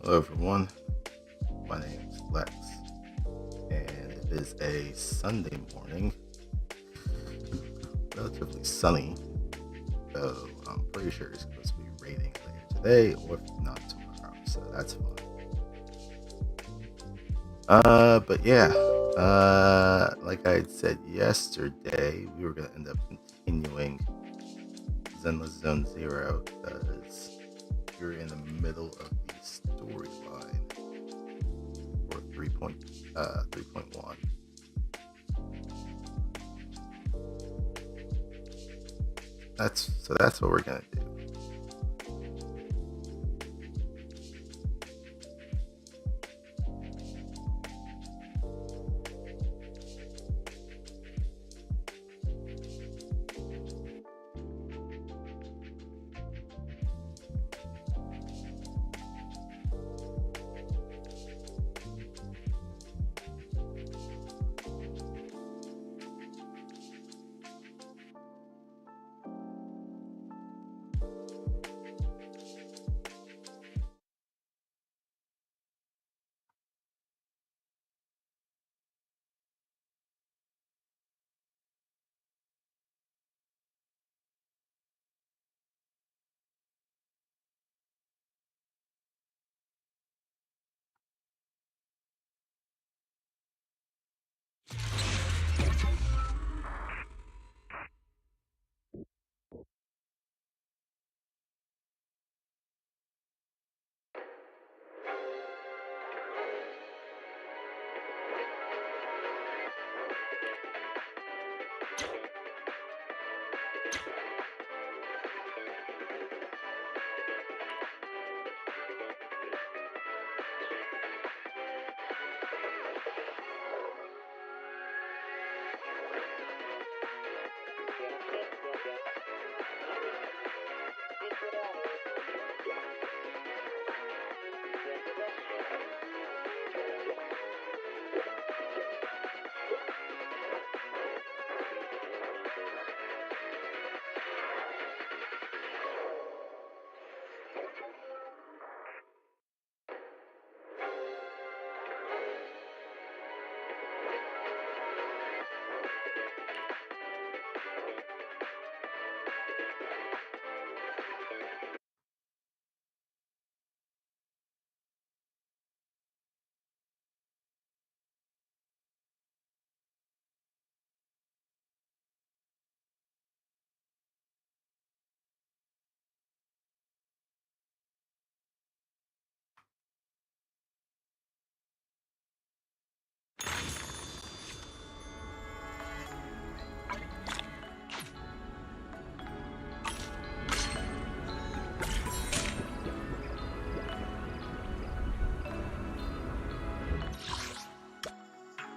Hello everyone, my name is Lex, and it is a Sunday morning, relatively sunny, so I'm pretty sure it's supposed to be raining later today, or if not tomorrow, so that's fun. But yeah, like I had said yesterday, we were going to end up continuing Zenless Zone Zero, because you're in the middle of the storyline for 3.1. That's what we're gonna do.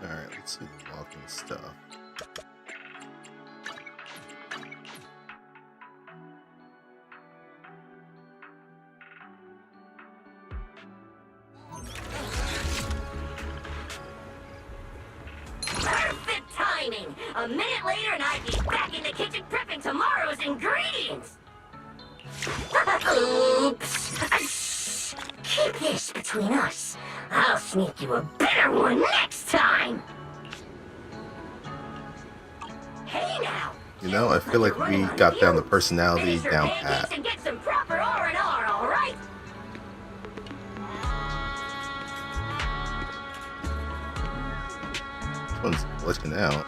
Alright, let's see the walking stuff. Perfect timing! A minute later and I'd be back in the kitchen prepping tomorrow's ingredients! Oops! Keep this between us. I'll sneak you a better one next time! Hey now! You know, I feel like we got down the personality down pat. And get some proper R&R, alright? This one's glitching out.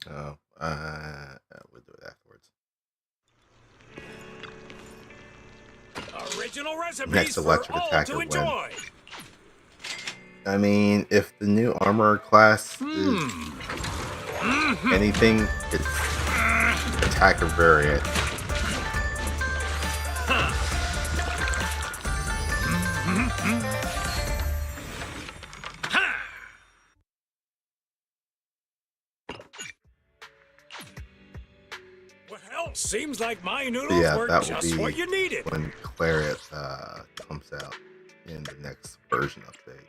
Oh, do it afterwards. Original recipes Next electric for all attacker to enjoy. I mean, if the new armor class is anything, it's attacker variant. Well, seems like my noodles Yeah, were that will just be what you needed. when Claret comes out in the next version update.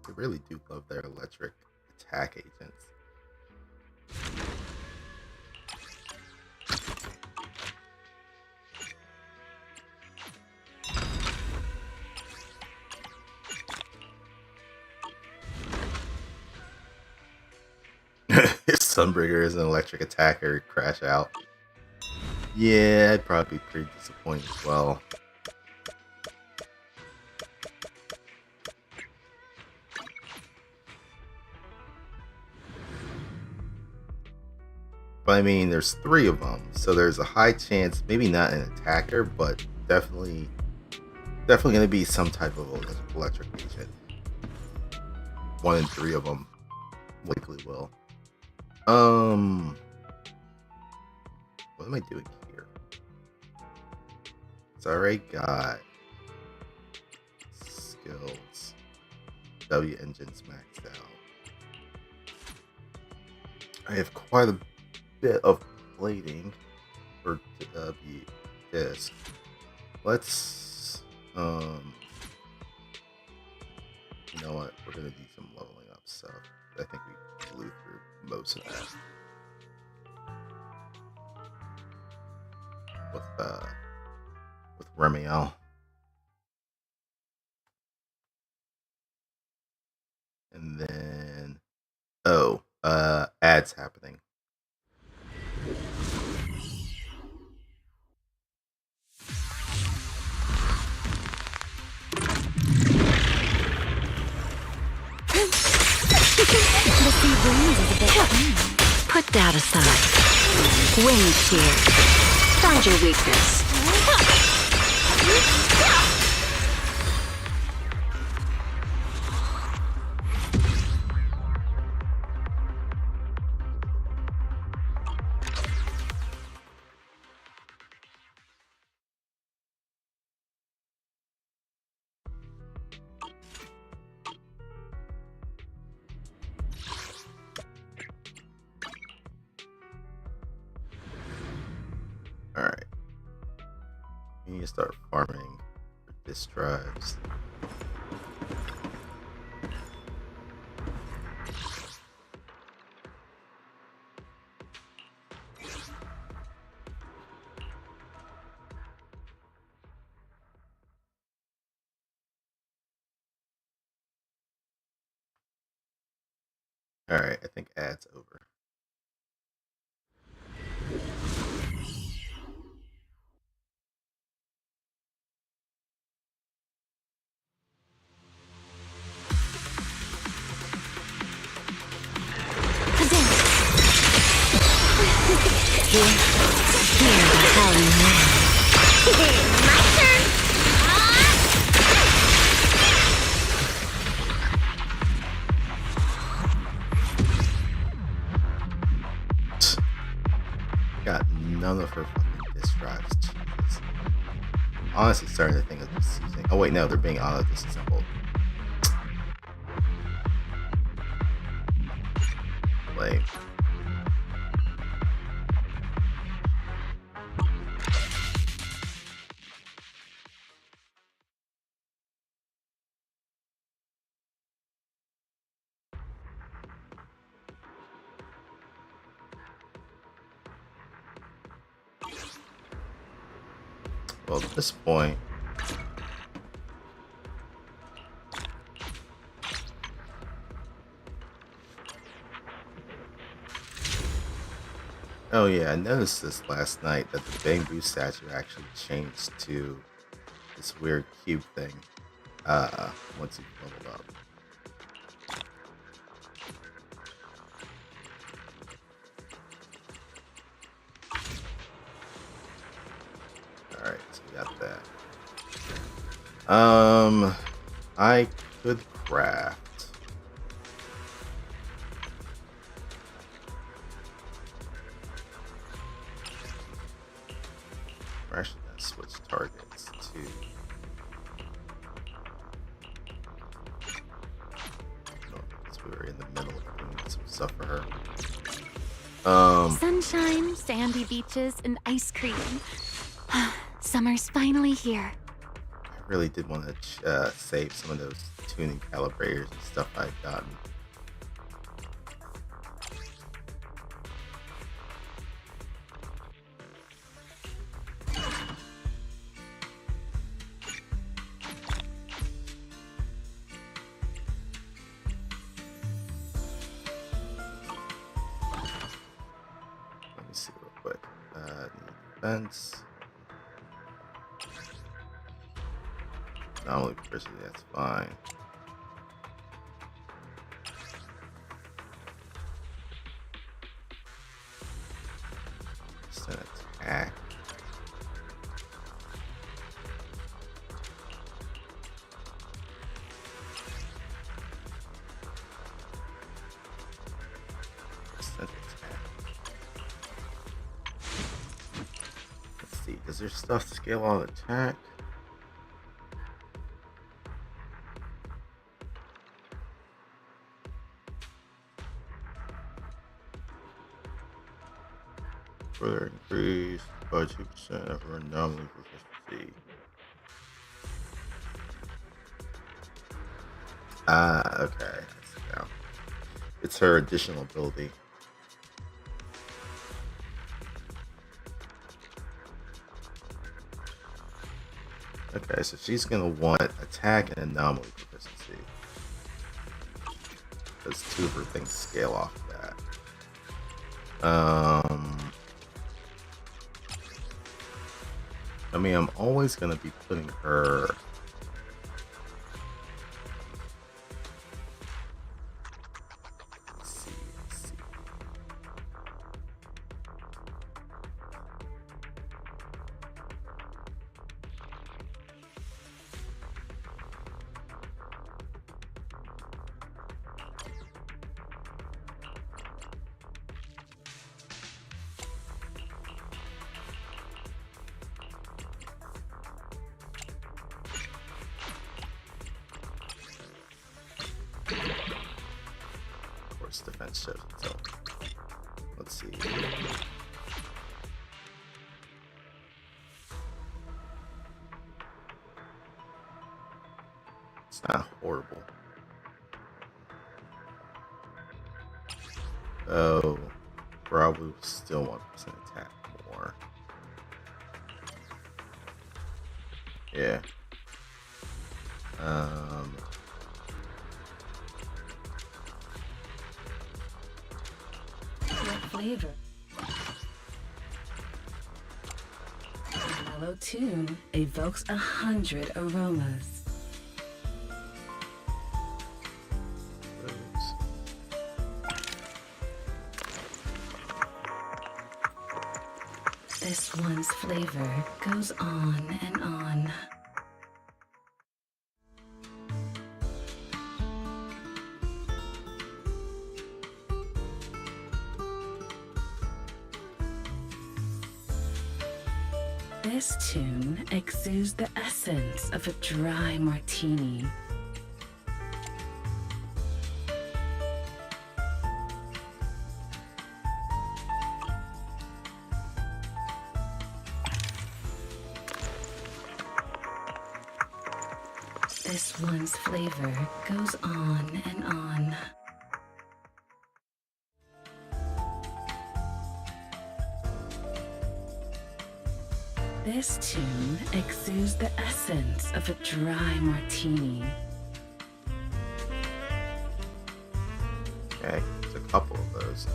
I really do love their electric attack agents. If Sunbreaker is an electric attacker, crash out. Yeah, I'd probably be pretty disappointed as well. But I mean, there's 3 of them, so there's a high chance, maybe not an attacker, but definitely going to be some type of electric agent. 1 in 3 of them likely will. What am I doing here? So I already got skills. W engines maxed out. I have quite a bit of plating for W disc. Let's you know what? We're gonna do some leveling up stuff. I think we blew through most of that with Remiel. And then ads happening. Put that aside. Wing cheer. Find your weakness. Alright. We need to start farming for disk drives. Alright, I think ads over. My turn! Got none of her fucking disk drives. Jesus. Honestly, starting to think of just using. Oh wait, no, they're being auto disassembled. Like. Well, at this point, oh yeah, I noticed this last night that the bamboo statue actually changed to the this weird cube thing once you level up. Alright, so we got that. I could craft. We're actually gonna switch targets to we were in the middle of doing some stuff for her. Sunshine, sandy beaches, and ice cream. Summer's finally here. I really did want to save some of those tuning calibrators and stuff I'd gotten. Let me see real quick. Defense. Anomaly proficiency, that's fine. Just an attack. Just an attack. Let's see, does their stuff scale on attack? Further increase by 2% of her anomaly proficiency. Okay. I see now. It's her additional ability. Okay, so she's gonna want attack and anomaly proficiency. Because two of her things scale off of that. I mean, I'm always gonna be putting her. Let's see. Of course, defense shows itself. Let's see. It's not horrible. Oh, probably still 1% attack more. Yeah. What flavor? A mellow tune evokes 100 aromas. This one's flavor goes on and on. This tune exudes the essence of a dry martini. This one's flavor goes on and on. This tune exudes the essence of a dry martini. Okay, there's a couple of those.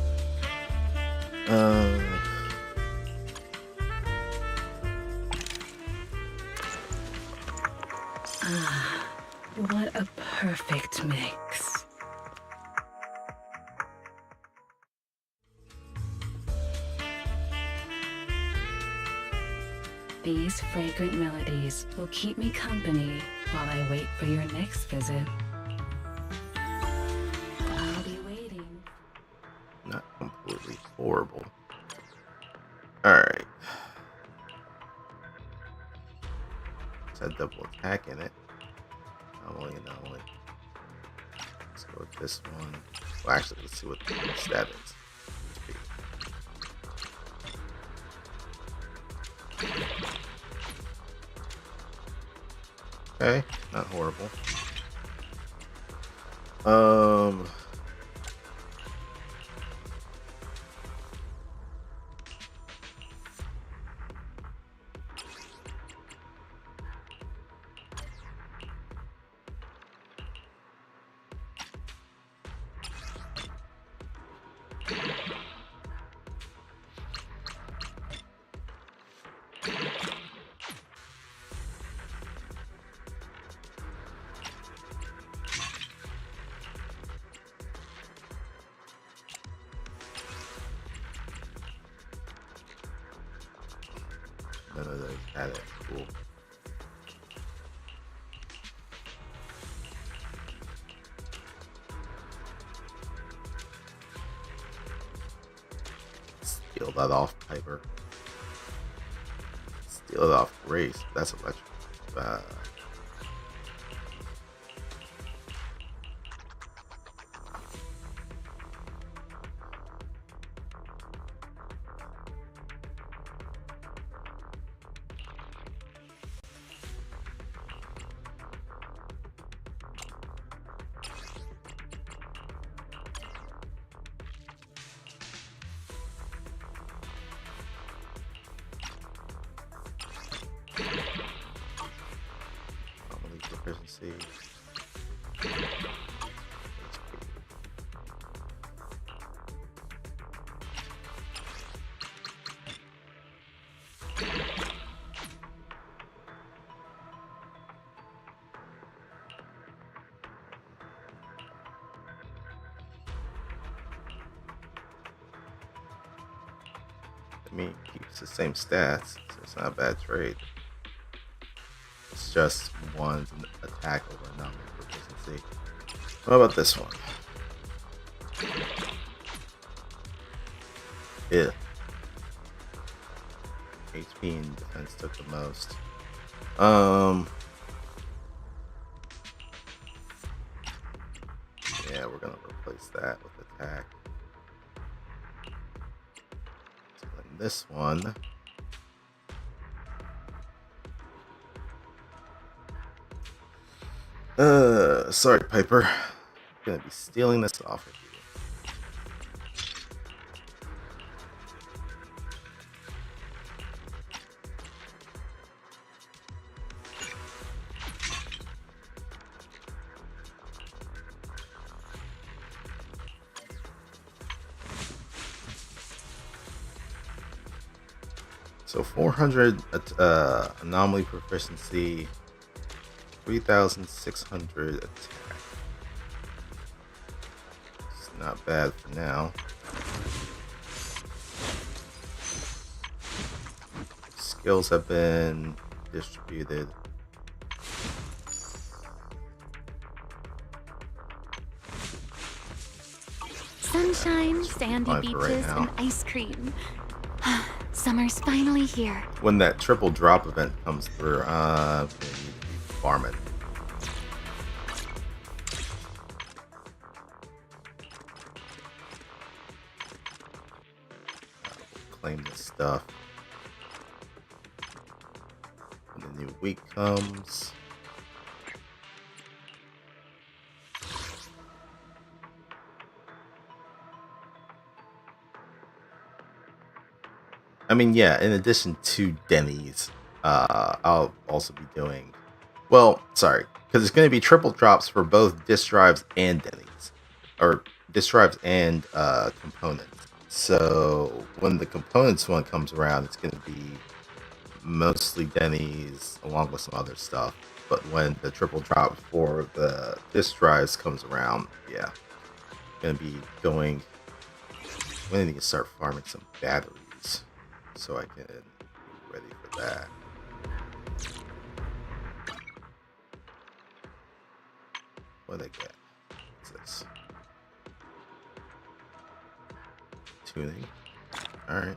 perfect mix. These fragrant melodies will keep me company while I wait for your next visit. I'll be waiting. Not completely horrible. Alright. Let's double attack in it. Not only. Let's go with this one. Well, actually, let's see what the stat is. Okay, not horrible. None of those had it. Cool. Steal that off, Piper. Steal it off Grace. That's electric. Proficiency. I mean, it keeps the same stats, so it's not a bad trade. It's just one's an attack over a number proficiency. What about this one? Yeah. HP and defense took the most. Yeah, we're gonna replace that with attack. So then this one. Sorry, Piper. I'm gonna be stealing this off of you. So 400 anomaly proficiency, 3,600 attack. It's not bad for now. Skills have been distributed. Sunshine, sandy Fine beaches, for right now. and ice cream. Summer's finally here. When that triple drop event comes through, I'm gonna need to be farming. We'll claim this stuff. When the new week comes. I mean, yeah, in addition to Denny's, I'll also be doing, well, sorry, because it's going to be triple drops for both disk drives and Denny's, or disk drives and components. So when the components one comes around, it's going to be mostly Denny's along with some other stuff. but when the triple drop for the disk drives comes around, yeah, gonna be going. We need to start farming some batteries so I can be ready for that. What did I get? What's this? Tuning. Alright.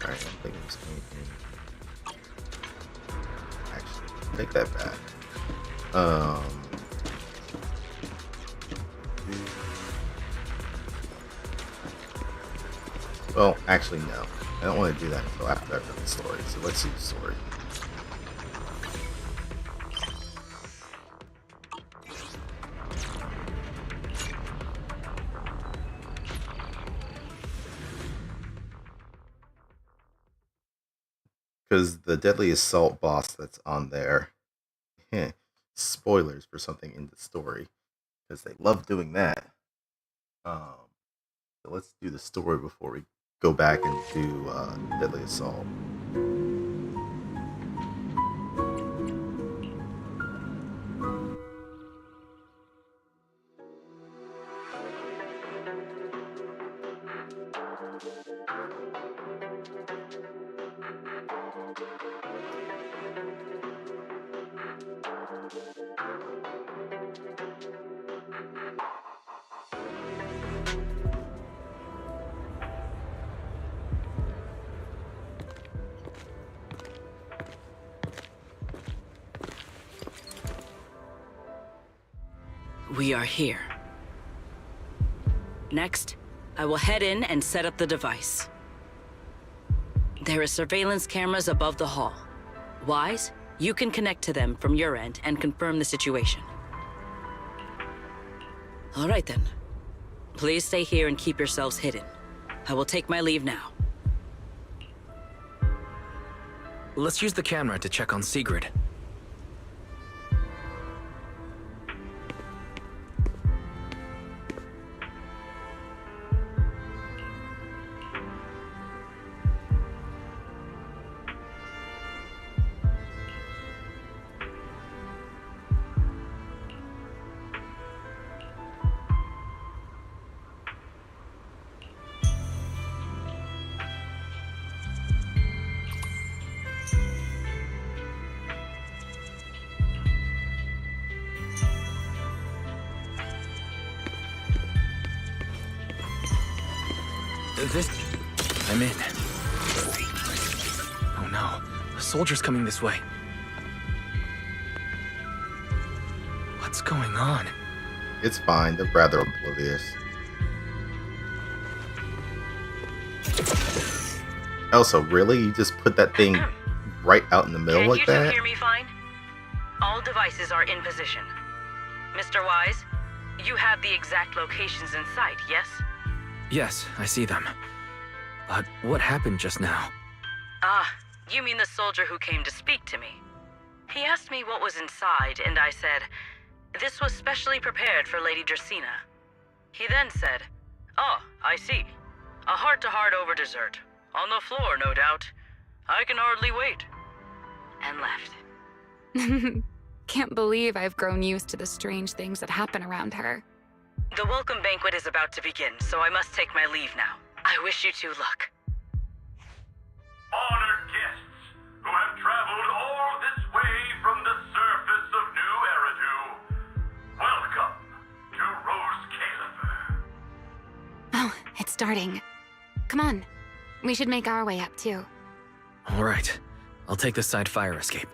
Alright, I'm thinking it's anything. Actually, take that back. Well, actually, no. I don't want to do that until after I've done the story. So let's do the story. Because the Deadly Assault boss that's on there, spoilers for something in the story, because they love doing that. So let's do the story before we go back and do Deadly Assault. We are here. Next, I will head in and set up the device. There are surveillance cameras above the hall. Wise, you can connect to them from your end and confirm the situation. All right then. Please stay here and keep yourselves hidden. I will take my leave now. Let's use the camera to check on Sigrid. I'm in. Oh no, a soldier's coming this way. What's going on? It's fine, they're rather oblivious. Also, really? You just put that thing right out in the middle like that? Can you two hear me fine? All devices are in position. Mr. Wise, you have the exact locations in sight, yes? Yes, I see them. But what happened just now? Ah, you mean the soldier who came to speak to me. He asked me what was inside, and I said, this was specially prepared for Lady Dracaena. He then said, oh, I see. A heart-to-heart over dessert. On the floor, no doubt. I can hardly wait. And left. Can't believe I've grown used to the strange things that happen around her. The welcome banquet is about to begin, so I must take my leave now. I wish you two luck. Honored guests who have traveled all this way from the surface of New Eridu, welcome to Rose Caliber. Oh, it's starting. Come on. We should make our way up, too. All right, I'll take the side fire escape.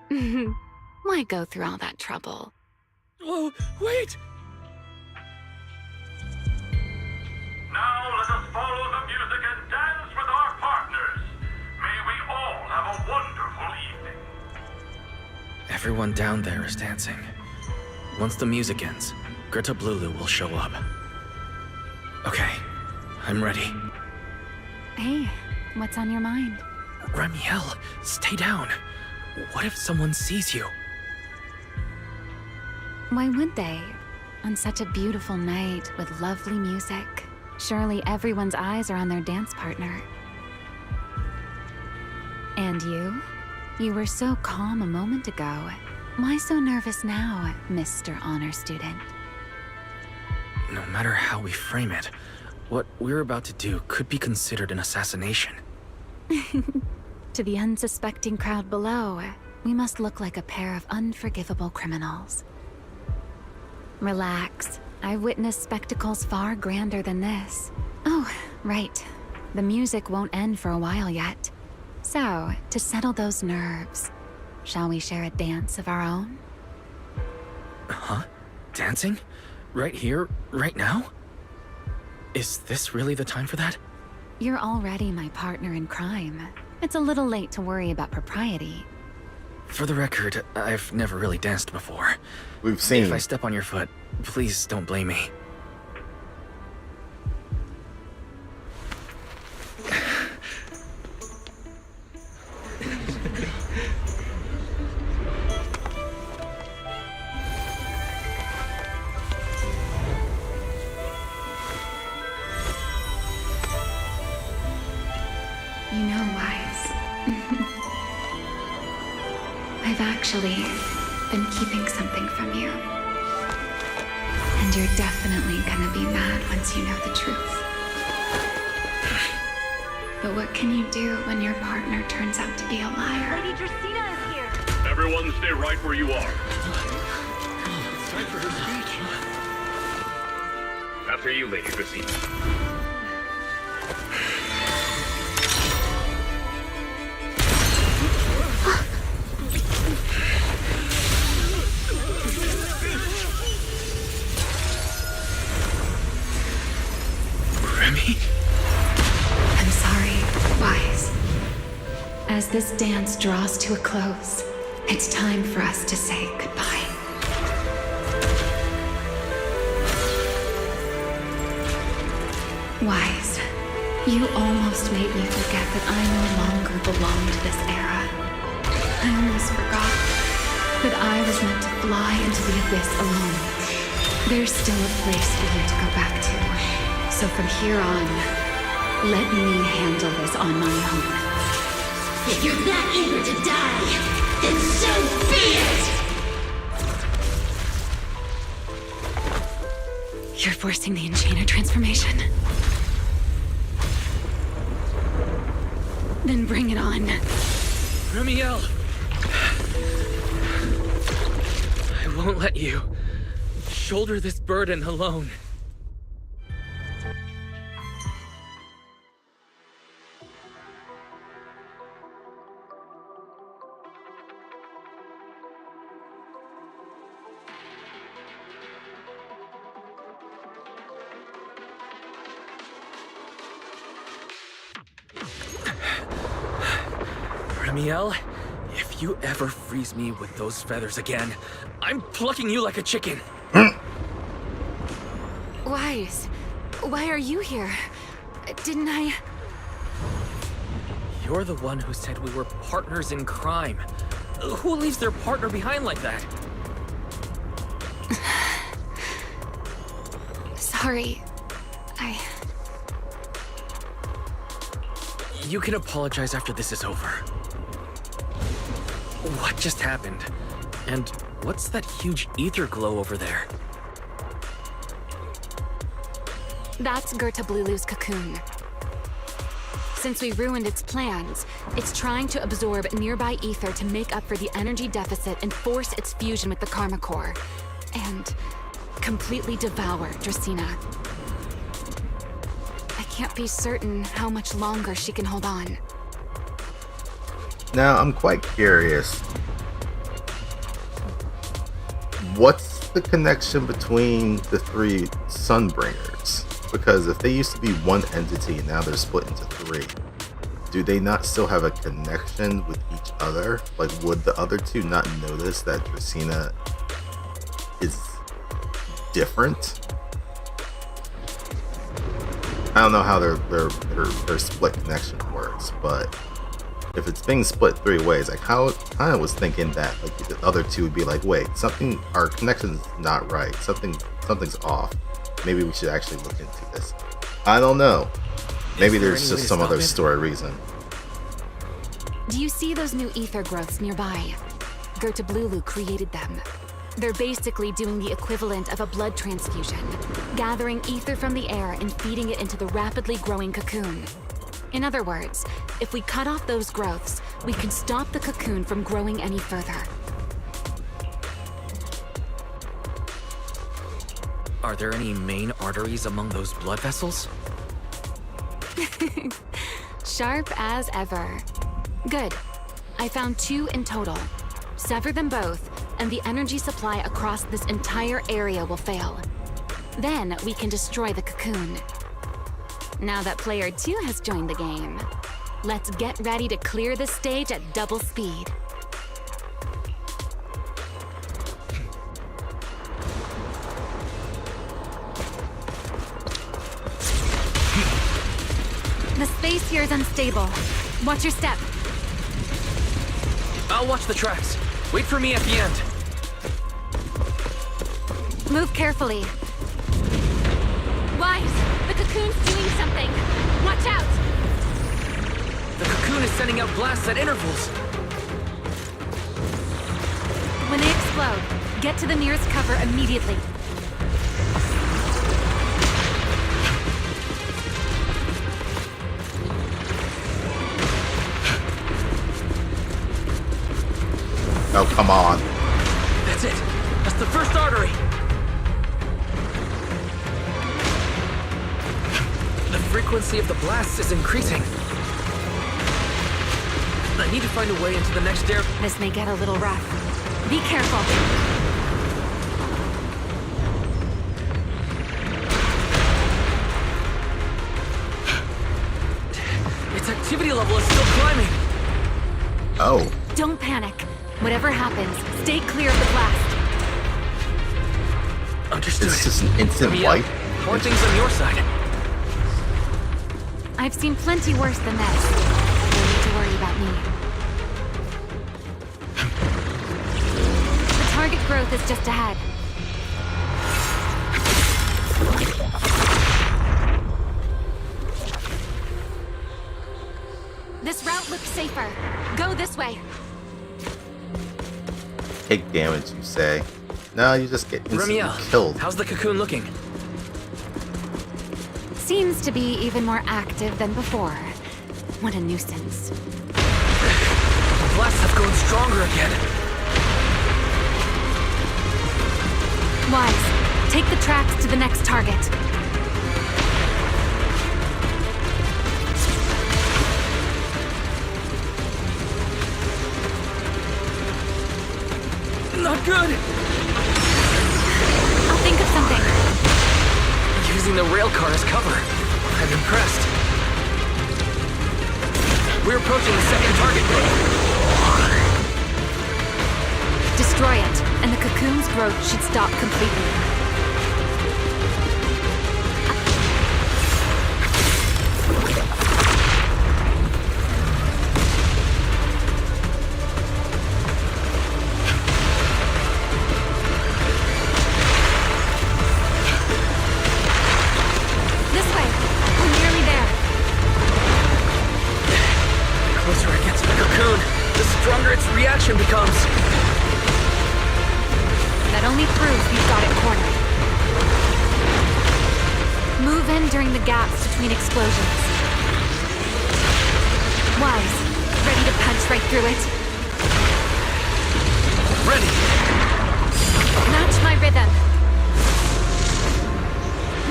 Why go through all that trouble? Oh, wait! Now let us follow the music and dance with our partners. May we all have a wonderful evening. Everyone down there is dancing. Once the music ends, Greta Blulu will show up. Okay, I'm ready. Hey, What's on your mind? Ramiel, stay down. What if someone sees you? Why would they? On such a beautiful night with lovely music. Surely everyone's eyes are on their dance partner. And you? You were so calm a moment ago. Why so nervous now, Mr. Honor Student? No matter how we frame it, what we're about to do could be considered an assassination. To the unsuspecting crowd below, we must look like a pair of unforgivable criminals. Relax. I've witnessed spectacles far grander than this. Oh, right. The music won't end for a while yet. So, to settle those nerves, shall we share a dance of our own? Huh? Dancing? Right here, right now? Is this really the time for that? You're already my partner in crime. It's a little late to worry about propriety. For the record, I've never really danced before. We've seen. If I step on your foot, please don't blame me. You know, Wise. I've actually been keeping something from you. And you're definitely gonna be mad once you know the truth. But what can you do when your partner turns out to be a liar? Lady Dracaena is here. Everyone stay right where you are. It's time for her speech. After you, Lady Dracaena. Remy? I'm sorry, Wise. As this dance draws to a close, it's time for us to say goodbye. Wise, you almost made me forget that I no longer belong to this era. I almost forgot that I was meant to fly into the abyss alone. There's still a place for you to go back to. So from here on, let me handle this on my own. If you're that eager to die, then so be it! You're forcing the Enchanter transformation. Then bring it on. Ramiel! I won't let you shoulder this burden alone. Ramiel, if you ever freeze me with those feathers again, I'm plucking you like a chicken. Wise, why are you here? Didn't I... You're the one who said we were partners in crime. Who leaves their partner behind like that? Sorry. You can apologize after this is over. What just happened? And what's that huge ether glow over there? That's Gerta Blulu's cocoon. Since we ruined its plans, it's trying to absorb nearby ether to make up for the energy deficit and force its fusion with the Karma Core. And completely devour Dracaena. I can't be certain how much longer she can hold on. Now, I'm quite curious. What's the connection between the three Sunbringers? Because if they used to be one entity and now they're split into three, do they not still have a connection with each other? Like, would the other two not notice that Dracaena is different? I don't know how their split connection works, but if it's being split 3 ways, like how I was thinking that like the other two would be like, wait, our connection's not right, something's off. Maybe we should actually look into this. I don't know. Maybe there's just some other story reason. Do you see those new ether growths nearby? Gertablulu created them. They're basically doing the equivalent of a blood transfusion, gathering ether from the air and feeding it into the rapidly growing cocoon. In other words, if we cut off those growths, we can stop the cocoon from growing any further. Are there any main arteries among those blood vessels? Sharp as ever. Good. I found 2 in total. Sever them both, and the energy supply across this entire area will fail. Then we can destroy the cocoon. Now that player 2 has joined the game, let's get ready to clear the stage at double speed. The space here is unstable. Watch your step. I'll watch the tracks. Wait for me at the end. Move carefully. Wise, the cocoon's doing something. Watch out! The cocoon is sending out blasts at intervals. When they explode, get to the nearest cover immediately. Oh, come on. That's it. That's the first artery. The frequency of the blasts is increasing. I need to find a way into the next air. This may get a little rough. Be careful. Its activity level is still climbing. Oh. Don't panic. Whatever happens, stay clear of the blast. Understood. It's just an instant wipe. More things on your side. I've seen plenty worse than this. No need to worry about me. The target growth is just ahead. This route looks safer. Go this way. Take damage, you say? No, you just get instantly Ramiel, killed. how's the cocoon looking? Seems to be even more active than before. What a nuisance. The blasts have grown stronger again. Wise, take the tracks to the next target. Not good! I'll think of something. Using the rail car as cover. I'm impressed. We're approaching the second target group. Destroy it, and the cocoon's growth should stop completely. Becomes. That only proves you've got it cornered. Move in during the gaps between explosions. Wise, ready to punch right through it? Ready. Match my rhythm.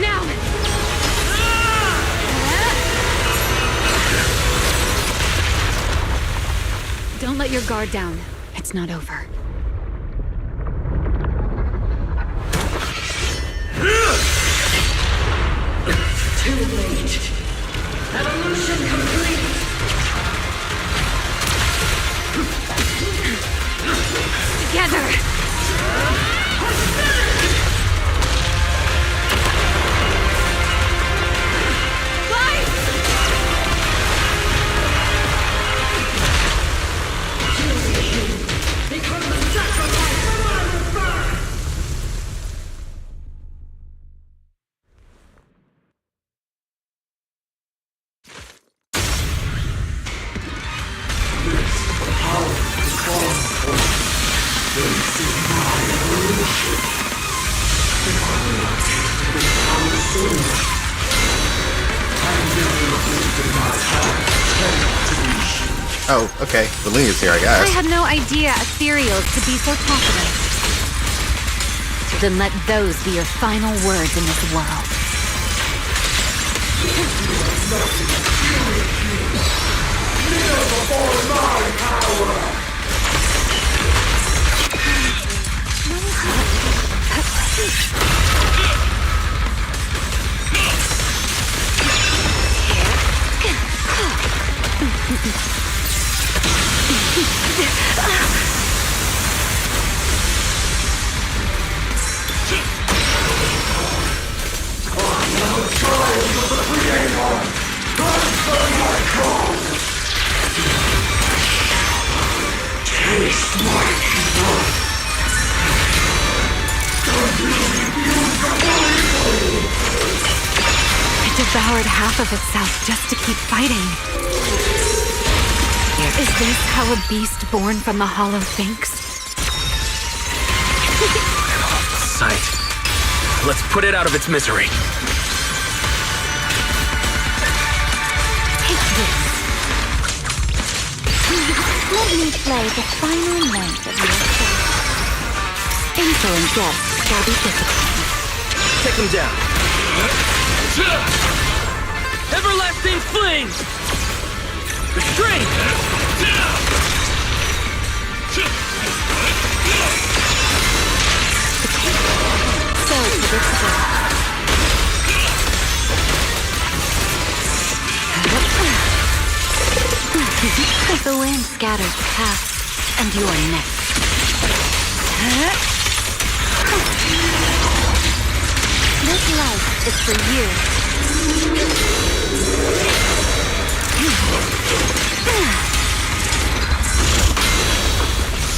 Now! Don't let your guard down. It's not over. Too late. Evolution complete. Together! Oh, okay. The Ling is here, I guess. I had no idea ethereals could be so talkative. Then let those be your final words in this world. It devoured half of itself just to keep fighting. Is this how a beast born from the hollow thinks? Sight. Let's put it out of its misery. Take this. Let me play the final length of your soul. Insolent guests shall be disciplined. Take him down. Everlasting fling! Restraint! So predictable. The wind scatters the path, and you're next. This life is for you.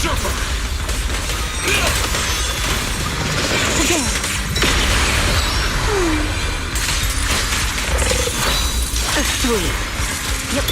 Surfer! Again. Sweet. Yep.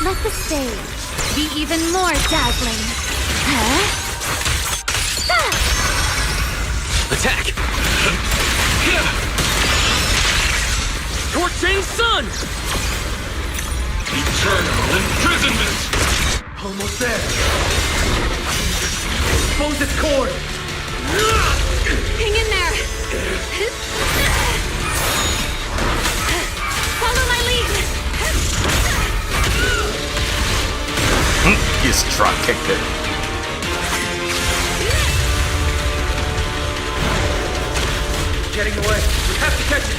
Let the stage be even more dazzling. Huh? Attack! Torching sun! Eternal imprisonment! Almost there. Expose its cord! Hang in there! Follow my lead! He just drop kicked it. Getting away. We have to catch it.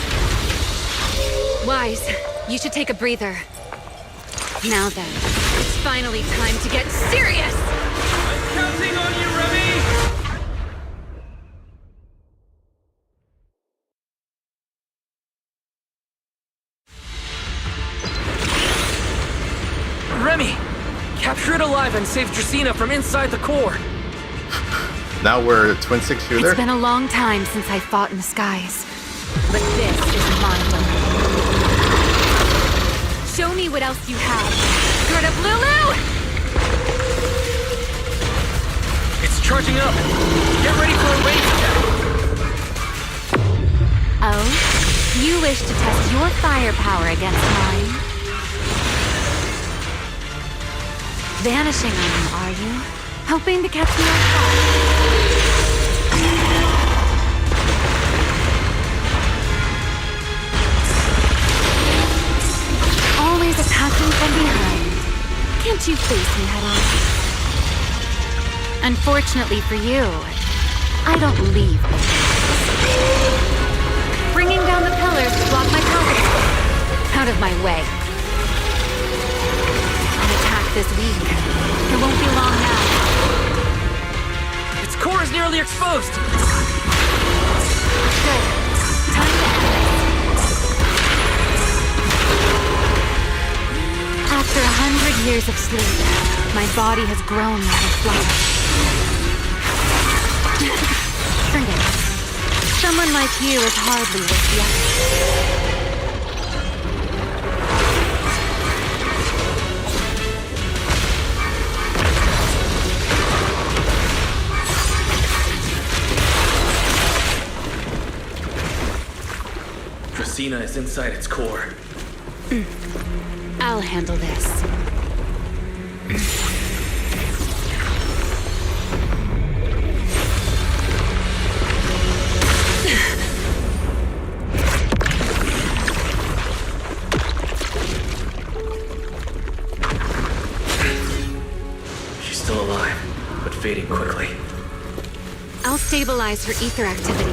Wise, you should take a breather. Now then, it's finally time to get serious! I'm counting on you, Remy! Remy! Capture it alive and save Dracaena from inside the core! Now we're a twin stick shooter. It's been a long time since I fought in the skies. But this is my domain. Show me what else you have. Sort of Lulu! It's charging up! Get ready for a range attack! Oh? You wish to test your firepower against mine? Vanishing on you, are you? Hoping to catch me off guard? Always attacking from behind. Can't you face me head on? Unfortunately for you, I don't leave openings. Bringing down the pillars to block my path. Out of my way. An attack this week. It won't be long now. Its core is nearly exposed! Good. Time to end years of sleep, my body has grown like a flower. Forget it. Someone like you is hardly worth the effort. Dracaena is inside its core. I'll handle this. She's still alive, but fading quickly. I'll stabilize her ether activity.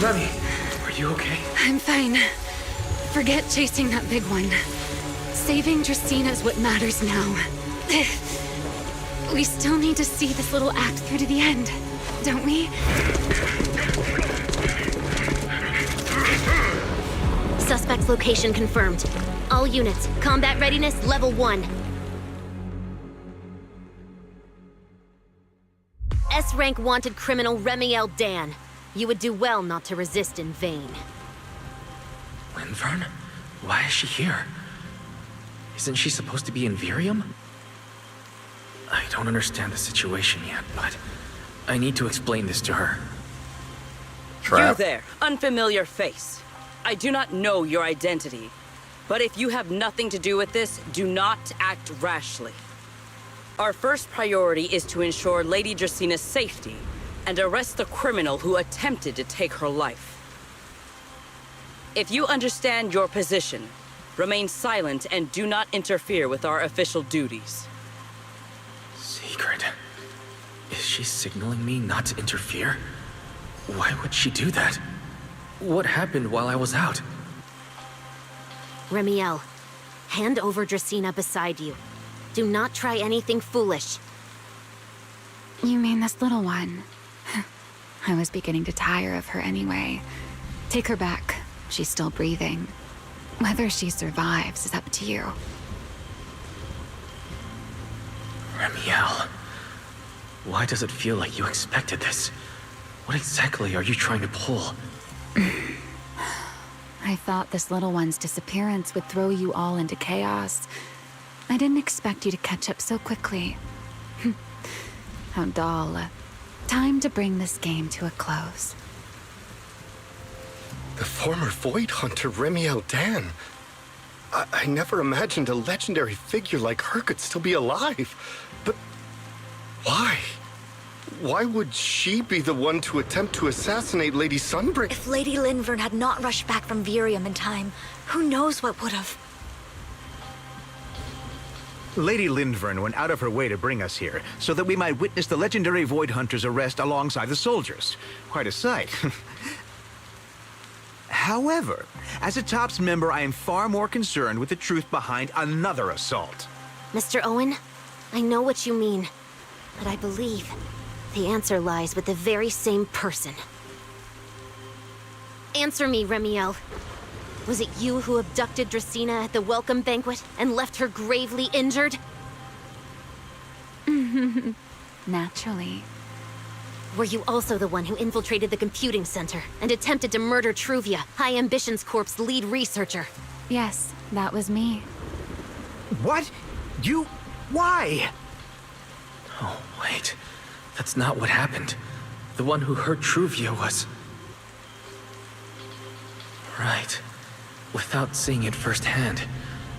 Remy, are you okay? I'm fine. Forget chasing that big one. Saving Draceena what matters now. We still need to see this little act through to the end, don't we? Suspect's location confirmed. All units, combat readiness level 1. S-rank wanted criminal Remiel Dan. You would do well not to resist in vain. Linvern? Why is she here? Isn't she supposed to be in Virium? I don't understand the situation yet, but I need to explain this to her. You there, unfamiliar face. I do not know your identity, but if you have nothing to do with this, do not act rashly. Our first priority is to ensure Lady Draceena's safety and arrest the criminal who attempted to take her life. If you understand your position, remain silent and do not interfere with our official duties. Secret? Is she signaling me not to interfere? Why would she do that? What happened while I was out? Remiel, hand over Draceena beside you. Do not try anything foolish. You mean this little one? I was beginning to tire of her anyway. Take her back. She's still breathing. Whether she survives is up to you. Remiel, why does it feel like you expected this? What exactly are you trying to pull? I thought this little one's disappearance would throw you all into chaos. I didn't expect you to catch up so quickly. How dull. Time to bring this game to a close. The former Void Hunter Remiel Dan. I never imagined a legendary figure like her could still be alive. But why? Why would she be the one to attempt to assassinate Lady Sunbreak? If Lady Linvern had not rushed back from Virium in time, who knows what would have? Lady Linvern went out of her way to bring us here, so that we might witness the legendary Void Hunter's arrest alongside the soldiers. Quite a sight. However, as a TOPS member, I am far more concerned with the truth behind another assault. Mr. Owen, I know what you mean, but I believe the answer lies with the very same person. Answer me, Remiel. Was it you who abducted Draceena at the welcome banquet and left her gravely injured? Naturally. Were you also the one who infiltrated the computing center and attempted to murder Truvia, High Ambitions Corp's lead researcher? Yes, that was me. What? You... why? Oh, wait. That's not what happened. The one who hurt Truvia was... Right. Without seeing it firsthand,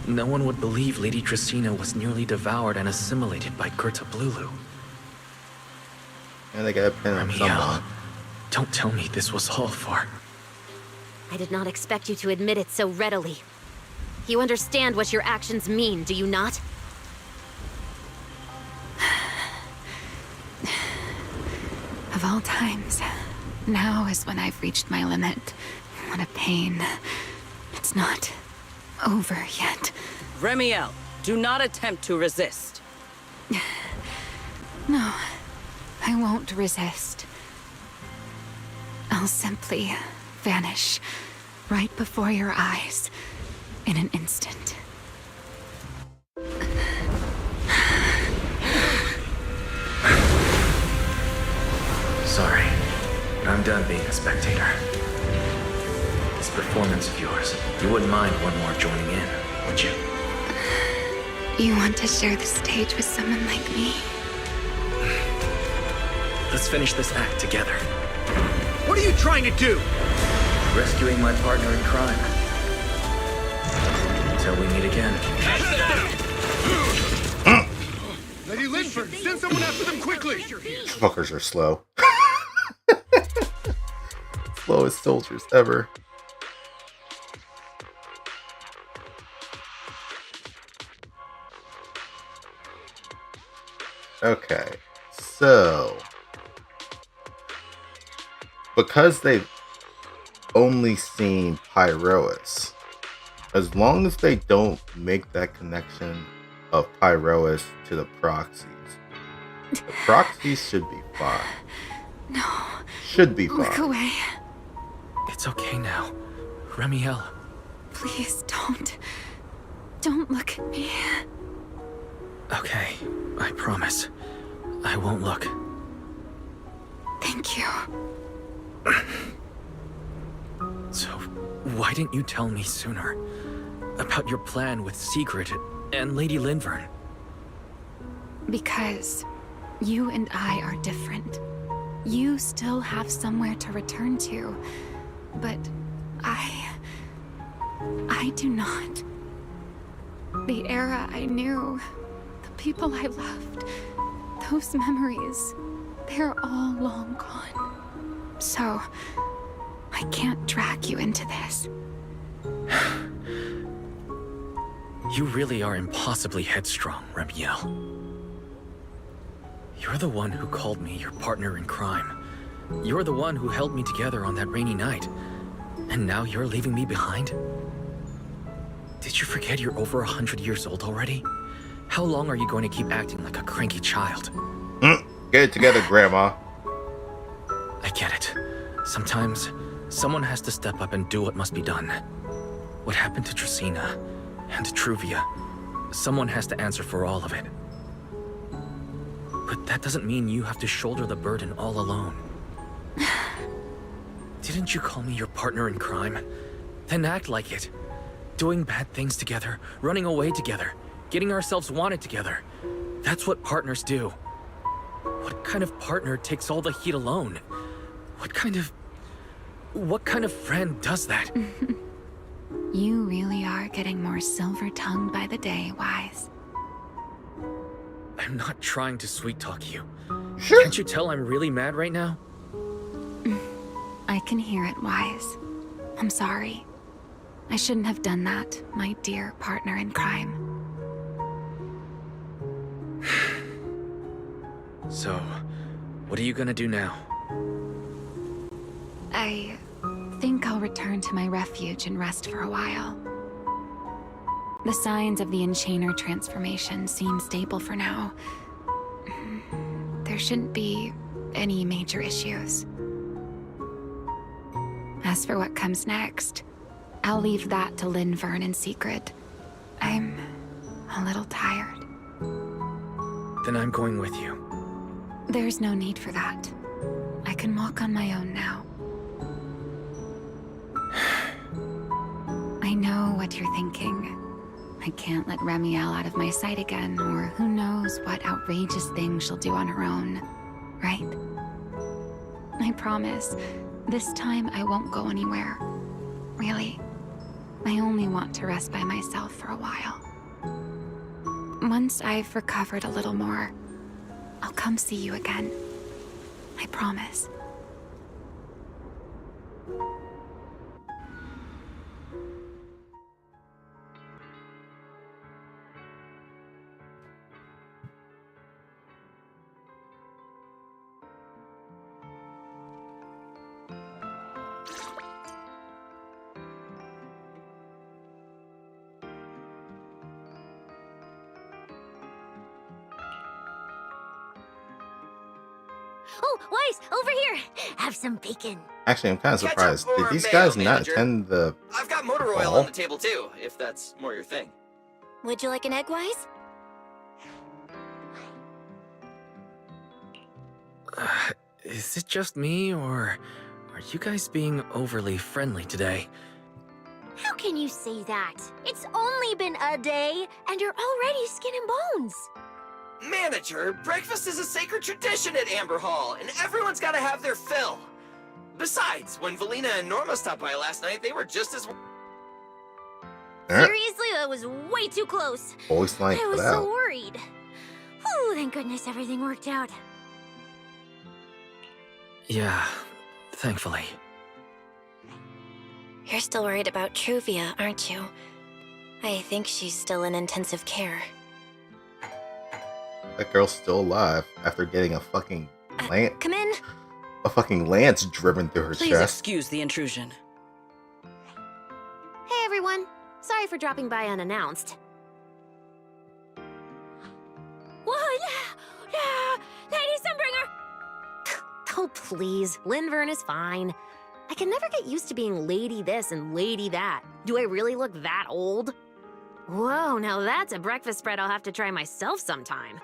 no one would believe Lady Draceena was nearly devoured and assimilated by Gerta Blulu. And they got a pin on someone. Don't tell me this was all for... I did not expect you to admit it so readily. You understand what your actions mean, do you not? Of all times, Now is when I've reached my limit. What a pain. It's not over yet. Remiel, do not attempt to resist. No, I won't resist. I'll simply vanish right before your eyes in an instant. Sorry, but I'm done being a spectator. This performance of yours, you wouldn't mind one more joining in, would you? You want to share the stage with someone like me? Let's finish this act together. What are you trying to do? Rescuing my partner in crime. Until we meet again. Lady Linford, send someone after them quickly! Fuckers are slow. Slowest soldiers ever. Okay, so because they've only seen Pyroas, as long as they don't make that connection of Pyroas to the Proxies, the Proxies should be fine. No. Should be fine. Look away. It's okay now. Remiel. Please don't. Don't look at me. Okay, I promise. I won't look. Thank you. So, why didn't you tell me sooner about your plan with Secret and Lady Linvern? Because you and I are different. You still have somewhere to return to, but I do not. The era I knew, the people I loved, those memories, they're all long gone. So, I can't drag you into this. You really are impossibly headstrong, Remiel. You're the one who called me your partner in crime. You're the one who held me together on that rainy night. And now you're leaving me behind? Did you forget you're over 100 years old already? How long are you going to keep acting like a cranky child? Get it together, Grandma. I get it. Sometimes, someone has to step up and do what must be done. What happened to Dracaena and to Truvia? Someone has to answer for all of it. But that doesn't mean you have to shoulder the burden all alone. Didn't you call me your partner in crime? Then act like it. Doing bad things together, running away together, getting ourselves wanted together. That's what partners do. What kind of partner takes all the heat alone? What kind of friend does that? You really are getting more silver-tongued by the day, Wise. I'm not trying to sweet-talk you. Can't you tell I'm really mad right now? I can hear it, Wise. I'm sorry. I shouldn't have done that, my dear partner in crime. So, what are you gonna do now? I think I'll return to my refuge and rest for a while. The signs of the Enchainer transformation seem stable for now. There shouldn't be any major issues. As for what comes next, I'll leave that to Linvern in secret. I'm a little tired. Then I'm going with you. There's no need for that. I can walk on my own now. I know what you're thinking. I can't let Remiel out of my sight again, or who knows what outrageous thing she'll do on her own, right? I promise, this time I won't go anywhere. Really. I only want to rest by myself for a while. Once I've recovered a little more, I'll come see you again. I promise. Oh, Wise, over here. Have some bacon. Actually, I'm kind of Ketchup surprised. or Did these mayo, guys not manager? attend the I've got motor oil ball? on the table too, if that's more your thing. Would you like an egg, Wise? Is it just me, or are you guys being overly friendly today? How can you say that? It's only been a day, and you're already skin and bones. Manager, breakfast is a sacred tradition at Amber Hall, and everyone's gotta have their fill. Besides, when Valina and Norma stopped by last night, they were just as... Seriously, that was way too close. Always like I was that. so worried. Whew, thank goodness everything worked out. Yeah, thankfully. You're still worried about Truvia, aren't you? I think she's still in intensive care. That girl's still alive after getting a fucking Come in. a fucking lance driven through her Please chest. excuse the intrusion. Hey, everyone. Sorry for dropping by unannounced. What? Lady Sunbringer! Oh, please. Linvern is fine. I can never get used to being lady this and lady that. Do I really look that old? Whoa, now that's a breakfast spread I'll have to try myself sometime.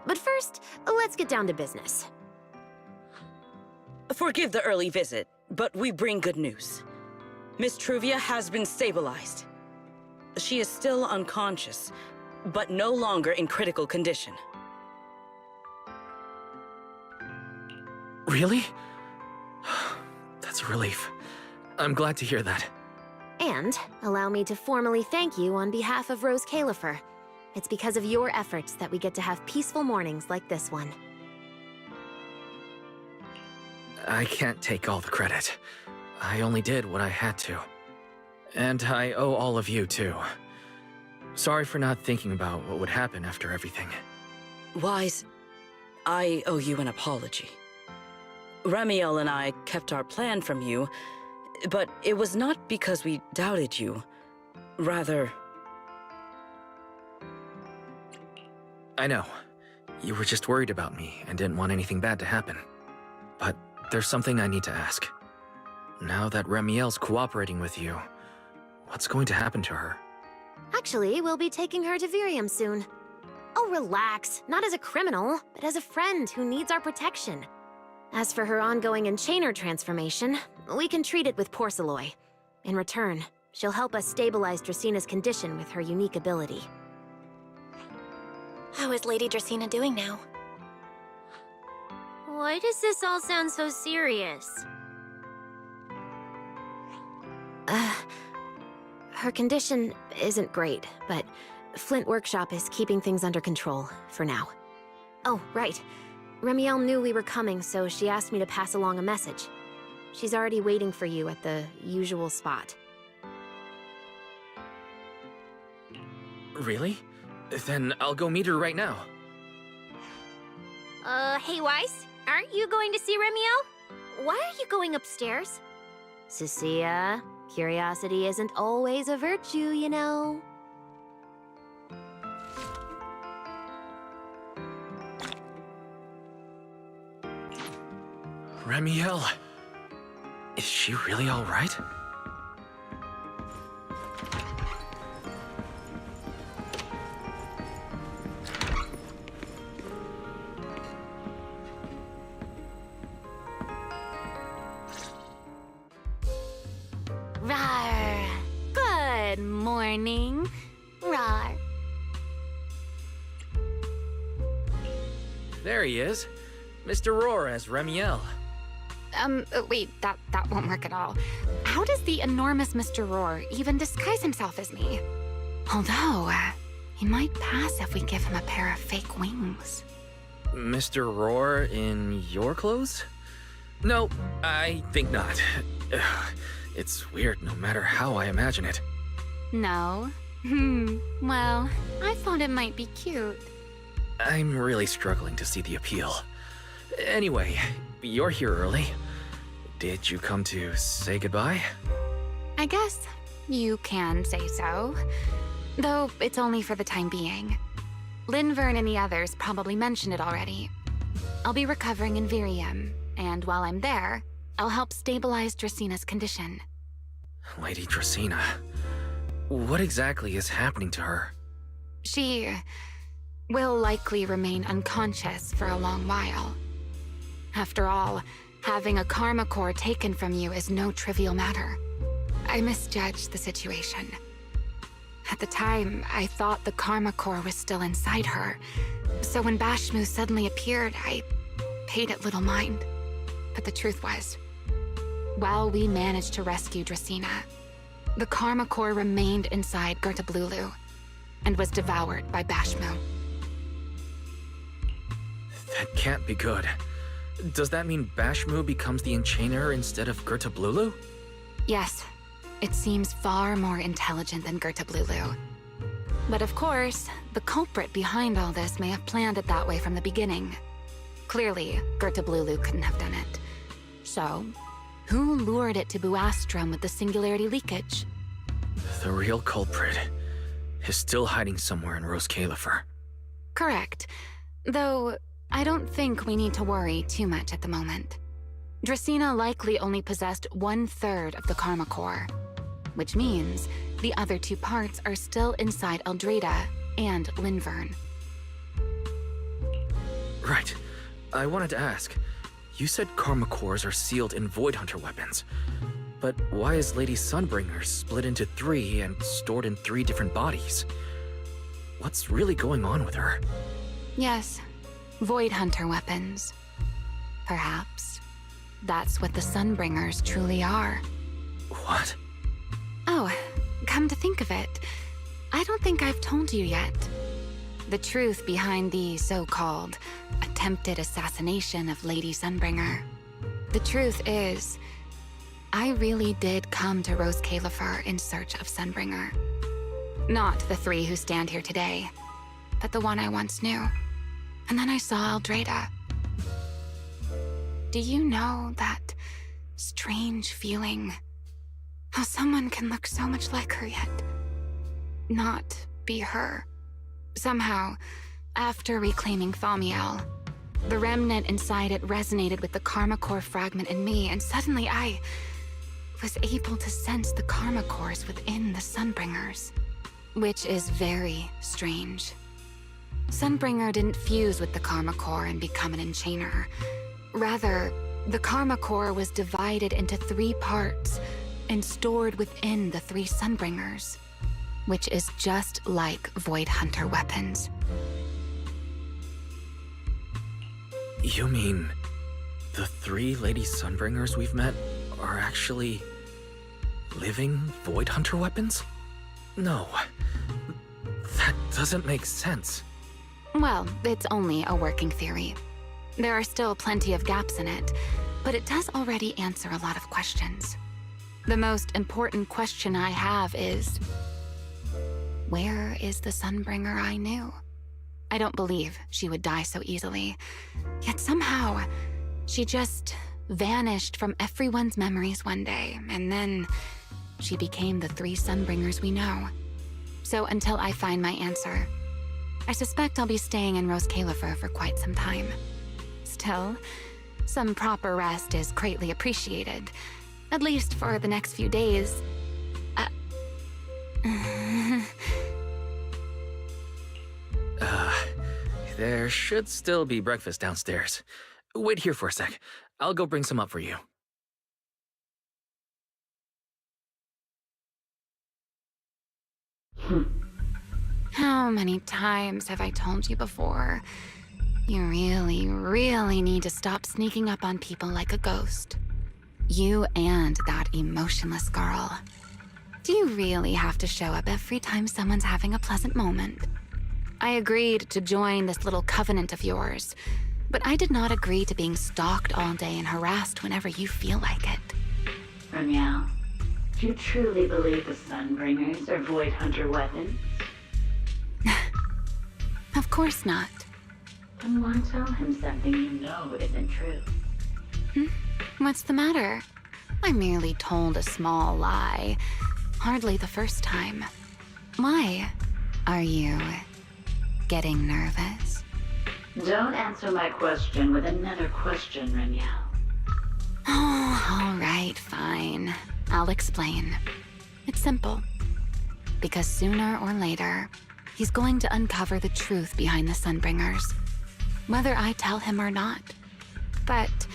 But first, let's get down to business. Forgive the early visit, but we bring good news. Miss Truvia has been stabilized. She is still unconscious, but no longer in critical condition. Really? That's a relief. I'm glad to hear that. And allow me to formally thank you on behalf of Rose Califer. It's because of your efforts that we get to have peaceful mornings like this one. I can't take all the credit. I only did what I had to. And I owe all of you, too. Sorry for not thinking about what would happen after everything. Wise, I owe you an apology. Ramiel and I kept our plan from you, but it was not because we doubted you. Rather... I know. You were just worried about me and didn't want anything bad to happen. But there's something I need to ask. Now that Ramiel's cooperating with you, what's going to happen to her? Actually, we'll be taking her to Virium soon. Oh, relax. Not as a criminal, but as a friend who needs our protection. As for her ongoing enchainer transformation, we can treat it with Porceloy. In return, she'll help us stabilize Dracina's condition with her unique ability. How is Lady Dracina doing now? Why does this all sound so serious? Her condition isn't great, but Flint Workshop is keeping things under control, for now. Oh, right. Ramiel knew we were coming, so she asked me to pass along a message. She's already waiting for you at the usual spot. Really? Then I'll go meet her right now. Hey Wise, aren't you going to see Ramiel? Why are you going upstairs? Cecilia, curiosity isn't always a virtue, you know. Ramiel, is she really all right? Rawr. Good morning. Rawr. There he is. Mr. Roar as Ramiel. Wait, that won't work at all. How does the enormous Mr. Roar even disguise himself as me? Although, he might pass if we give him a pair of fake wings. Mr. Roar in your clothes? No, I think not. It's weird no matter how I imagine it. No? Well, I thought it might be cute. I'm really struggling to see the appeal. Anyway, you're here early. Did you come to say goodbye? I guess you can say so. Though it's only for the time being. Linvern and the others probably mentioned it already. I'll be recovering in Virium, and while I'm there, I'll help stabilize Dracina's condition. Lady Dracina. What exactly is happening to her? She will likely remain unconscious for a long while. After all, having a karma core taken from you is no trivial matter. I misjudged the situation. At the time, I thought the karma core was still inside her, so when Bashmu suddenly appeared, I paid it little mind. But the truth was, while we managed to rescue Dracina, the karma core remained inside Gertablulu and was devoured by Bashmu. That can't be good. Does that mean Bashmu becomes the enchainer instead of Gertablulu? Yes, it seems far more intelligent than Gertablulu. But of course, the culprit behind all this may have planned it that way from the beginning. Clearly, Gertablulu couldn't have done it. So, who lured it to Buastrom with the singularity leakage? The real culprit is still hiding somewhere in Rose Califer. Correct. Though, I don't think we need to worry too much at the moment. Dracina likely only possessed 1/3 of the karma core, which means the other 2 parts are still inside Eldrada and Linvern. Right. I wanted to ask, you said karma cores are sealed in Void Hunter weapons, but why is Lady Sunbringer split into 3 and stored in 3 different bodies? What's really going on with her? Yes, Void Hunter weapons. Perhaps that's what the Sunbringers truly are. What? Oh, come to think of it, I don't think I've told you yet. The truth behind the so-called attempted assassination of Lady Sunbringer. The truth is, I really did come to Rose Califer in search of Sunbringer. Not the 3 who stand here today, but the one I once knew. And then I saw Eldrada. Do you know that strange feeling? How someone can look so much like her yet not be her. Somehow, after reclaiming Thaumiel, the remnant inside it resonated with the karma core fragment in me, and suddenly I was able to sense the karma cores within the Sunbringers, which is very strange. Sunbringer didn't fuse with the karma core and become an enchainer. Rather, the karma core was divided into 3 parts and stored within the 3 Sunbringers, which is just like Void Hunter weapons. You mean the 3 Lady Sunbringers we've met are actually living Void Hunter weapons? No, that doesn't make sense. Well, it's only a working theory. There are still plenty of gaps in it, but it does already answer a lot of questions. The most important question I have is, where is the Sunbringer I knew? I don't believe she would die so easily. Yet somehow, she just vanished from everyone's memories one day, and then she became the 3 Sunbringers we know. So until I find my answer, I suspect I'll be staying in Rose Califer for quite some time. Still, some proper rest is greatly appreciated, at least for the next few days. There should still be breakfast downstairs. Wait here for a sec. I'll go bring some up for you. How many times have I told you before? You really, really need to stop sneaking up on people like a ghost. You and that emotionless girl. Do you really have to show up every time someone's having a pleasant moment? I agreed to join this little covenant of yours, but I did not agree to being stalked all day and harassed whenever you feel like it. Ramiel, do you truly believe the Sunbringers are Void Hunter weapons? Of course not. Then why tell him something you know isn't true? What's the matter? I merely told a small lie. Hardly the first time. Why? Are you getting nervous? Don't answer my question with another question, Remiel. Oh, all right, fine. I'll explain. It's simple. Because sooner or later, he's going to uncover the truth behind the Sunbringers. Whether I tell him or not. But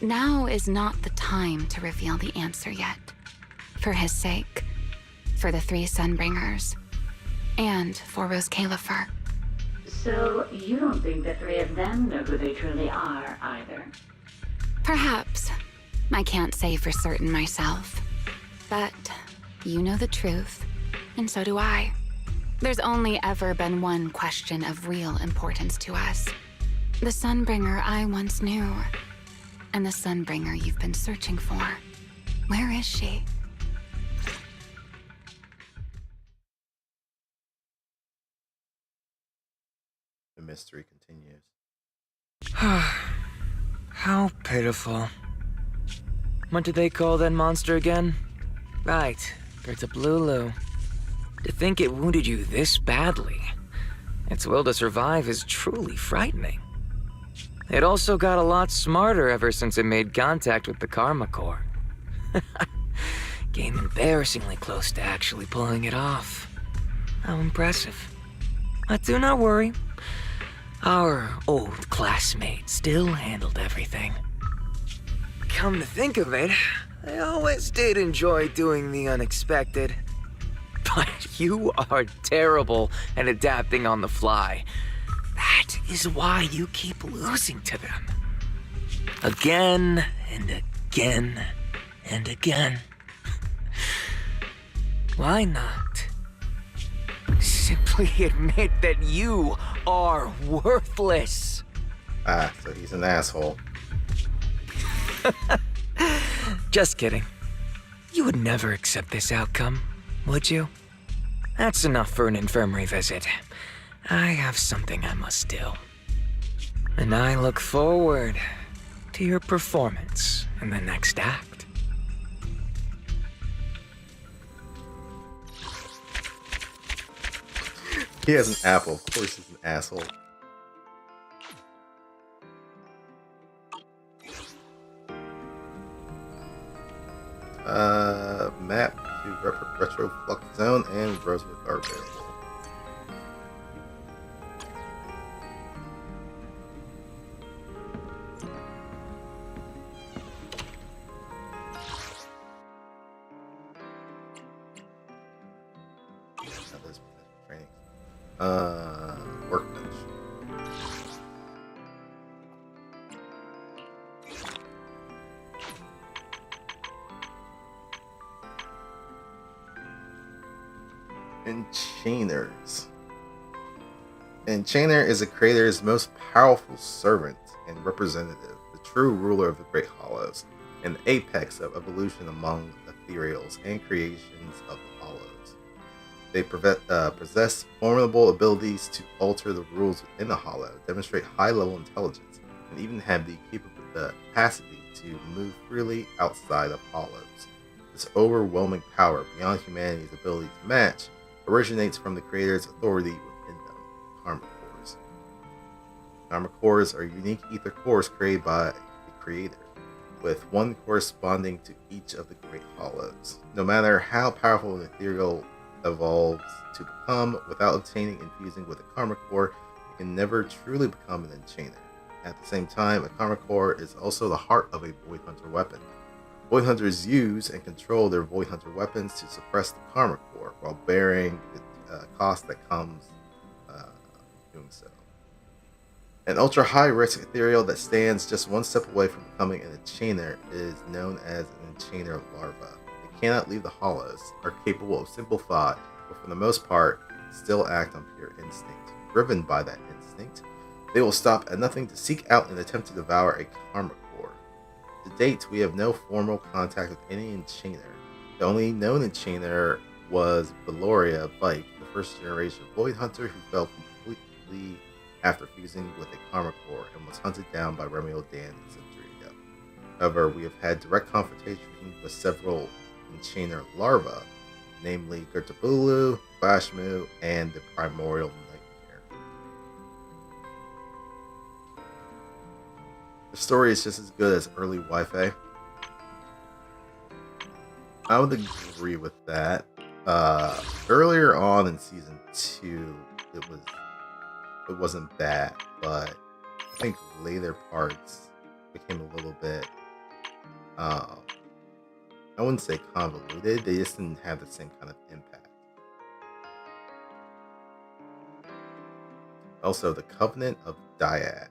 now is not the time to reveal the answer yet. For his sake. For the 3 Sunbringers. And for Rose Califer. So, you don't think the 3 of them know who they truly are, either? Perhaps. I can't say for certain myself. But you know the truth, and so do I. There's only ever been one question of real importance to us. The Sunbringer I once knew, and the Sunbringer you've been searching for. Where is she? The mystery continues. How pitiful. What do they call that monster again? Right, Gertablulu. To think it wounded you this badly. Its will to survive is truly frightening. It also got a lot smarter ever since it made contact with the Karma Core. Came embarrassingly close to actually pulling it off. How impressive. But do not worry. Our old classmate still handled everything. Come to think of it, I always did enjoy doing the unexpected. But you are terrible at adapting on the fly. That is why you keep losing to them. Again and again and again. Why not? Simply admit that you are worthless. Ah, so he's an asshole. Just kidding. You would never accept this outcome, would you? That's enough for an infirmary visit. I have something I must do. And I look forward to your performance in the next act. He has an apple. Of course he's an asshole. Map to Retro Flux Zone and Rosewood are available. Workbench. Enchainers. Enchainer is a creator's most powerful servant and representative, the true ruler of the Great Hollows, and the apex of evolution among ethereals and creations of the Hollows. They possess formidable abilities to alter the rules within the Hollow, demonstrate high-level intelligence, and even have the capacity to move freely outside of Hollows. This overwhelming power, beyond humanity's ability to match, originates from the creator's authority within them, Karma Cores. Karma Cores are unique ether cores created by the creator, with one corresponding to each of the Great Hollows. No matter how powerful an ethereal evolves to become, without obtaining and fusing with a Karma Core, it can never truly become an Enchainer. At the same time, a Karma Core is also the heart of a Void Hunter weapon. Void Hunters use and control their Void Hunter weapons to suppress the Karma Core, while bearing the cost that comes doing so. An ultra-high-risk ethereal that stands just one step away from becoming an Enchainer is known as an Enchainer larva. They cannot leave the Hollows, are capable of simple thought, but for the most part, still act on pure instinct. Driven by that instinct, they will stop at nothing to seek out and attempt to devour a Karma Core. To date, we have no formal contact with any Enchainer. The only known Enchainer was Valoria Vike, the first generation Void Hunter who fell completely after fusing with a Karma Core and was hunted down by Remiel Dan a century ago. However, we have had direct confrontation with several Enchainer larvae, namely Gertabulu, Flashmoo, and the Primordial Nightmare. story is just as good as early Wi-Fi. I would agree with that. Earlier on in season 2, it wasn't bad, but I think later parts became a little bit I wouldn't say convoluted, they just didn't have the same kind of impact. Also, the Covenant of Dyad.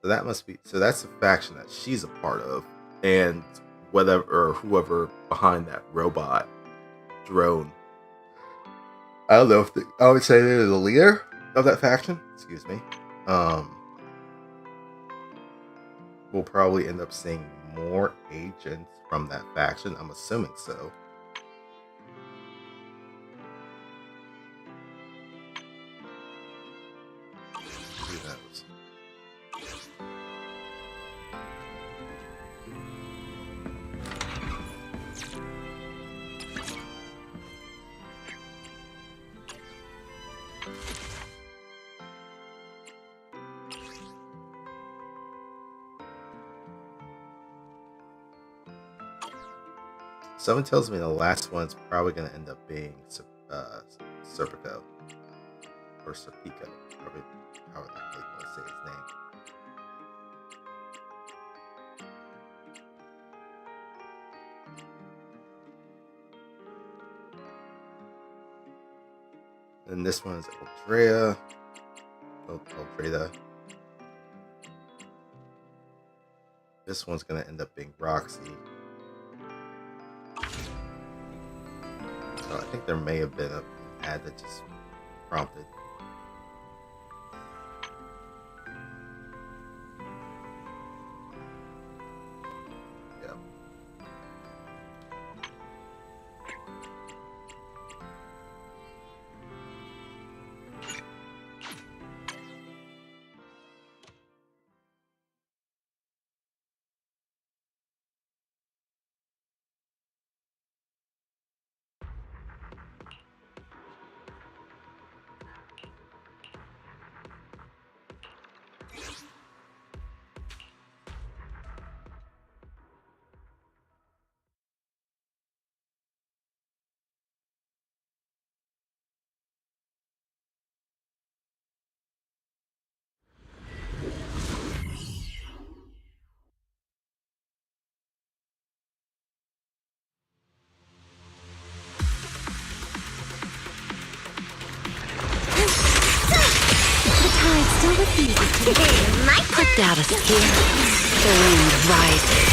So that's the faction that she's a part of, and whoever behind that robot drone. I don't know if I would say they're the leader of that faction. Excuse me. We'll probably end up seeing more agents from that faction. I'm assuming so. Who knows? Someone tells me the last one's probably going to end up being Serpico or Serpico, probably however you want to say his name. And this one is Eldrea. Eldreda. This one's going to end up being Proxy. So I think there may have been an ad that just prompted. Yeah. Still refuses to put down a skin. The wind rises.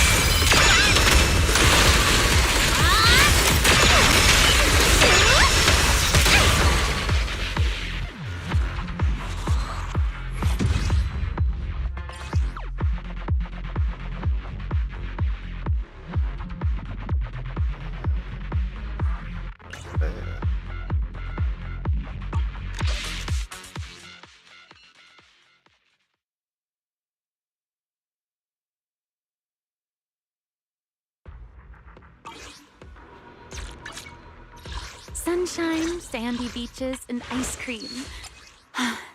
Sunshine, sandy beaches, and ice cream.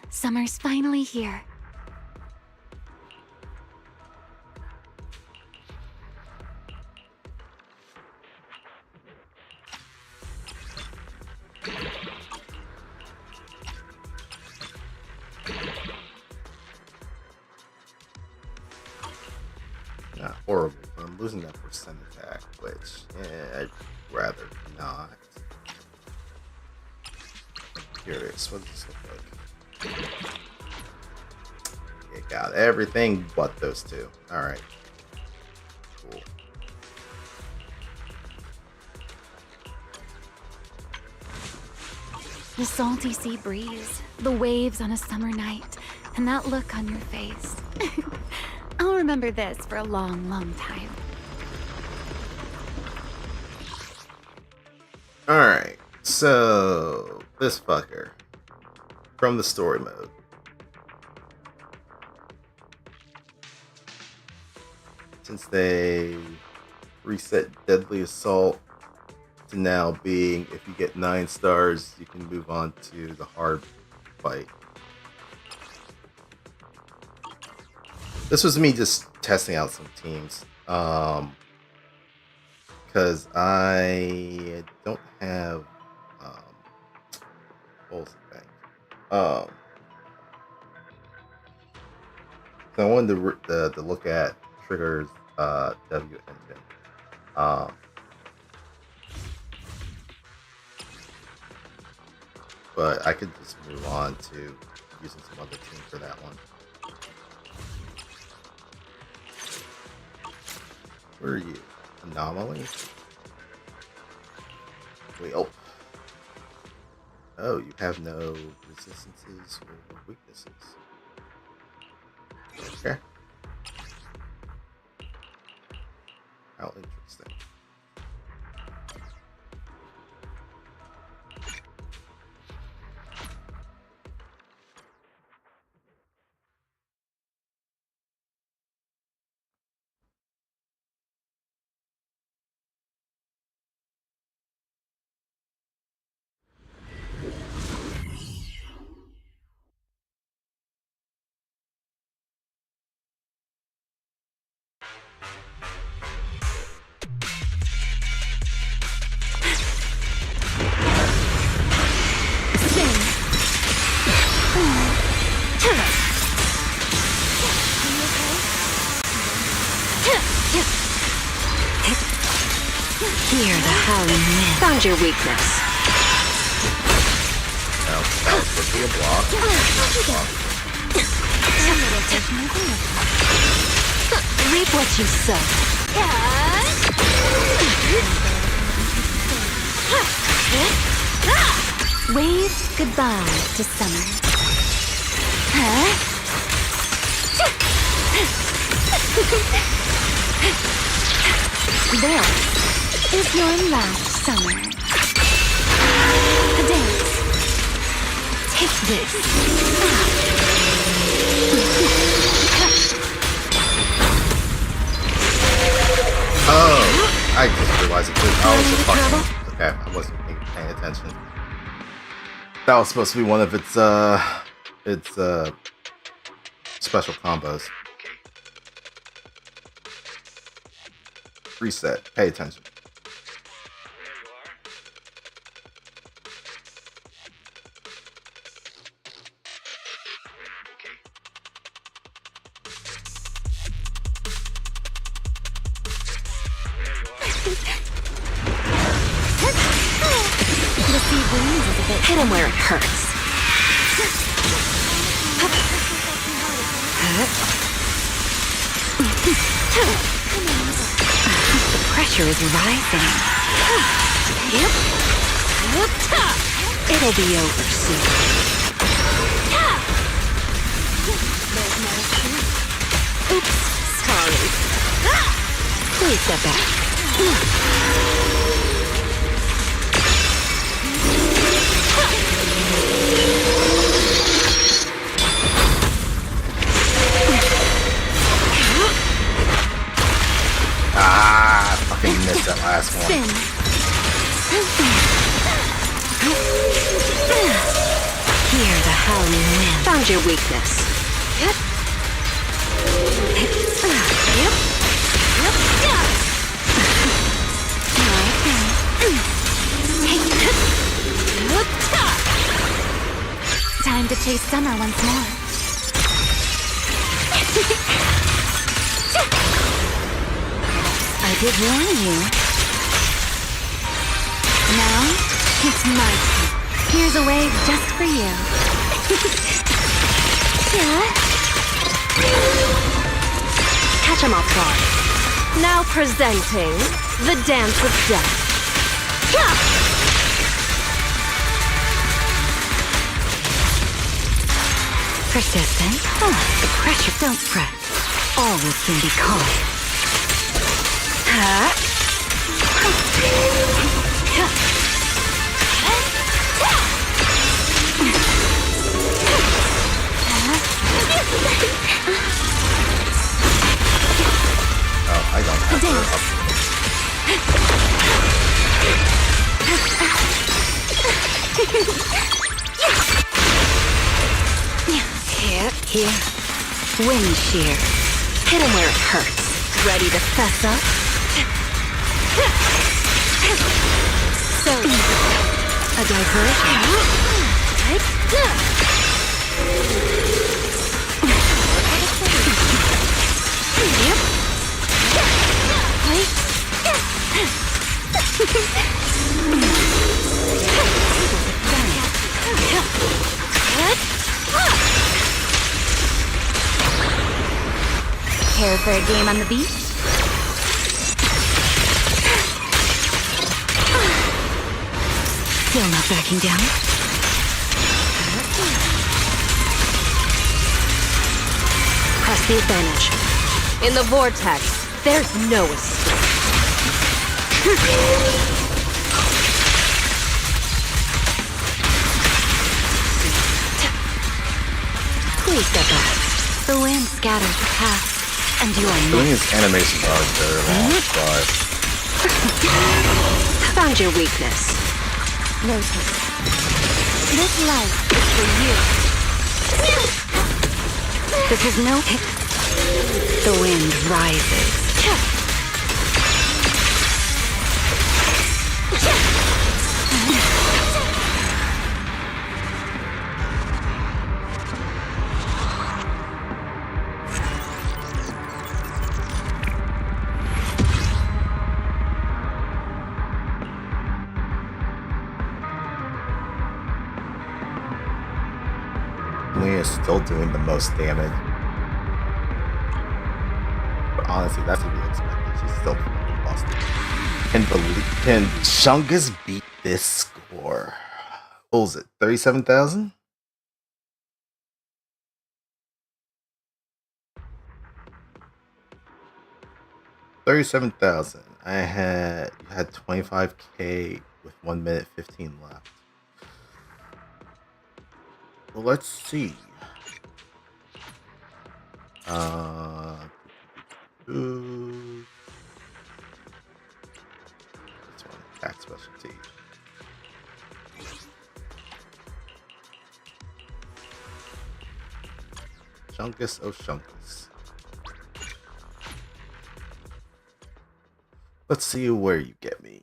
Summer's finally here. Not horrible, but I'm losing that percent attack, which I'd rather not. Curious, what does this look like? It got everything but those two. Alright. Cool. The salty sea breeze, the waves on a summer night, and that look on your face. I'll remember this for a long, long time. Alright, so this fucker from the story mode. Since they reset Deadly Assault to now being, if you get 9 stars, you can move on to the hard fight. This was me just testing out some teams. Because I don't have what was the thing? So I wanted to look at Trigger's W engine. But I could just move on to using some other team for that one. Where are you? Anomaly? Wait, oh. Oh, you have no resistances or weaknesses. Okay. How interesting. Hear the howling wind. Found your weakness. Now, that was supposed to be a block. Reap what you sow. Wave goodbye to summer. There is your last summer. A dance. Take this. Oh, I just realized it too. I was just fucking. Okay, I wasn't paying attention. That was supposed to be one of its special combos. Reset. Pay attention. The sea breeze is a bit. Hit him where it hurts. The pressure is rising. Yep. It'll be over soon. Oops, sorry. Please step back. Ah, I fucking missed that last one. Hear the howling wind. Found your weakness. Yep. Time to chase summer once more. I did warn you. Now, it's my turn. Here's a wave just for you. Catch 'em off guard. Now presenting the Dance of Death. Persistent? The pressure, don't fret. All will soon be calm. Oh, I don't have to up. Here. Wind shear. Hit him where it hurts. Ready to fess up? So, a diversion. Care for a game on the beach? Still not backing down. Press the advantage. In the vortex, there's no escape. Please step back. The wind scatters the past, and you are Doing his animations are very long, but Found your weakness. notice. This life is for you. This is no hit. The wind rises. Lee is still doing the most damage. But honestly, that's to be expected. She's still fucking busted. Can Chungus beat this score? What was it? 37,000? $37,000. You had 25K with 1 minute 15 left. Well, let's see. This one, attack specialty. Chunkus, oh Chunkus. Let's see where you get me.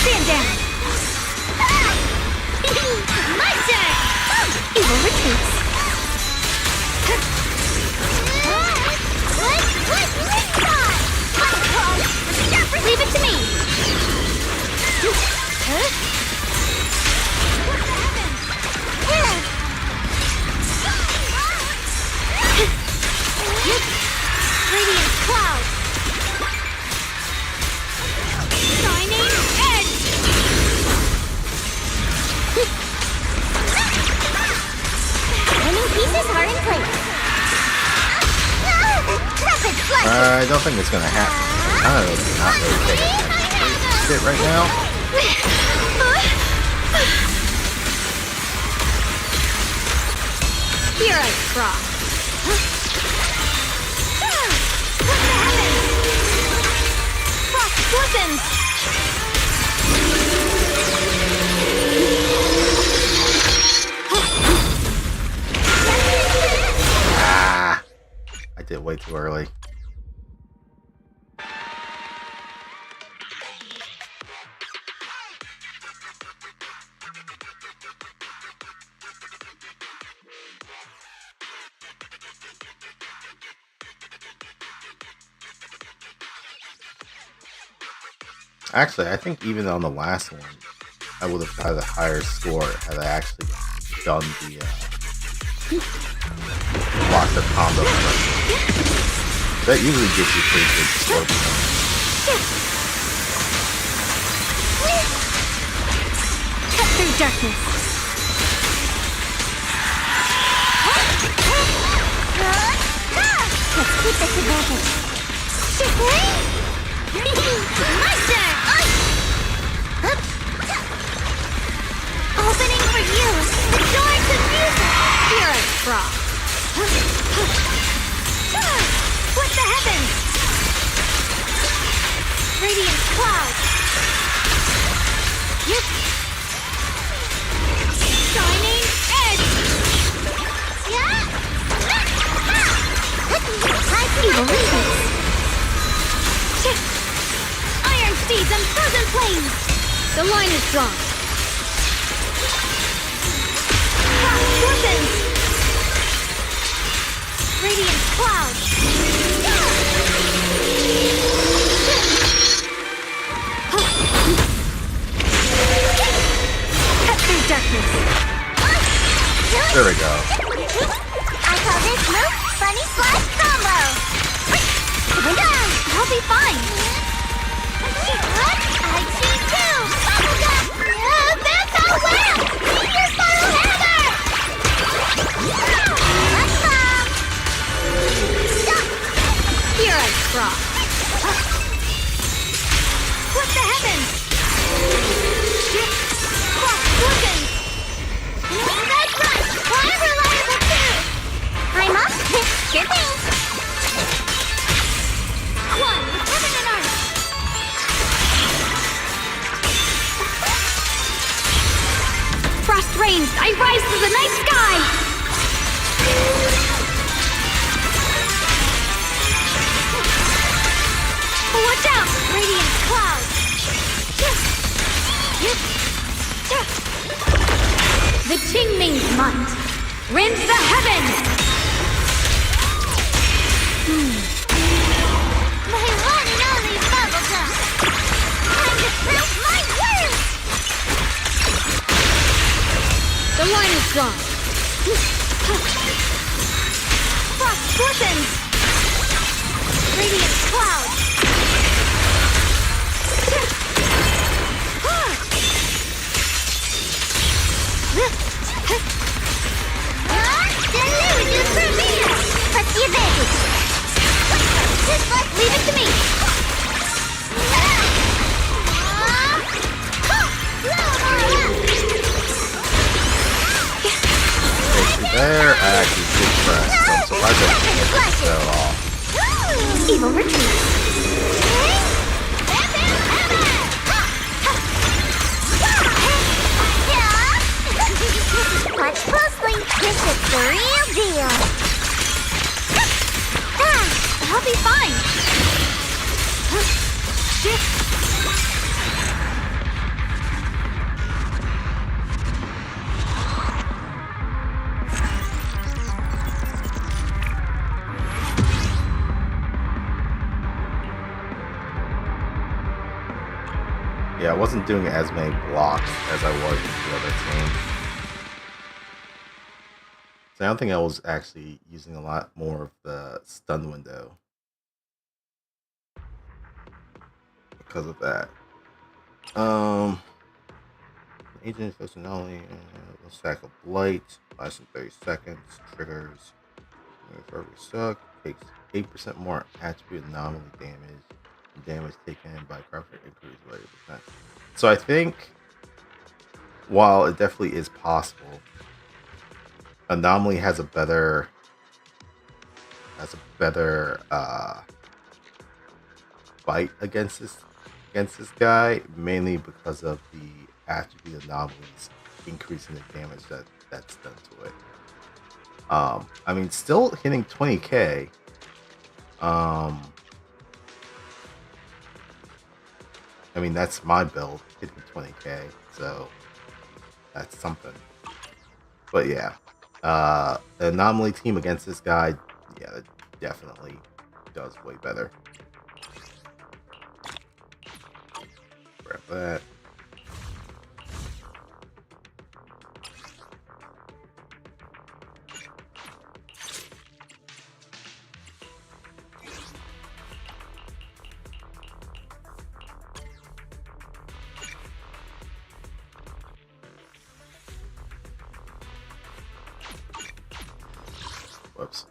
Stand down. My turn. Evil retreats. Leave it to me. Radiant cloud. Shining edge. Winning pieces are in place. Rapid flash. I don't think it's gonna happen. I don't know, not really paying attention to shit right now. Here I cross. Proxy listens. I did way too early. Actually, I think even on the last one, I would have had a higher score had I actually done the blocker combo. That usually gives you pretty good score. Cut through darkness. Let's keep this advantage. My turn! Opening for you, the door to music! Spirit Frost. What the heavens? Radiant cloud. Shining edge. Evil Radiance. Iron steeds and frozen flames. The line is drawn. Fortunes. Radiant cloud. Cut through darkness. There we go. I call this move Funny Slash Combo. I'll be fine. I cheat too. That's how well. Your spiral hammer. Let's come. Spirit Frost. What the heavens? Fortunes. That's right. I'm reliable too. I'm up. Sure thing. One with heaven and earth. Frost reigns. I rise to the night sky. Watch out! Radiant cloud. The Qingming's might rends the heavens. My one and only bubblegum. Time to prove my worth. The line is drawn. Frost fortunes. Radiant cloud. Deluge Premier! Press the advantage! Leave it to me! There, I actually did press. I'm surprised I didn't get that off. Evil retreat. Watch closely. This is the real deal. I'll be fine. Yeah, I wasn't doing as many blocks as I was with the other team. So I don't think I was actually using a lot more of the stun window because of that. Agent functionality, a stack of blight, lasts in 30 seconds, triggers, for every suck, takes 8% more attribute anomaly damage, and damage taken by crafter increases by 8%. So I think while it definitely is possible, Anomaly has a better fight against this guy, mainly because of the attribute anomalies increasing the damage that's done to it. I mean, still hitting 20k. I mean, that's my build hitting 20k, so that's something. But yeah, the anomaly team against this guy, yeah, it definitely does way better. Grab that. Whoops.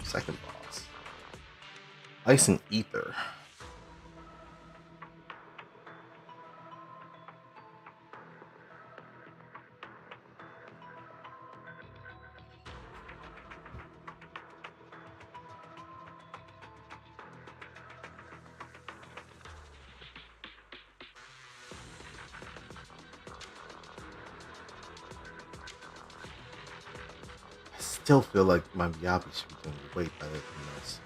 Second boss. Ice and ether. I still feel like my Miyabi should be doing way better than this.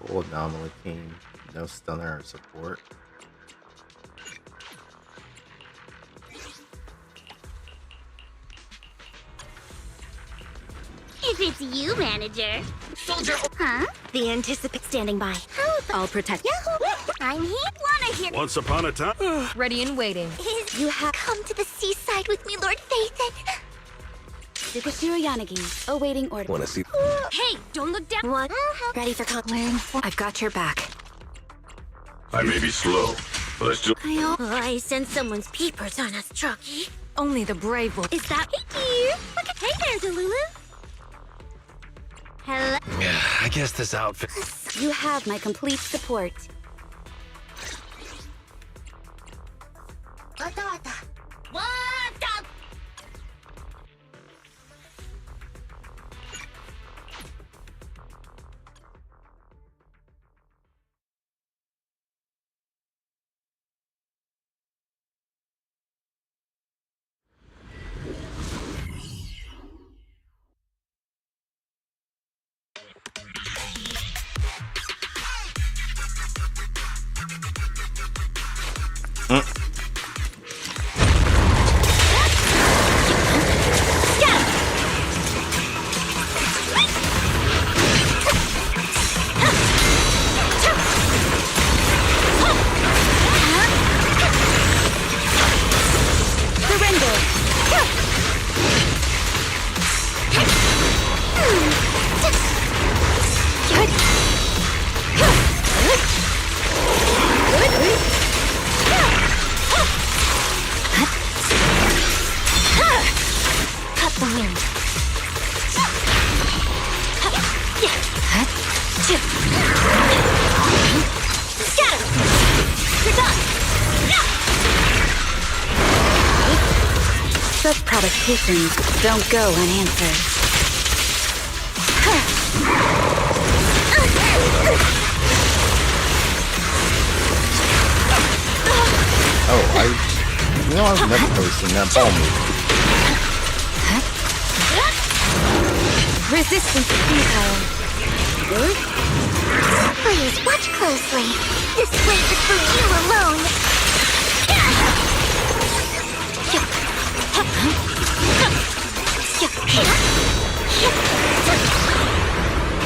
Full anomaly team, no stunner or support. If it's you, manager. Soldier. Huh? The anticipate standing by. I'll protect. Yahoo! I'm here. Wanna hear? Once upon a time. Ready and waiting. You have come to the seaside with me, Lord Phaethon. Sukashiro Yanagi, awaiting order. Wanna see? Hey, don't look down. What? Ready for I've got your back. I may be slow, but I still. I sense someone's peepers on us, Chucky. Only the brave will. Is that you? Hey there, Delulu. Hello. Yeah, I guess this outfit. You have my complete support. What up? Such provocations don't go unanswered. Oh, I've never really seen that ball move. Resistance is futile. Please watch closely. This wave is for you alone.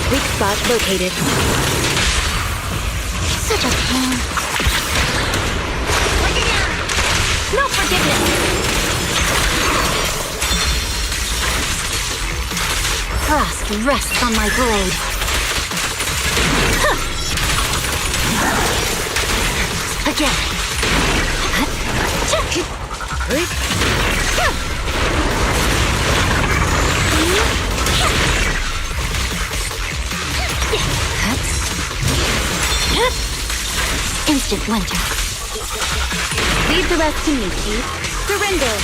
Weak spot located. Such a pain. No forgiveness. Frost rests on my blade. Again. Instant winter. Leave the rest to me, Chief. Surrender.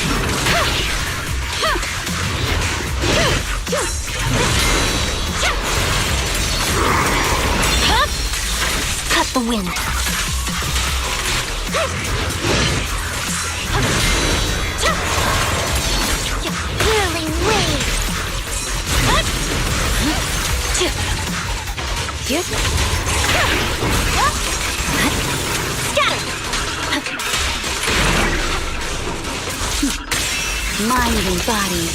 Cut the wind. Whirling waves. Mind and body.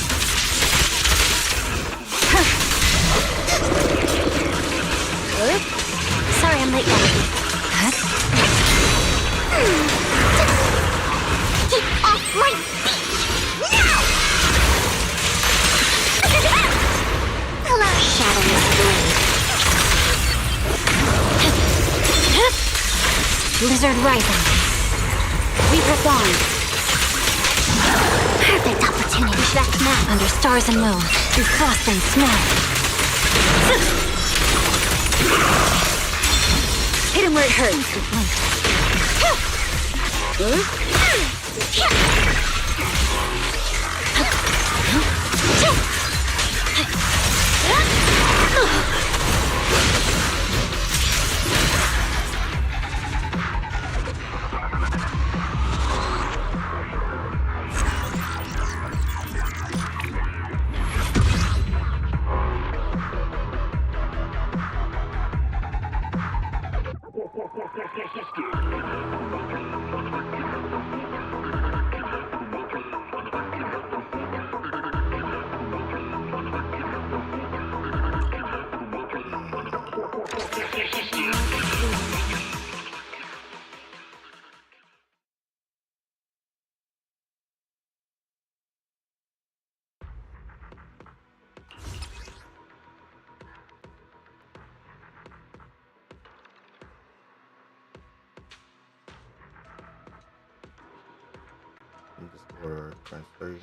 Blizzard rising. We press on. Perfect opportunity. Reflect map under stars and moon. Through frost and snow. Hit him where it hurts. Or transfer.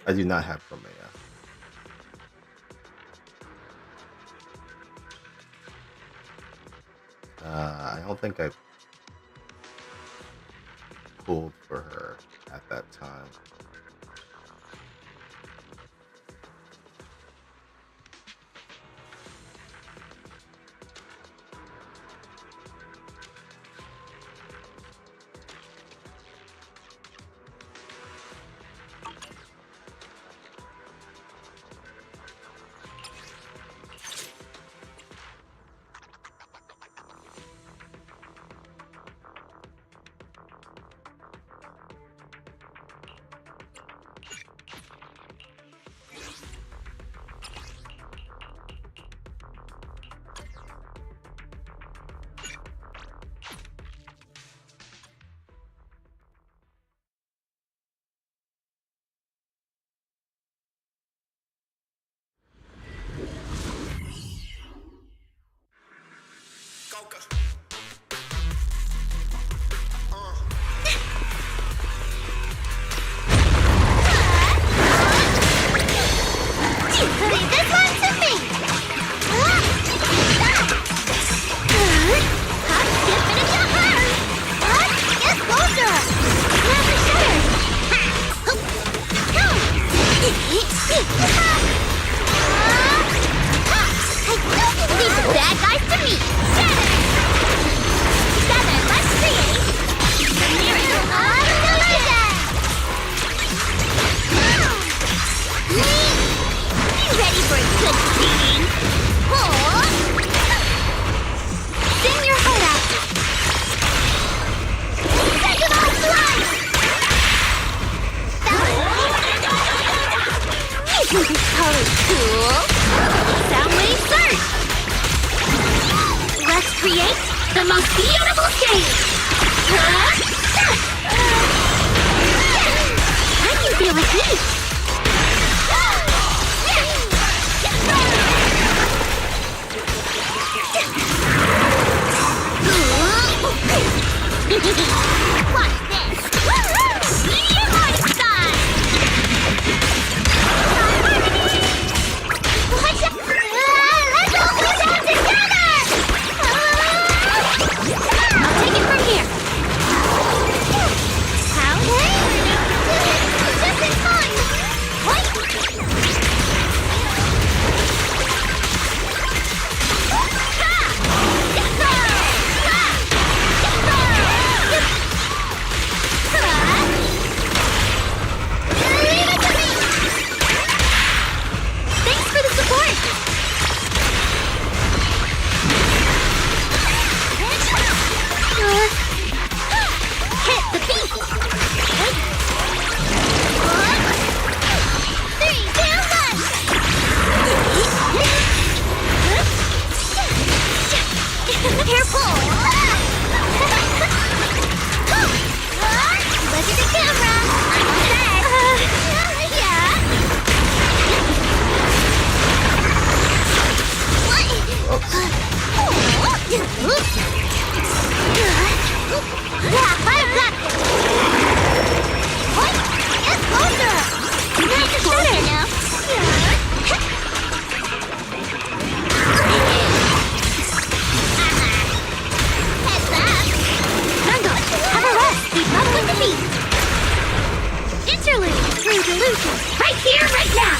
I do not have Chromea. I don't think I pulled for her at that time. Just in time! Right here, right now!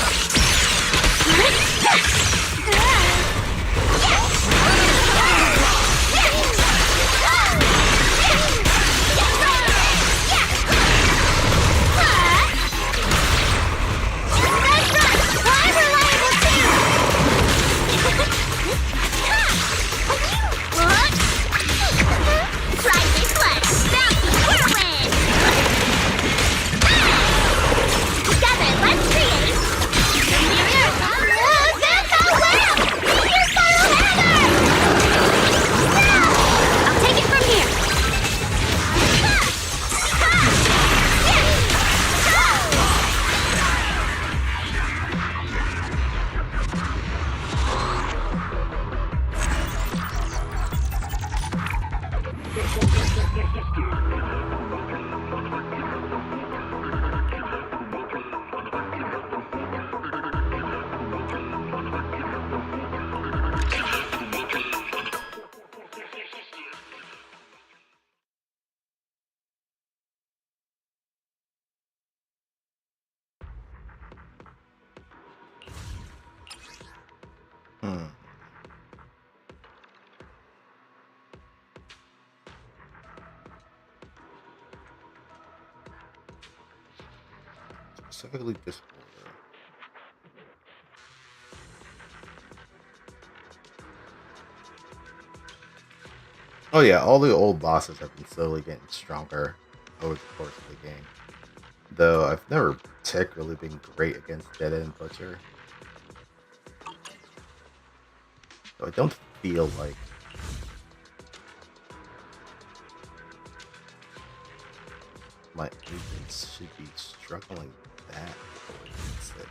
Specifically this order. Oh yeah, all the old bosses have been slowly getting stronger over the course of the game. Though I've never particularly been great against Dead End Butcher. So I don't feel like my agents should be struggling that against it.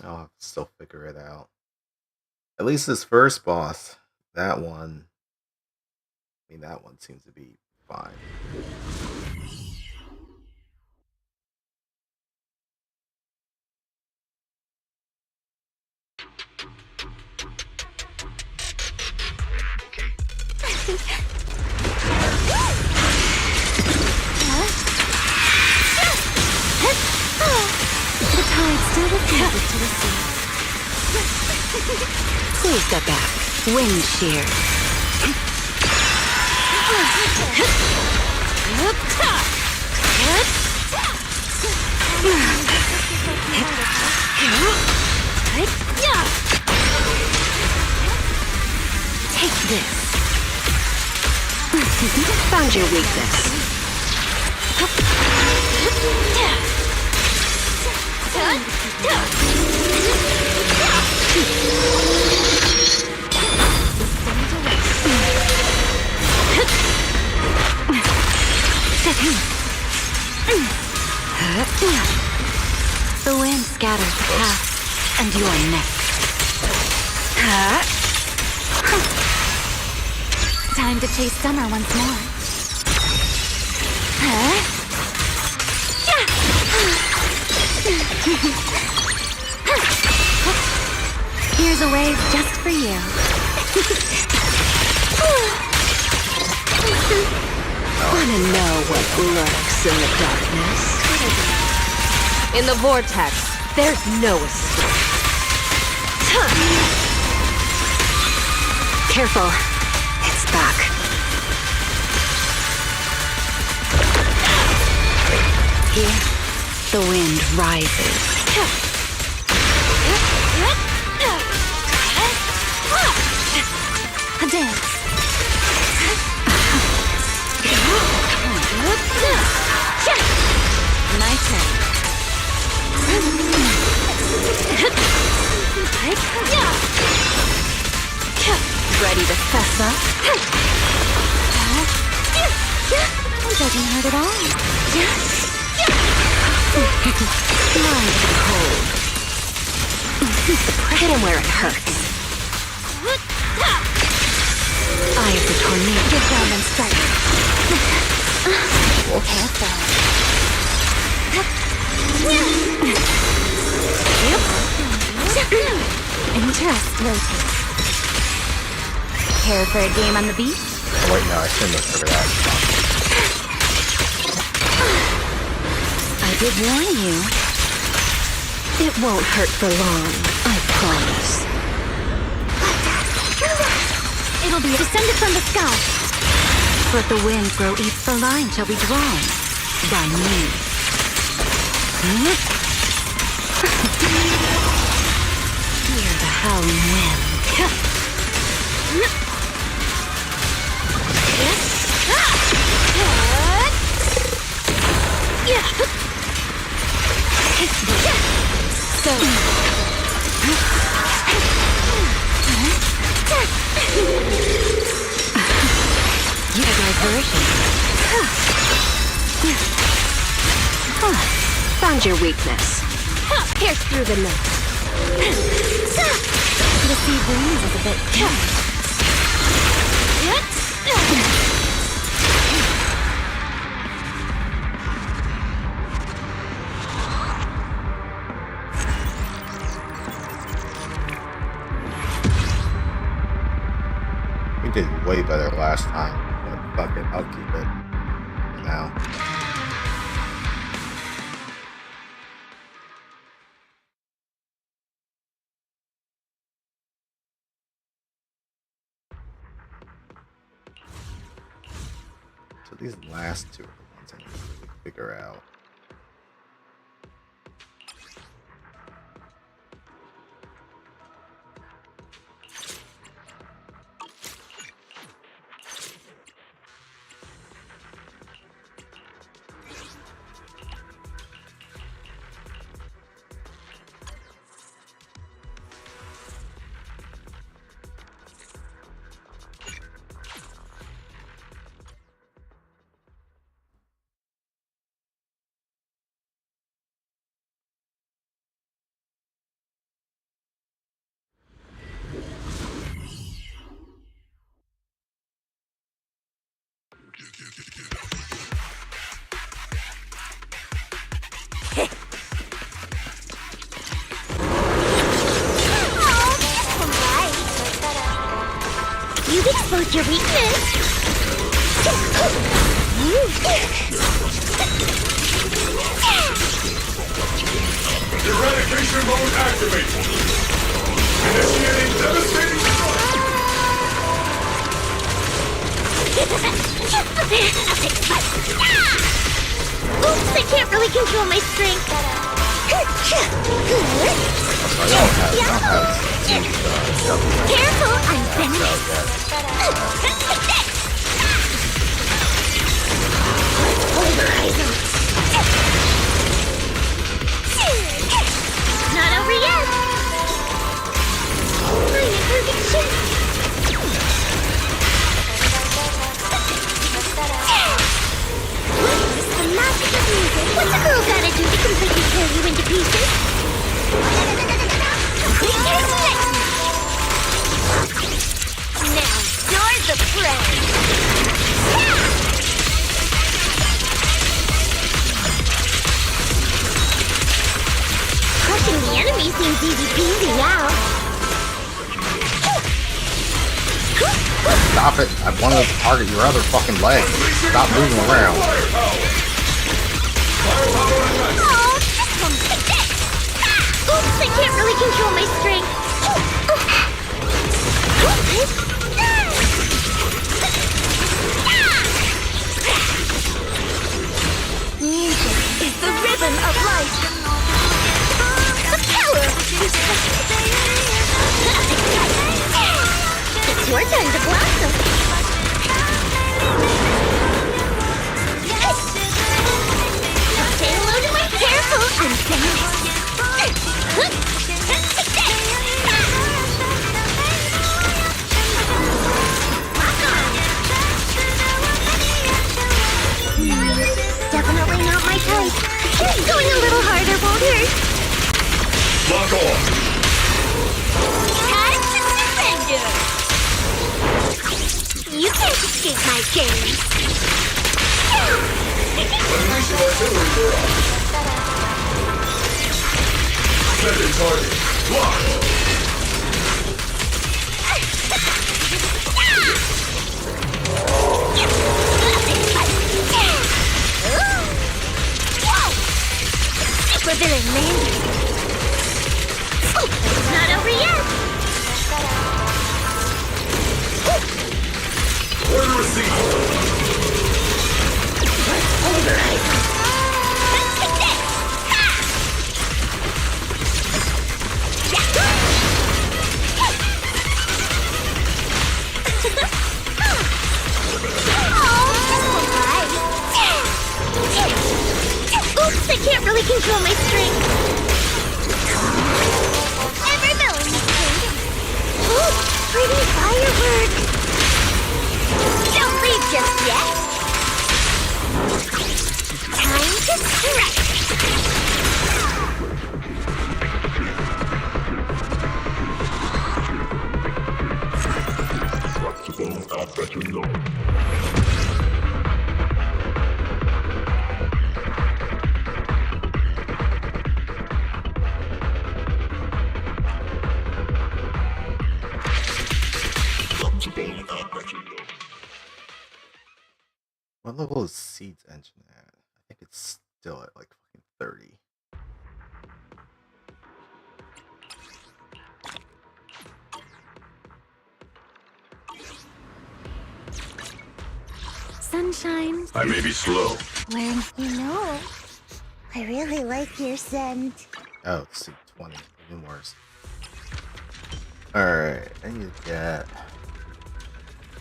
I'll have to still figure it out. At least this first boss, that one, I mean, that one seems to be fine. The tide still refuses to recede. Please step back. Wind shear. Take this. Found your weakness. The wind scatters the path, and you are next. Time to chase summer once more. Here's a wave just for you. Wanna know what lurks in the darkness? In the vortex, there's no escape. Careful, it's back. Here, the wind rises. A dance. My turn. Ready to fess up? It doesn't hurt at all. Mind the cold. Hit him where it hurts. Eye of the tornado. Get down and strike. Careful. Interesting. Care for a game on the beach? Oh, wait, no, I shouldn't have covered that. I did warn you. It won't hurt for long, I promise. It'll be descended from the sky. Let the wind grow each the line shall be drawn by me. Hear the howling wind. So. You diversion. Found your weakness. Pierce through the net. The sea breeze is a bit tough. We did way better last time, but fuck it, I'll keep it for now. So these last two are the ones I need to really figure out. You've exposed your weakness. Eradication mode activated. Initiating devastating strike. Oops, I can't really control my strength. I don't have Careful, I'm finished. Not over yet. I'm in perfect shape. The magic of music. What's a girl gotta do to completely tear you into pieces? Now, you're the prey. Crushing the enemy seems easy peasy now. Stop it! I wanted to target your other fucking leg. Stop moving around. Oh, this one, take this! Oops, I can't really control my strength. Music is the rhythm of life. The power is It's your turn to blossom. Say hello to my careful. I'm finished. Definitely not my type. Going a little harder won't hurt. Lock on. Time to surrender. You can't escape my gaze. Second target, locked. Super villain landing. It's not over yet. Order received. Pulverize. Let's take this. Oops, I can't really control my strength. Ever villain thing. Ooh, pretty firework. Don't leave just yet. Time to strike. What level is Seed's engine at? I think it's still at like fucking 30. Sunshine. I may be slow. When you know, I really like your scent. Oh, Seed 20. Even worse. Alright, I need to get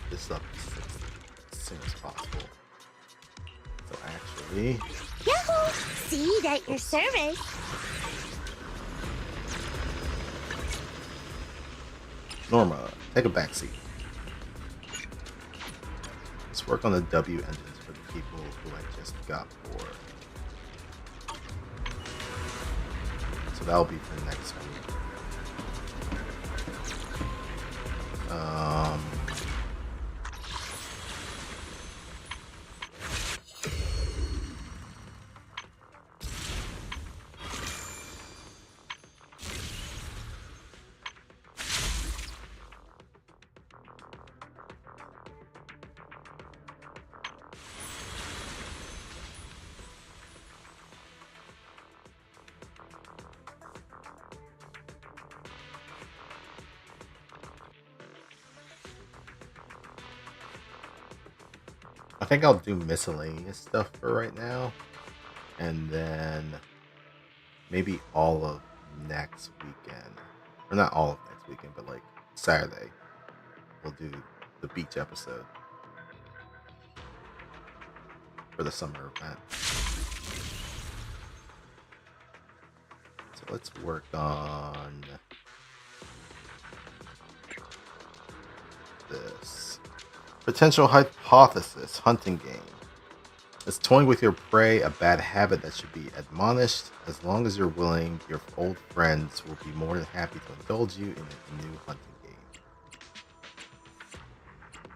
this up to 60 as soon as possible. So actually, Yahoo! Seed at your service. Norma, take a back seat. Let's work on the W engines for the people who I just got for. So that'll be for next week. I think I'll do miscellaneous stuff for right now, and then maybe all of next weekend, or not all of next weekend, but like Saturday, we'll do the beach episode for the summer event. So let's work on this. Potential hypothesis, hunting game. Is toying with your prey a bad habit that should be admonished? As long as you're willing, your old friends will be more than happy to indulge you in a new hunting game.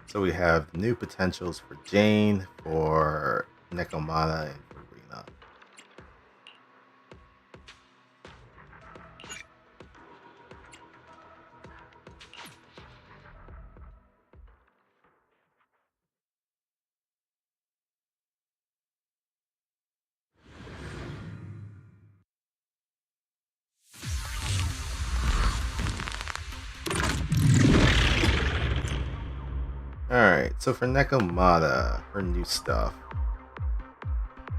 So we have new potentials for Jane, for Nekomata, and for Rena. Alright, so for Nekomata, her new stuff.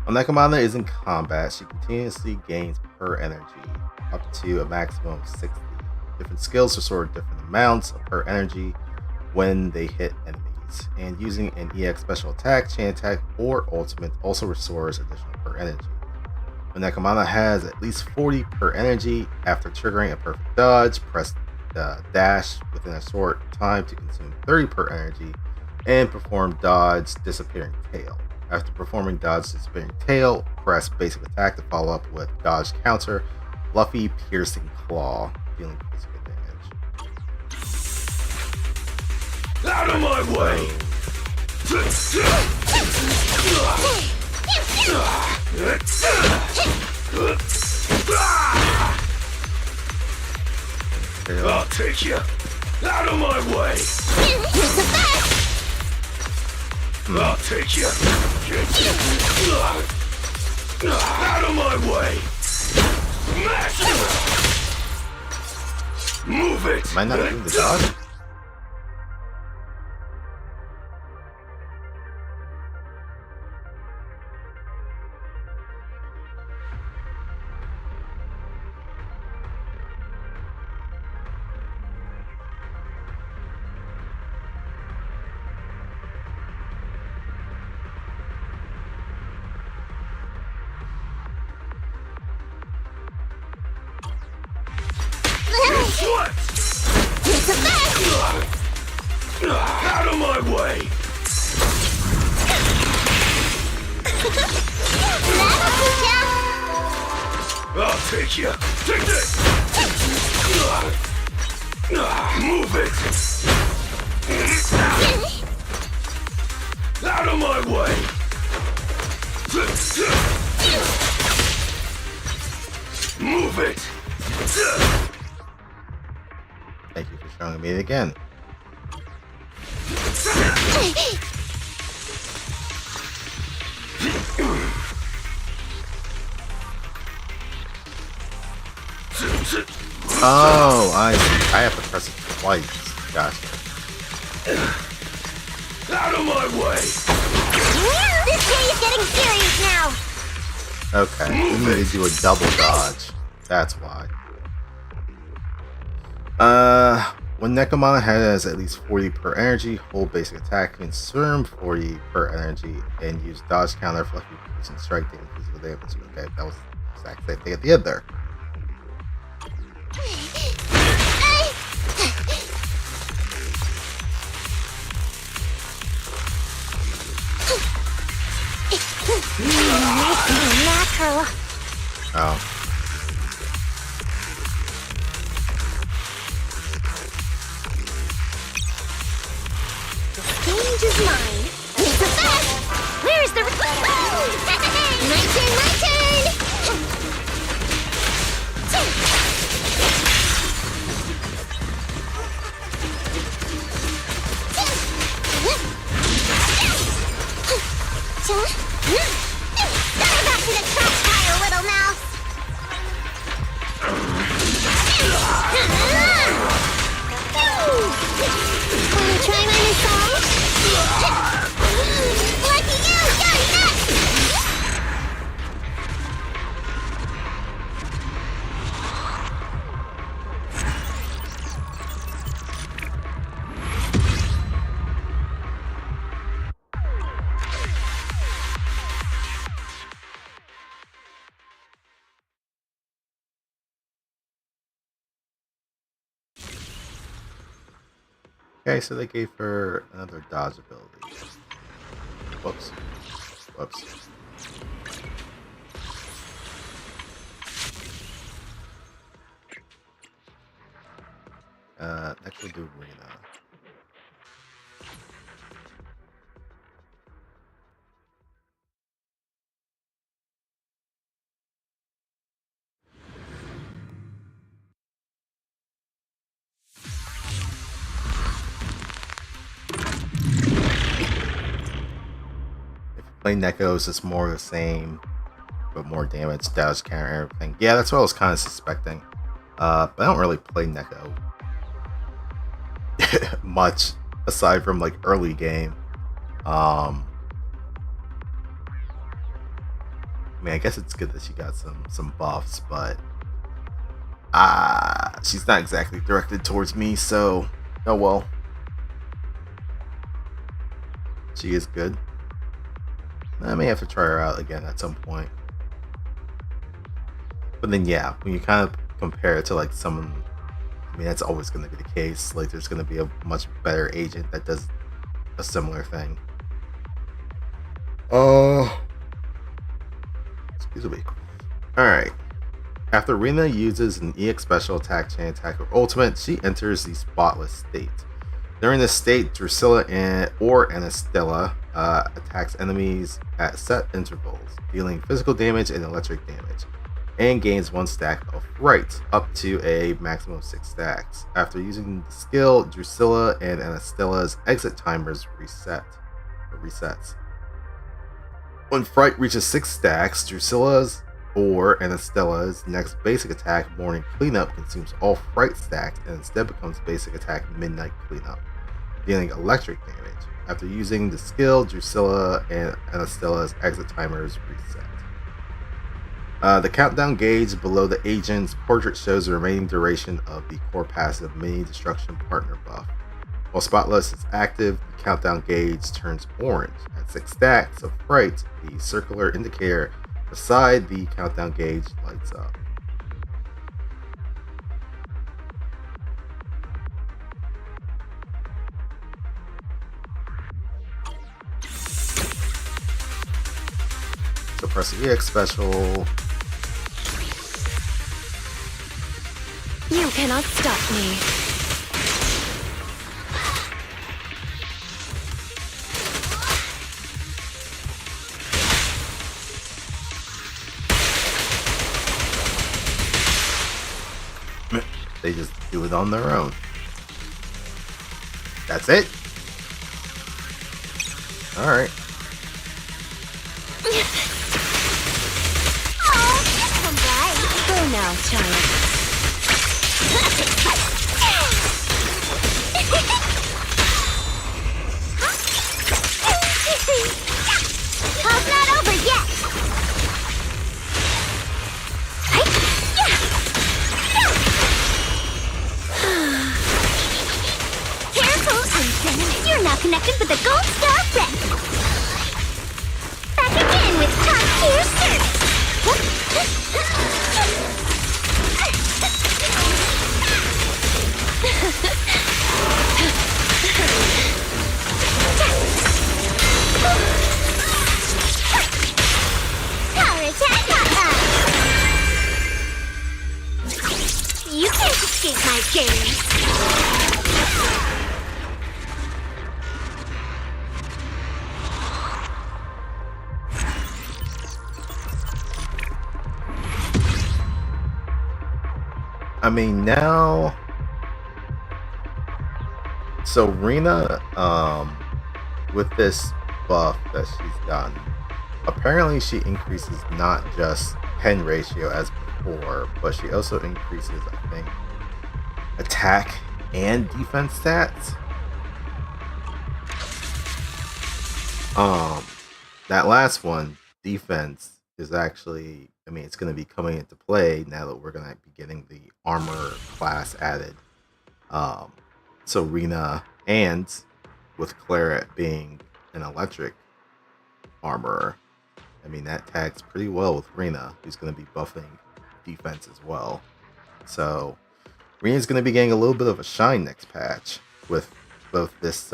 When Nekomata is in combat, she continuously gains her energy, up to a maximum of 60. Different skills restore different amounts of her energy when they hit enemies, and using an EX special attack, chain attack, or ultimate also restores additional per energy. When Nekomata has at least 40 per energy, after triggering a perfect dodge, press dash within a short time to consume 30 per energy and perform dodge disappearing tail. After performing dodge disappearing tail, press basic attack to follow up with dodge counter fluffy piercing claw, dealing physical damage. Out of my way! take you! Out of my way! I'll take you! Out of my way! Smash you! Move it! Am I not doing the dodge? Out of my way! I'll take you! Take this! Move it! Out of my way! Move it! Thank you for showing me it again. Oh, I see. I have to press it twice. Gotcha. Out of my way! This game is getting serious now! Okay, we need to do a double dodge. That's why. When Nekomata has at least 40 per energy, hold basic attack, consume 40 per energy, and use dodge counter, fluffy boost, and strike to increase the damage. Okay, that was the exact same thing at the end there. Macro. Oh. Change is mine. It's a fact. Where's the... My turn, my turn! Back to the trash pile, little mouse! Wanna try my new song? Lucky you! You're next! Okay, so they gave her another dodge ability. Whoops. Whoops. Next we'll do Rena. Play Neko's is more the same, but more damage, dodge counter, everything. Yeah, that's what I was kind of suspecting. But I don't really play Neko much aside from like early game. I mean, I guess it's good that she got some buffs, but she's not exactly directed towards me, so oh well. She is good. I may have to try her out again at some point. But then yeah, when you kind of compare it to like someone, I mean that's always going to be the case. Like there's going to be a much better agent that does a similar thing. Excuse me. Alright. After Rena uses an EX special attack, chain attack, or ultimate, she enters the spotless state. During this state, Drusilla or Anastella attacks enemies at set intervals, dealing physical damage and electric damage. and gains 1 stack of fright, up to a maximum of 6 stacks. After using the skill, Drusilla and Anastella's exit timers resets. When fright reaches 6 stacks, Drusilla's or Anastella's next basic attack, Morning Cleanup, consumes all fright stacks and instead becomes basic attack Midnight Cleanup, dealing electric damage. After using the skill, Drusilla and Anastella's exit timers reset. The countdown gauge below the agent's portrait shows the remaining duration of the core passive Mini Destruction Partner buff. While Spotless is active, the countdown gauge turns orange. At 6 stacks of fright, the circular indicator beside the countdown gauge lights up. So press the EX special. You cannot stop me. They just do it on their own. That's it? Alright. Come by. Go now, child. How's not over yet? Careful, Unsen. You're now connected with the Gold Star Red. Back again with top-tier service. Power attack, you can't escape my gaze. I mean, now, so Rena, with this buff that she's gotten, apparently she increases not just pen ratio as before, but she also increases, I think, attack and defense stats. That last one, defense, is actually, I mean, it's going to be coming into play now that we're going to be getting the armor class added. So Rena, and with Claret being an electric armorer, I mean, that tags pretty well with Rena, who's going to be buffing defense as well. So Rena's going to be getting a little bit of a shine next patch with both this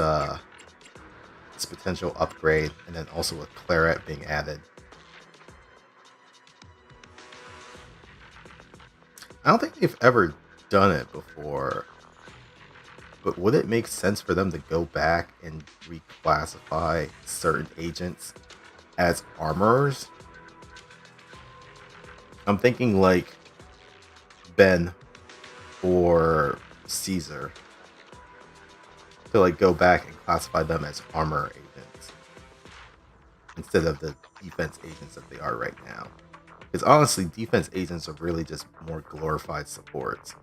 potential upgrade and then also with Claret being added. I don't think they've ever done it before, but would it make sense for them to go back and reclassify certain agents as armorers? I'm thinking like Ben or Caesar, to like go back and classify them as armor agents instead of the defense agents that they are right now. Because honestly, defense agents are really just more glorified supports,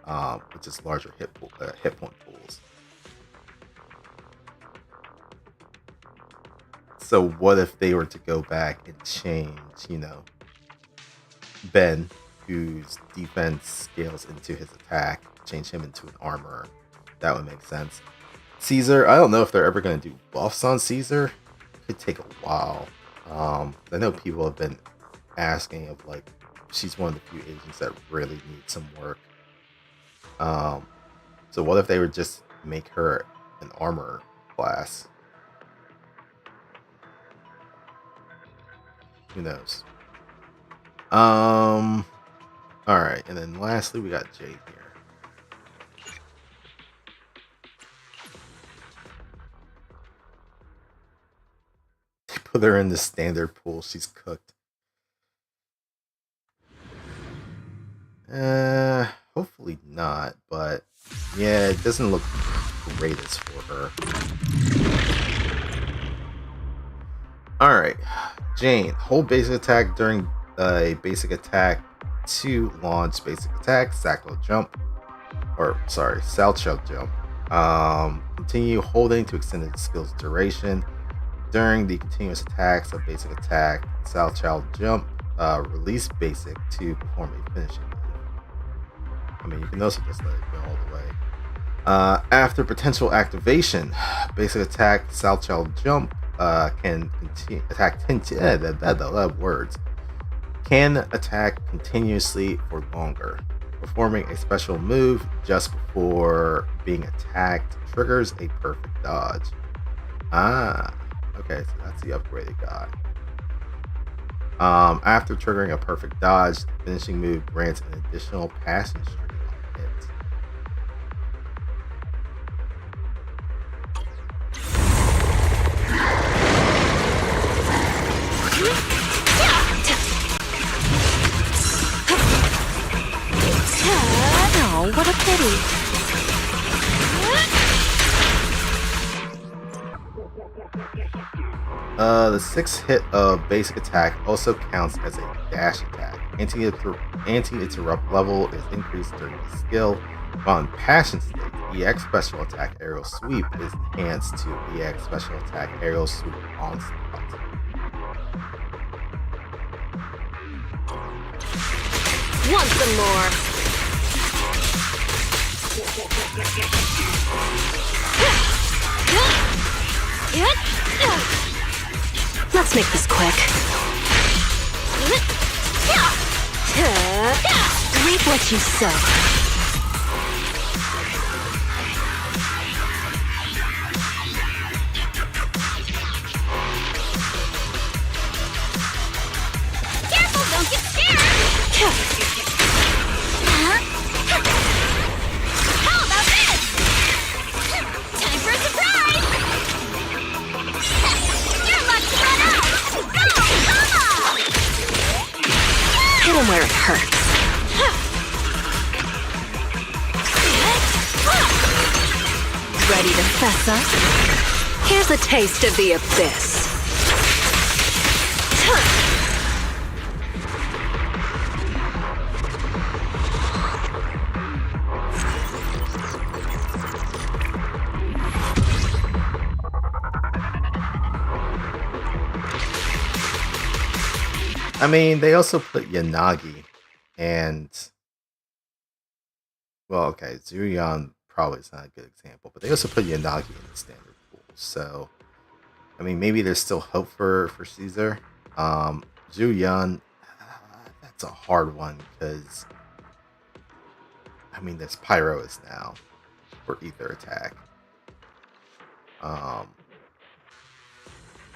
with just larger hit point pools. So what if they were to go back and change, you know, Ben, whose defense scales into his attack, change him into an armorer? That would make sense. Caesar, I don't know if they're ever going to do buffs on Caesar. Could take a while. I know people have been asking of like, she's one of the few agents that really need some work. So what if they would just make her an armor class? Who knows? All right, and then lastly we got Jade here. They put her in the standard pool. She's cooked. Hopefully not, but yeah, it doesn't look greatest for her. Alright, Jane, hold basic attack during a basic attack to launch basic attack, Sacral jump, or sorry, Salchow jump. Continue holding to extend the skill's duration. During the continuous attacks of basic attack, Salchow jump, release basic to perform a finishing move. I mean, you can also just let it go all the way. After potential activation, basic attack Salchow jump can attack can attack continuously for longer. Performing a special move just before being attacked triggers a perfect dodge. Okay, so that's the upgraded guy. After triggering a perfect dodge, the finishing move grants an additional passing string on hit. Oh, what a pity. The 6th hit of basic attack also counts as a dash attack. Anti-interrupt level is increased during the skill. While in Passion State, EX Special Attack Aerial Sweep is enhanced to EX Special Attack Aerial Sweep Onslaught. Want some more? Let's make this quick. Reap what you sow. Careful, don't get scared! How about this? Time for a surprise! You're about to run out! Go, Mama! Hit him where it hurts. Ready to fess up? Here's a taste of the abyss. I mean, they also put Yanagi and, well, okay, Zuyan probably is not a good example, but they also put Yanagi in the standard pool. So, I mean, maybe there's still hope for Caesar. Zuyan, that's a hard one because, I mean, there's Pyroist now for ether attack.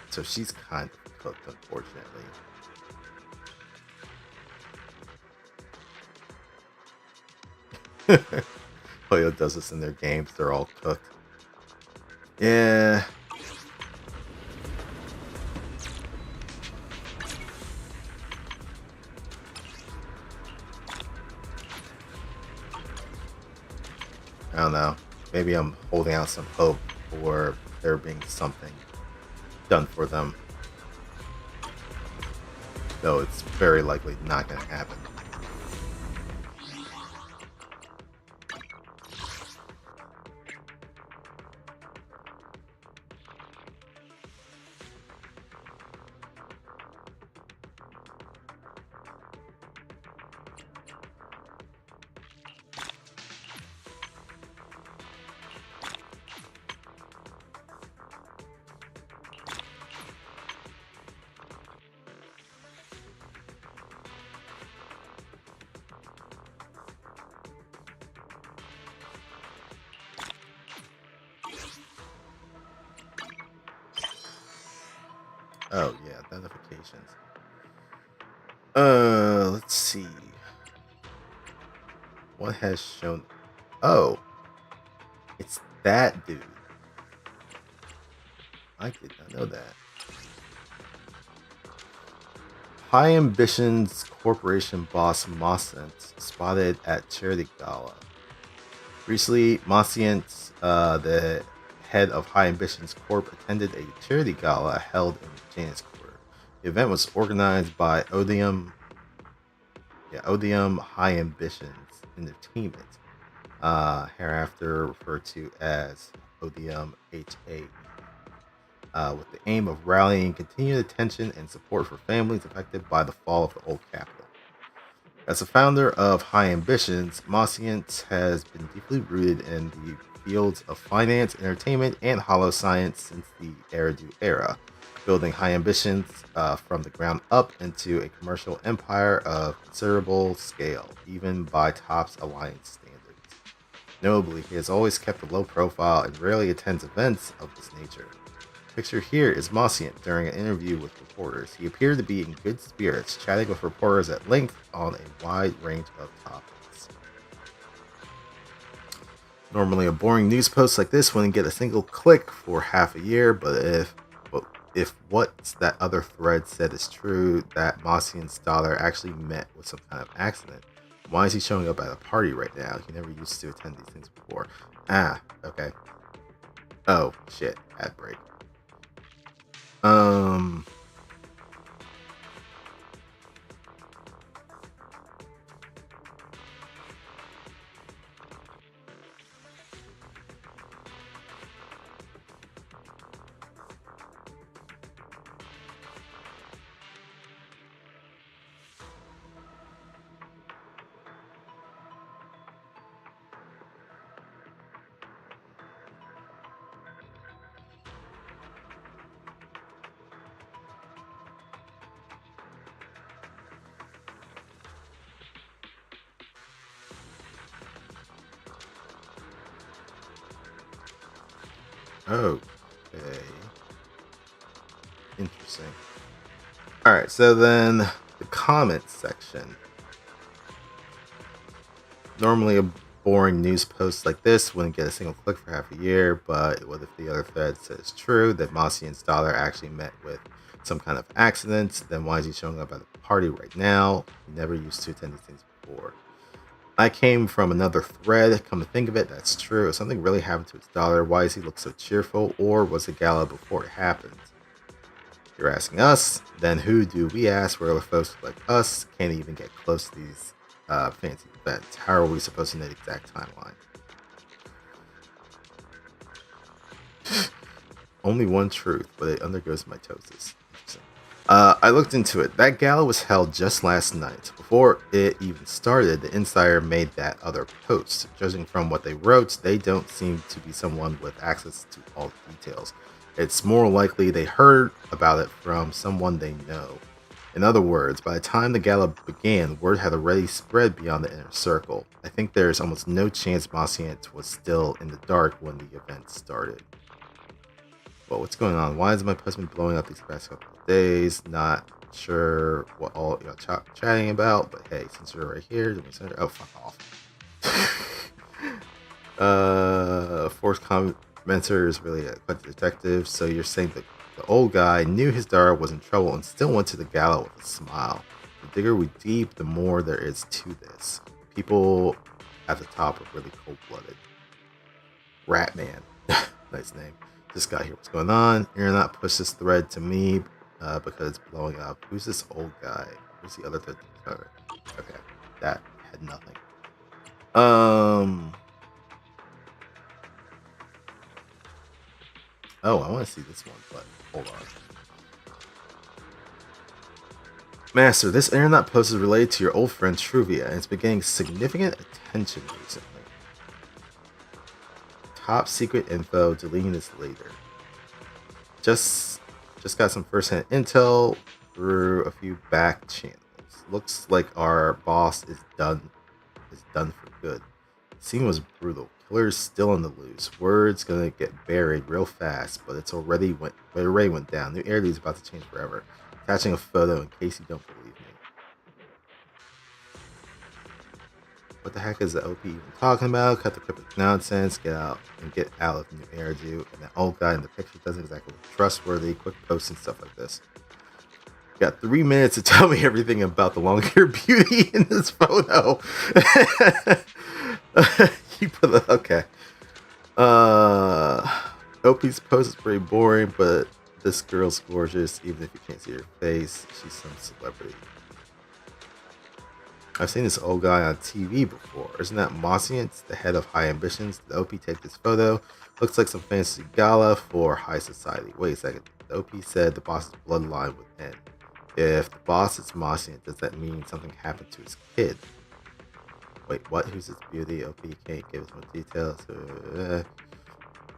So she's kind of cooked, unfortunately. HoYo does this in their games. They're all cooked. Yeah. I don't know. Maybe I'm holding out some hope for there being something done for them. Though it's very likely not going to happen. Oh yeah, notifications. Let's see. What has shown? Oh, it's that dude. I did not know that. High Ambitions Corporation boss Mossent spotted at charity gala. Recently, Mossent, the head of High Ambitions Corp, attended a charity gala held in Janus Quarter. The event was organized by Odium High Ambitions Entertainment, hereafter referred to as Odium HA, with the aim of rallying continued attention and support for families affected by the fall of the old capital. As a founder of High Ambitions, Mossient has been deeply rooted in the fields of finance, entertainment, and hollow science since the Eridu era, building High Ambitions from the ground up into a commercial empire of considerable scale, even by TOPS Alliance standards. Notably, he has always kept a low profile and rarely attends events of this nature. Pictured here is Mossient during an interview with reporters. He appeared to be in good spirits, chatting with reporters at length on a wide range of topics. Normally, a boring news post like this wouldn't get a single click for half a year, but if what that other thread said is true, that Mossient's daughter actually met with some kind of accident, why is he showing up at a party right now? He never used to attend these things before. Okay. Oh, shit. Ad break. Okay. Interesting. Alright, so then the comments section. Normally a boring news post like this wouldn't get a single click for half a year, but what if the other thread says true, that Mossient's daughter actually met with some kind of accident? Then why is he showing up at a party right now? He never used to attend these things before. I came from another thread. Come to think of it, that's true. If something really happened to his daughter, why does he look so cheerful? Or was the gala before it happened? If you're asking us, then who do we ask? Where other folks like us can't even get close to these fancy events? How are we supposed to know the exact timeline? Only one truth, but it undergoes mitosis. I looked into it. That gala was held just last night. Before it even started, the Insider made that other post. Judging from what they wrote, they don't seem to be someone with access to all the details. It's more likely they heard about it from someone they know. In other words, by the time the gala began, word had already spread beyond the inner circle. I think there's almost no chance Mossient was still in the dark when the event started. Well, what's going on? Why has my post been blowing up these past couple of days? Not sure what all y'all chatting about, but hey, since you're right here, oh, fuck off. Force commenter is really quite a detective. So you're saying that the old guy knew his daughter was in trouble and still went to the gala with a smile. The digger we deep, the more there is to this. People at the top are really cold-blooded. Ratman, nice name. This guy here, what's going on? Internet push this thread to me because it's blowing up. Who's this old guy? Who's the other thread? Okay, that had nothing. Oh, I want to see this one, but hold on. Master, this internet post is related to your old friend Truvia, and it's been getting significant attention recently. Top secret info, deleting this later. Just got some first-hand intel through a few back channels. Looks like our boss is done for good. Scene was brutal. Killer's still on the loose. Word's gonna get buried real fast, but it already went down. New Eridu is about to change forever. Attaching a photo in case you don't believe me. What the heck is the OP even talking about? Cut the cryptic nonsense, get out of New Eridu. And that old guy in the picture doesn't exactly look trustworthy. Quick posts and stuff like this. Got 3 minutes to tell me everything about the long-haired beauty in this photo. You put the, okay. OP's post is pretty boring, but this girl's gorgeous, even if you can't see her face. She's some celebrity. I've seen this old guy on TV before. Isn't that Mossiant, the head of High Ambitions? Did OP take this photo? Looks like some fancy gala for high society. Wait a second. The OP said the boss's bloodline would end. If the boss is Mossiant, does that mean something happened to his kid? Wait, what? Who's his beauty? OP can't give us more details.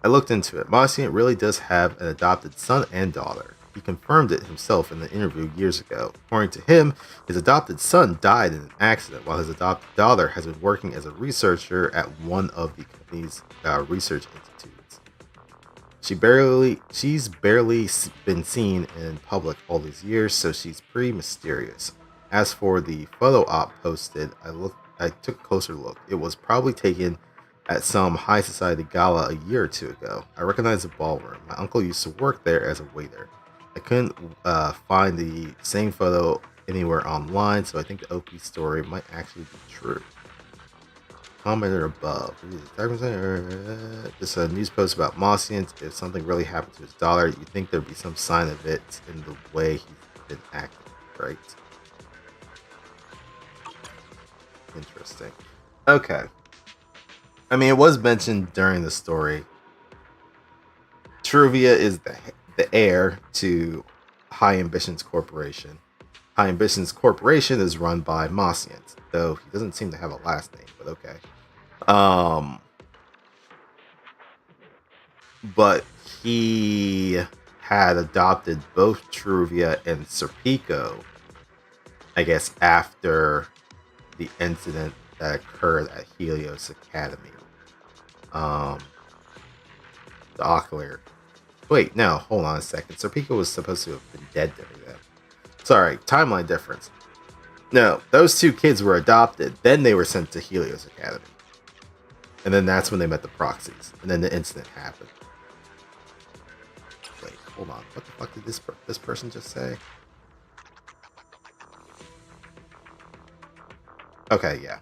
I looked into it. Mossiant really does have an adopted son and daughter. He confirmed it himself in the interview years ago. According to him, his adopted son died in an accident, while his adopted daughter has been working as a researcher at one of the company's research institutes. She's barely been seen in public all these years, so she's pretty mysterious. As for the photo op posted, I took a closer look. It was probably taken at some high society gala a year or two ago. I recognize the ballroom. My uncle used to work there as a waiter. I couldn't find the same photo anywhere online, so I think the OP story might actually be true. Commenter above. This news post about Mossiant. If something really happened to his daughter, you think there'd be some sign of it in the way he's been acting, right? Interesting. Okay. I mean, it was mentioned during the story. Truvia is the heir to High Ambitions Corporation. High Ambitions Corporation is run by Mossiant, though he doesn't seem to have a last name, but okay. But he had adopted both Truvia and Serpico, I guess, after the incident that occurred at Helios Academy. The Ocular. Wait, no, hold on a second. Serpico was supposed to have been dead during that. Sorry, timeline difference. No, those two kids were adopted, then they were sent to Helios Academy. And then that's when they met the Proxies. And then the incident happened. Wait, hold on. What the fuck did this person just say? Okay, yeah.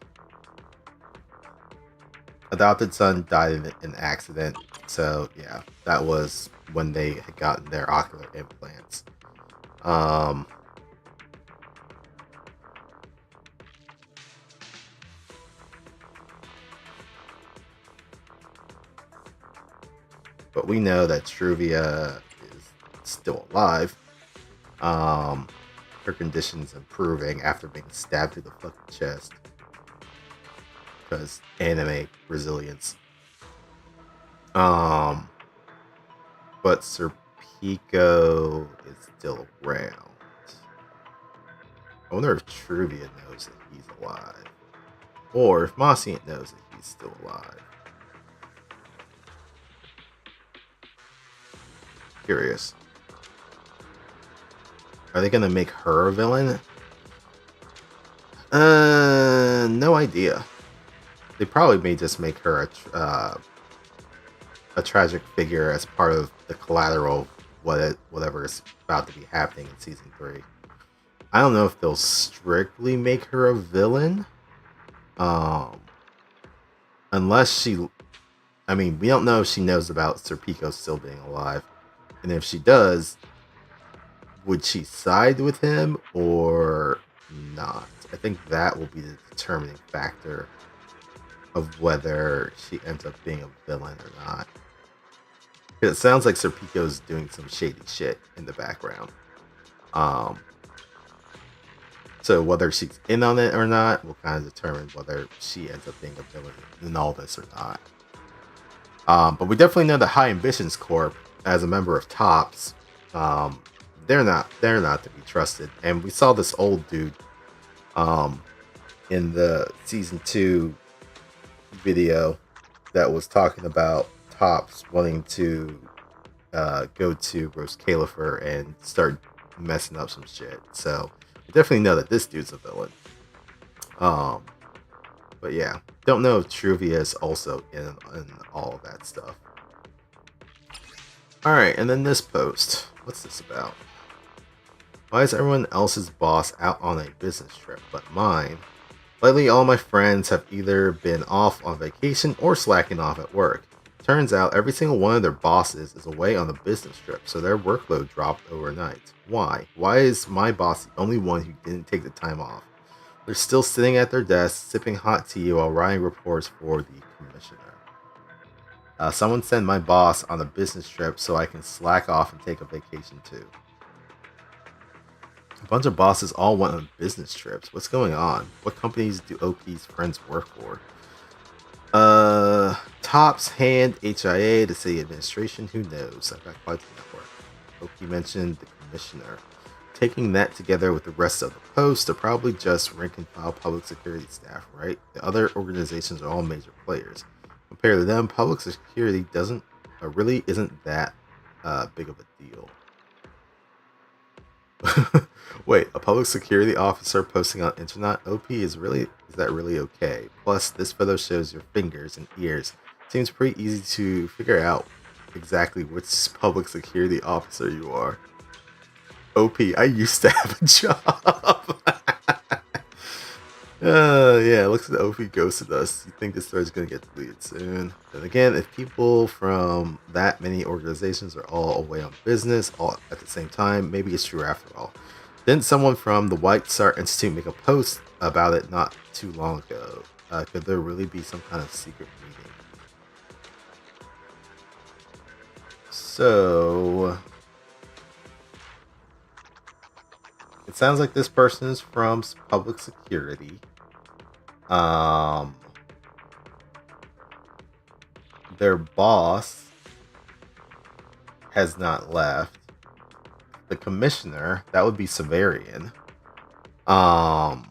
Adopted son died in an accident. So, yeah, that was when they had gotten their ocular implants. But we know that Truvia is still alive. Her condition's improving after being stabbed through the fucking chest. Because anime resilience. But Serpico is still around. I wonder if Truvia knows that he's alive. Or if Mossiant knows that he's still alive. Curious. Are they gonna make her a villain? No idea. They probably may just make her a tragic figure as part of the collateral of whatever is about to be happening in season 3. I don't know if they'll strictly make her a villain. Unless she... I mean, we don't know if she knows about Serpico still being alive. And if she does, would she side with him or not? I think that will be the determining factor of whether she ends up being a villain or not. It sounds like Serpico's doing some shady shit in the background. So whether she's in on it or not will kind of determine whether she ends up being a villain in all this or not. But we definitely know the High Ambitions Corp, as a member of TOPS, they're not to be trusted. And we saw this old dude in the season 2 video that was talking about TOPS wanting to go to Rose Califer and start messing up some shit. So we definitely know that this dude's a villain. But yeah, don't know if Truvia is also in all of that stuff. Alright, and then this post. What's this about? Why is everyone else's boss out on a business trip but mine? Lately, all my friends have either been off on vacation or slacking off at work. Turns out every single one of their bosses is away on a business trip, so their workload dropped overnight. Why? Why is my boss the only one who didn't take the time off? They're still sitting at their desks, sipping hot tea while writing reports for the commissioner. Someone send my boss on a business trip so I can slack off and take a vacation too. A bunch of bosses all went on business trips. What's going on? What companies do OP's friends work for? Tops, Hand, HIA, the city administration, who knows? I've got quite the network. OP mentioned the commissioner. Taking that together with the rest of the post, they're probably just rank and file public security staff, right? The other organizations are all major players. Compared to them, public security really isn't that big of a deal. Wait, a public security officer posting on internet OP is that really okay? Plus, this photo shows your fingers and ears. Seems pretty easy to figure out exactly which public security officer you are. OP, I used to have a job. Yeah, looks like OP ghosted us. You think this thread's gonna get deleted soon? Then again, if people from that many organizations are all away on business all at the same time, maybe it's true after all. Didn't someone from the White Star Institute make a post about it not too long ago? Could there really be some kind of secret meeting? So it sounds like this person is from public security. Their boss has not left. The commissioner, that would be Severian. I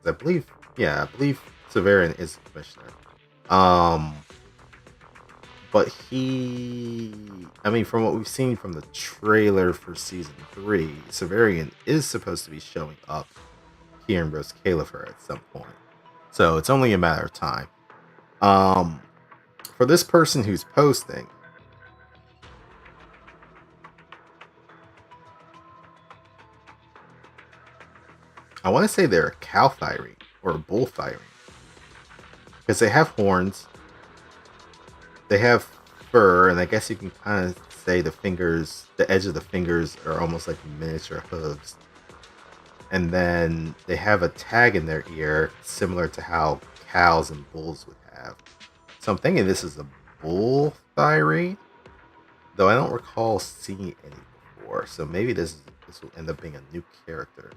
believe Severian is the commissioner. But from what we've seen from the trailer for season 3, Severian is supposed to be showing up here in Rose Califer at some point. So it's only a matter of time. For this person who's posting, I want to say they're a cow firing or a bull firing. Because they have horns. They have fur, and I guess you can kind of say the edge of the fingers are almost like miniature hooves. And then they have a tag in their ear, similar to how cows and bulls would have. So I'm thinking this is a bull thyre, though I don't recall seeing any before. So maybe this will end up being a new character.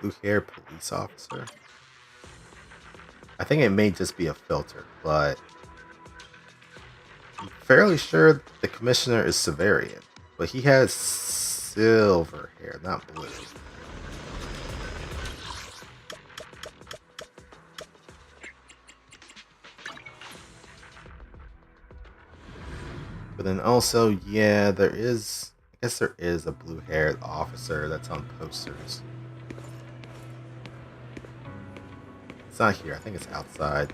Blue hair police officer. I think it may just be a filter, but I'm fairly sure the commissioner is Severian, but he has silver hair, not blue. But then also, yeah, I guess there is a blue-haired officer that's on posters. It's not here. I think it's outside.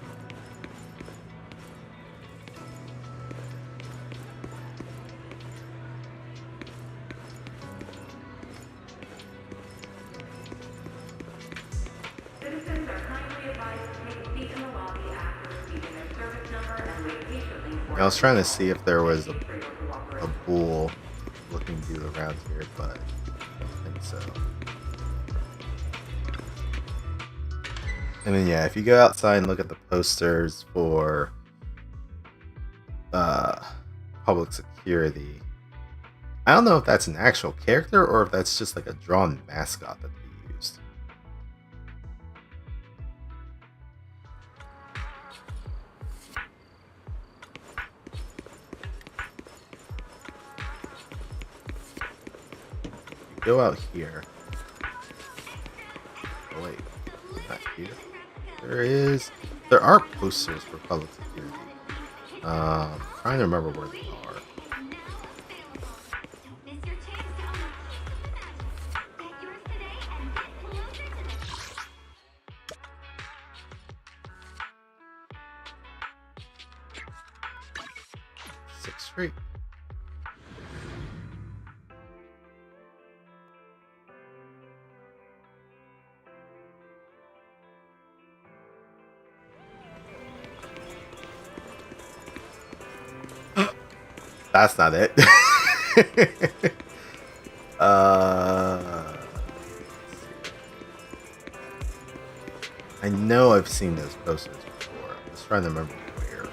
Citizens are kindly advised to take a seat in the lobby after receiving their service number and wait patiently for... I was trying to see if there was a bull looking dude around here, but I don't think so. And then yeah, if you go outside and look at the posters for public security, I don't know if that's an actual character or if that's just like a drawn mascot that they used. You go out here. Oh wait, not here. There are posters for public security. Trying to remember where they are. 6th Street. That's not it. I know I've seen those posters before. I'm just trying to remember where.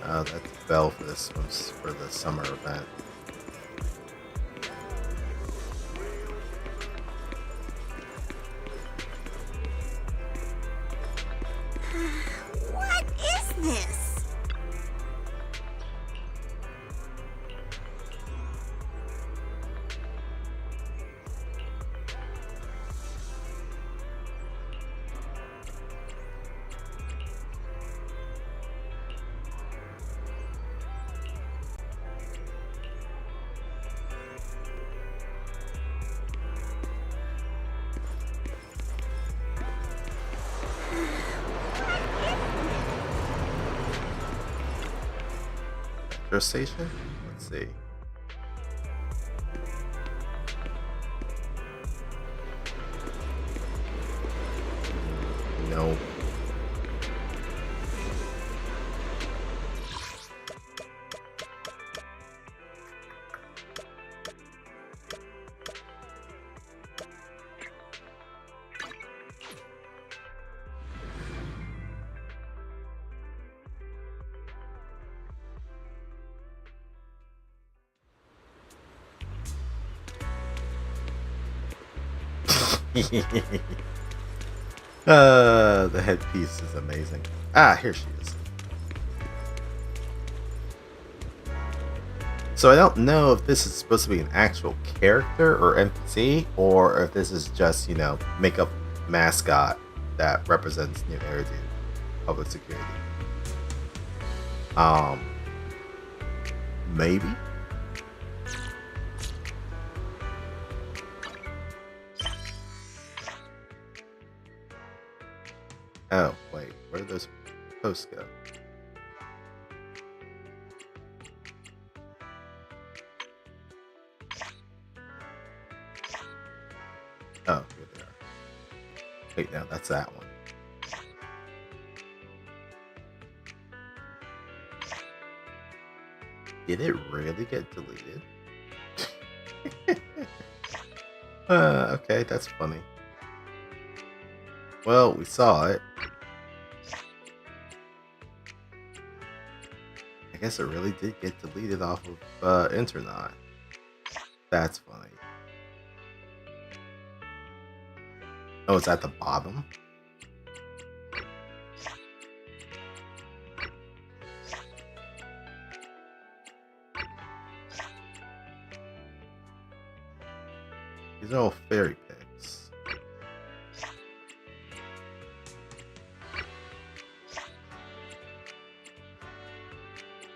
Oh, that's Belle for this one's for the summer event. What is this? Metro station? Let's see. No. The headpiece is amazing. Ah, here she is. So I don't know if this is supposed to be an actual character or NPC, or if this is just, you know, makeup mascot that represents New Eridu public security. Maybe. Oh, wait, where do those posts go? Oh, here they are. Wait, no, that's that one. Did it really get deleted? Okay, that's funny. Well, we saw it. I guess it really did get deleted off of Internet. That's funny. Oh, it's at the bottom? These are all fairy pigs.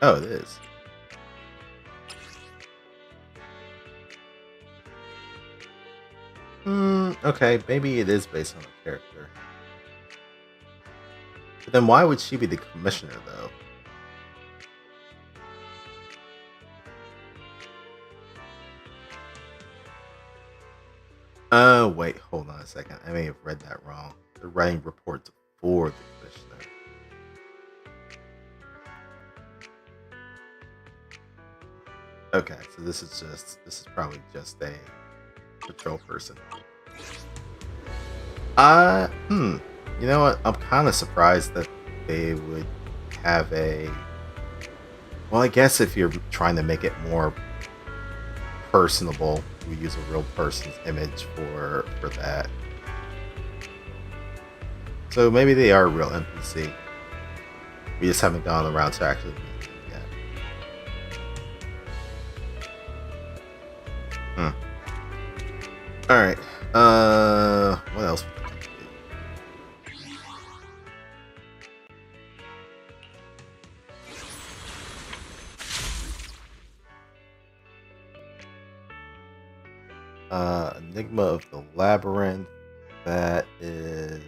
Oh, it is. Okay, maybe it is based on a character. But then why would she be the commissioner, though? Oh, wait, hold on a second. I may have read that wrong. They're writing reports for the commissioner. Okay, so this is probably just a patrol person. You know what? I'm kind of surprised that they would have a... Well, I guess if you're trying to make it more personable, we use a real person's image for that. So maybe they are a real NPC. We just haven't gone around to actually meet them yet. Alright. What else? Enigma of the Labyrinth. That is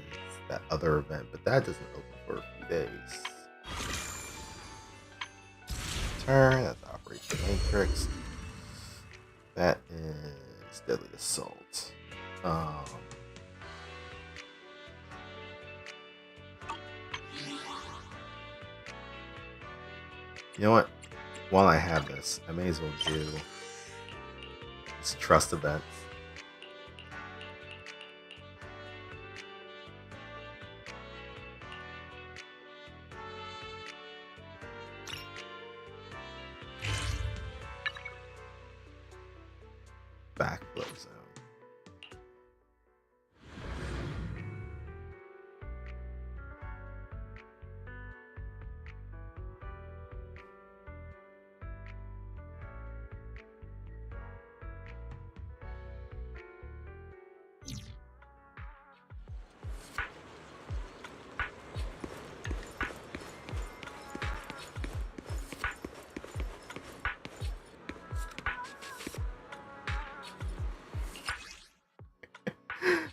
that other event, but that doesn't open for a few days. Turn, that's Operation Matrix. That is Deadly Assault. You know what? While I have this, I may as well do this trust events. Backflow zone.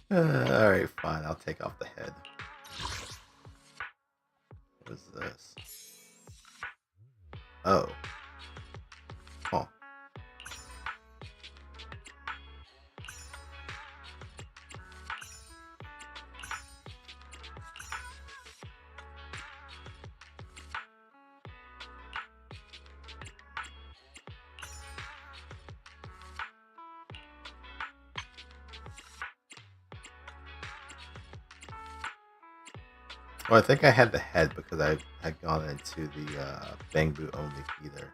Alright, fine. I'll take off the head. What is this? Oh. Huh. Well, I think I had the head because I had gone into the Bang Boo only feeder.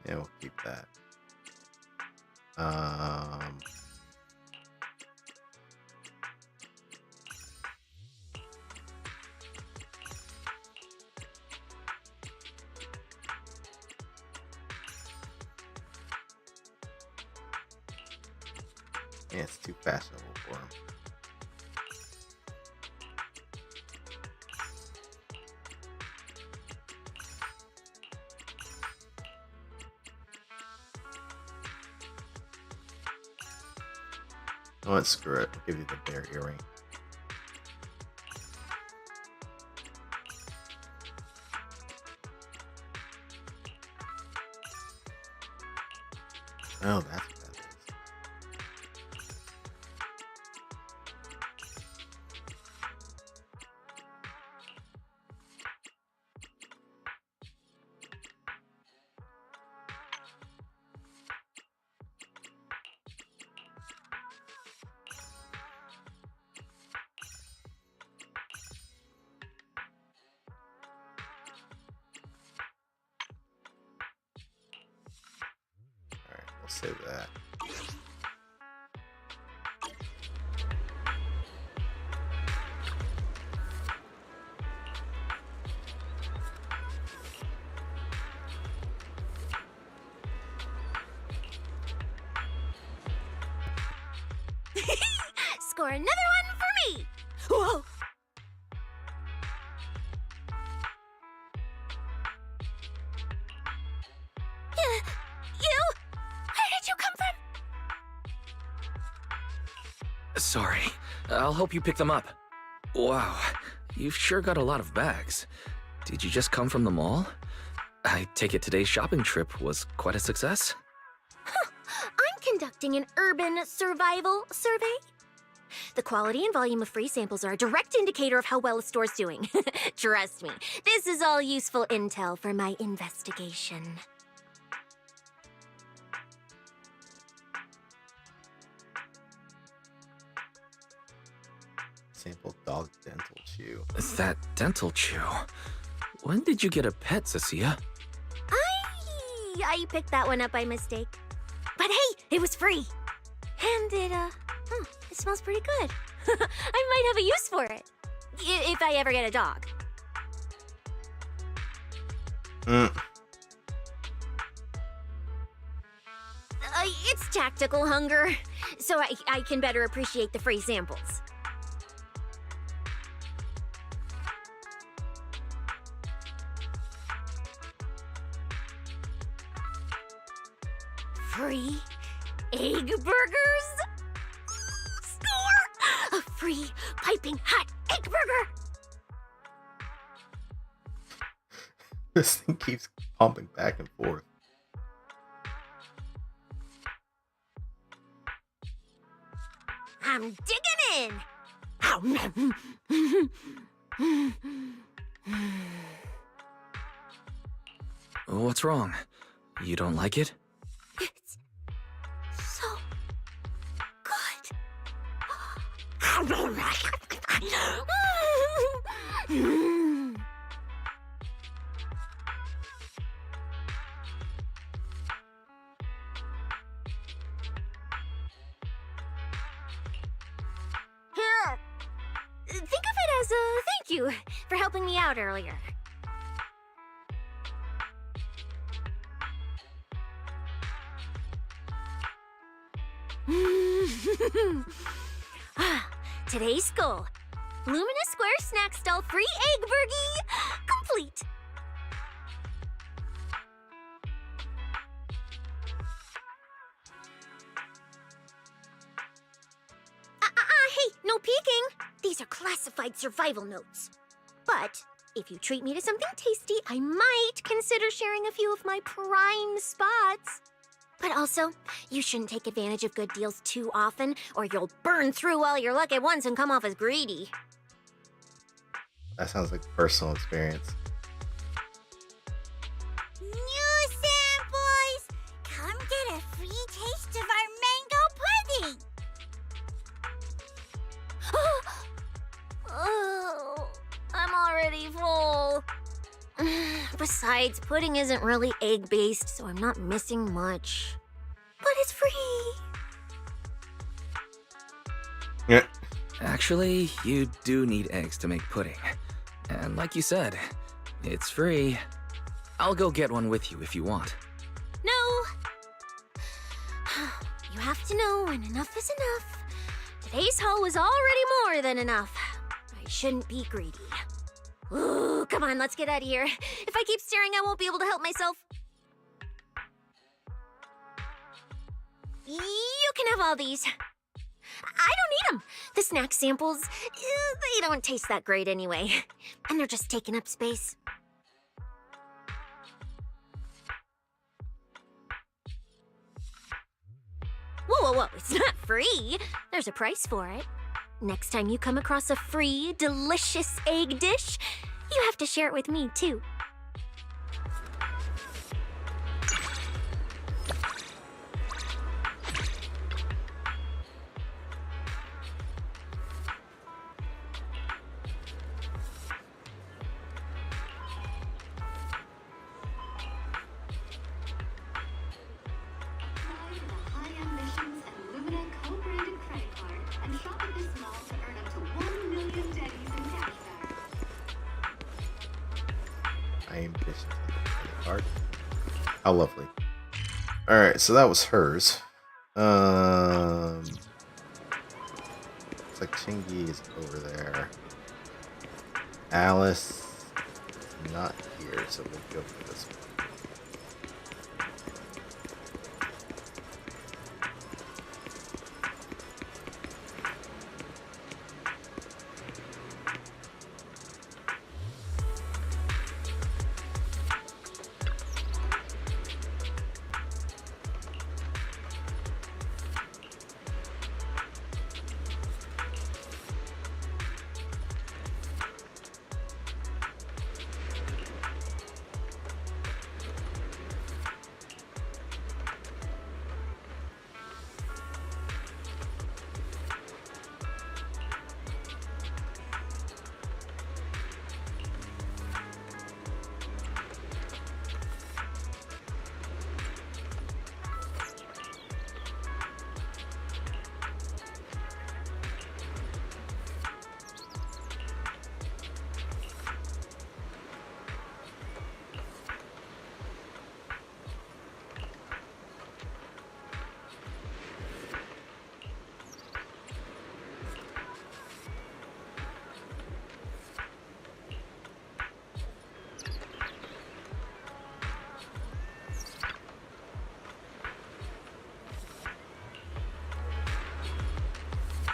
Yeah, we'll keep that. Yeah, it's too fashionable for him. Oh, let's screw it. I'll give you the bear earring. Oh, that's what that is. We'll save that. Score another one for me! Whoa! You? Where did you come from? Sorry. I'll help you pick them up. Wow, you've sure got a lot of bags. Did you just come from the mall? I take it today's shopping trip was quite a success? I'm conducting an urban survival survey. The quality and volume of free samples are a direct indicator of how well a store's doing. Trust me, this is all useful intel for my investigation. Sample dog dental chew. That dental chew. When did you get a pet, Cecilia? I picked that one up by mistake. But hey, it was free. And it smells pretty good. I might have a use for it. If I ever get a dog. It's tactical hunger, so I can better appreciate the free samples. Free egg burgers? Score! A free piping hot egg burger! This thing keeps pumping back and forth. I'm digging in! What's wrong? You don't like it? It's so good. Here, think of it as a thank you for helping me out earlier. Today's goal: Luminous Square Snack Stall free egg burgie complete. Hey, no peeking. These are classified survival notes. But if you treat me to something tasty, I might consider sharing a few of my prime spots. But also, you shouldn't take advantage of good deals too often, or you'll burn through all your luck at once and come off as greedy. That sounds like personal experience. New samples! Come get a free taste of our mango pudding! Oh, I'm already full. Besides, pudding isn't really egg-based, so I'm not missing much. But it's free! Yeah. Actually, you do need eggs to make pudding. And like you said, it's free. I'll go get one with you if you want. No! You have to know when enough is enough. Today's haul was already more than enough. I shouldn't be greedy. Ooh, come on, let's get out of here. If I keep staring, I won't be able to help myself. You can have all these. I don't need them. The snack samples, they don't taste that great anyway. And they're just taking up space. Whoa, it's not free. There's a price for it. Next time you come across a free, delicious egg dish, you have to share it with me, too. How lovely. Alright, so that was hers. Looks like Chingy is over there. Alice is not here, so we'll go for this one.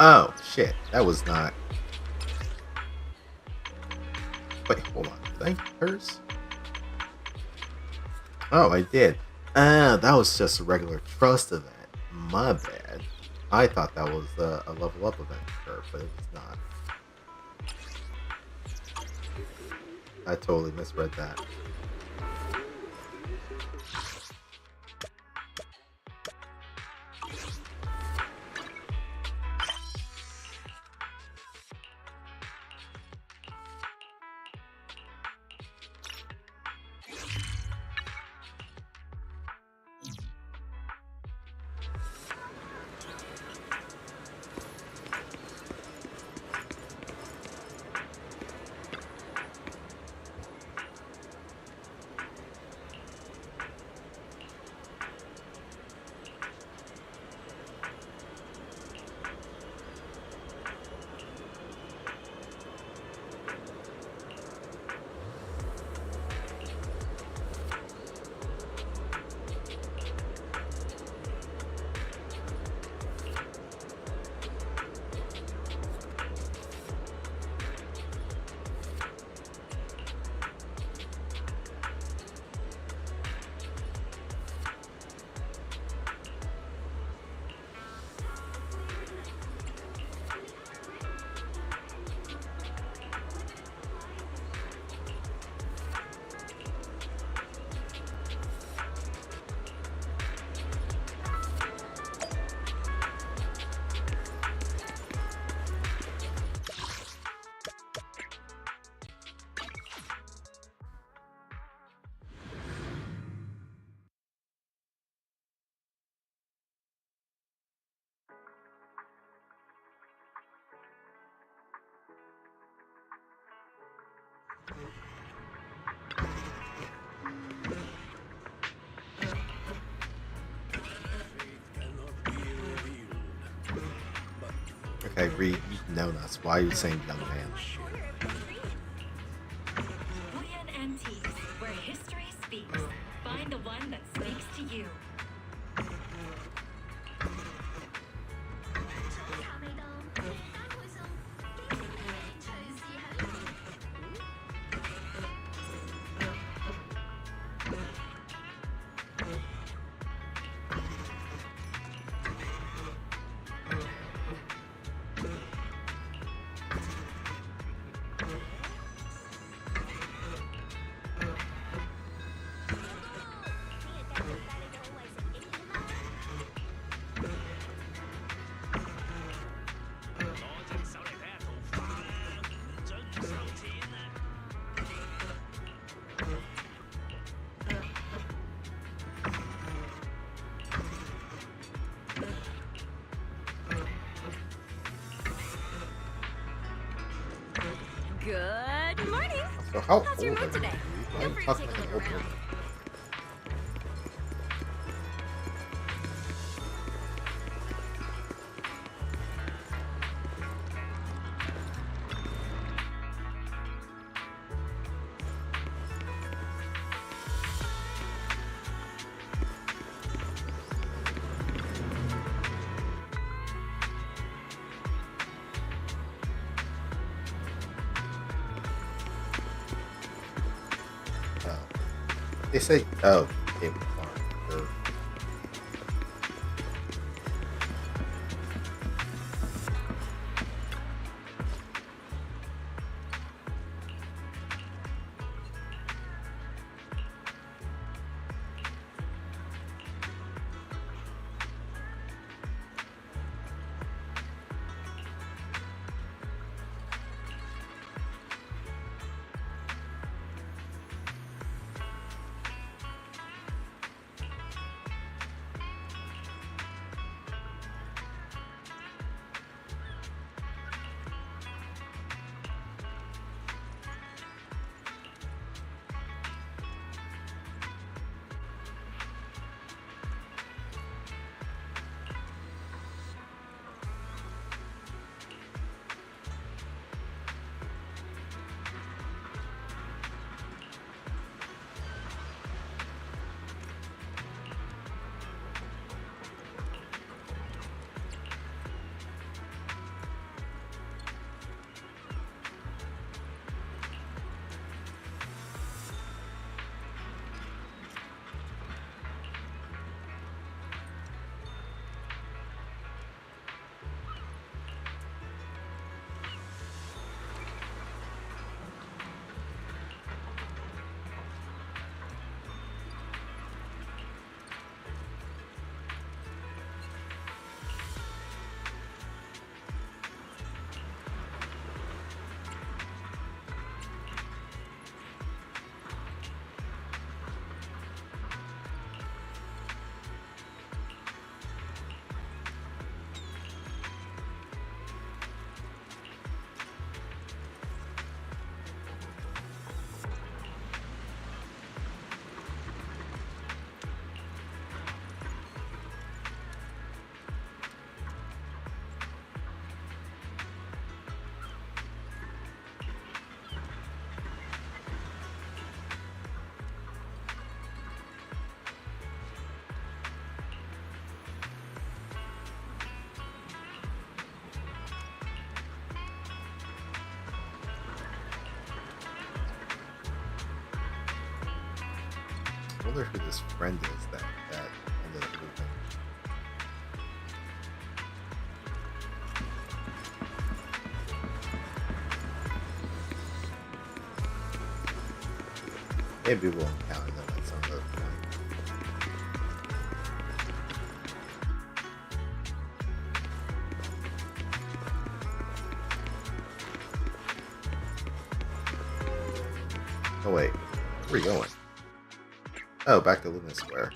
Oh, shit. That was not... Wait, hold on. Did I curse? Oh, I did. That was just a regular trust event. My bad. I thought that was a level up event for her, but it was not. I totally misread that. Okay, Reed, you've known us. Why are you saying young man? Bullion Antiques, where history speaks. Find the one that speaks to you. Good morning. So how How's your old mood are today? you? Why are Feel you free to talking take like a an look old around. woman? They say, oh, Game of Farm. wonder who this friend is that ended up moving. Maybe we'll encounter them at some other point. Oh wait, where are we going? Oh, back to Luna Square.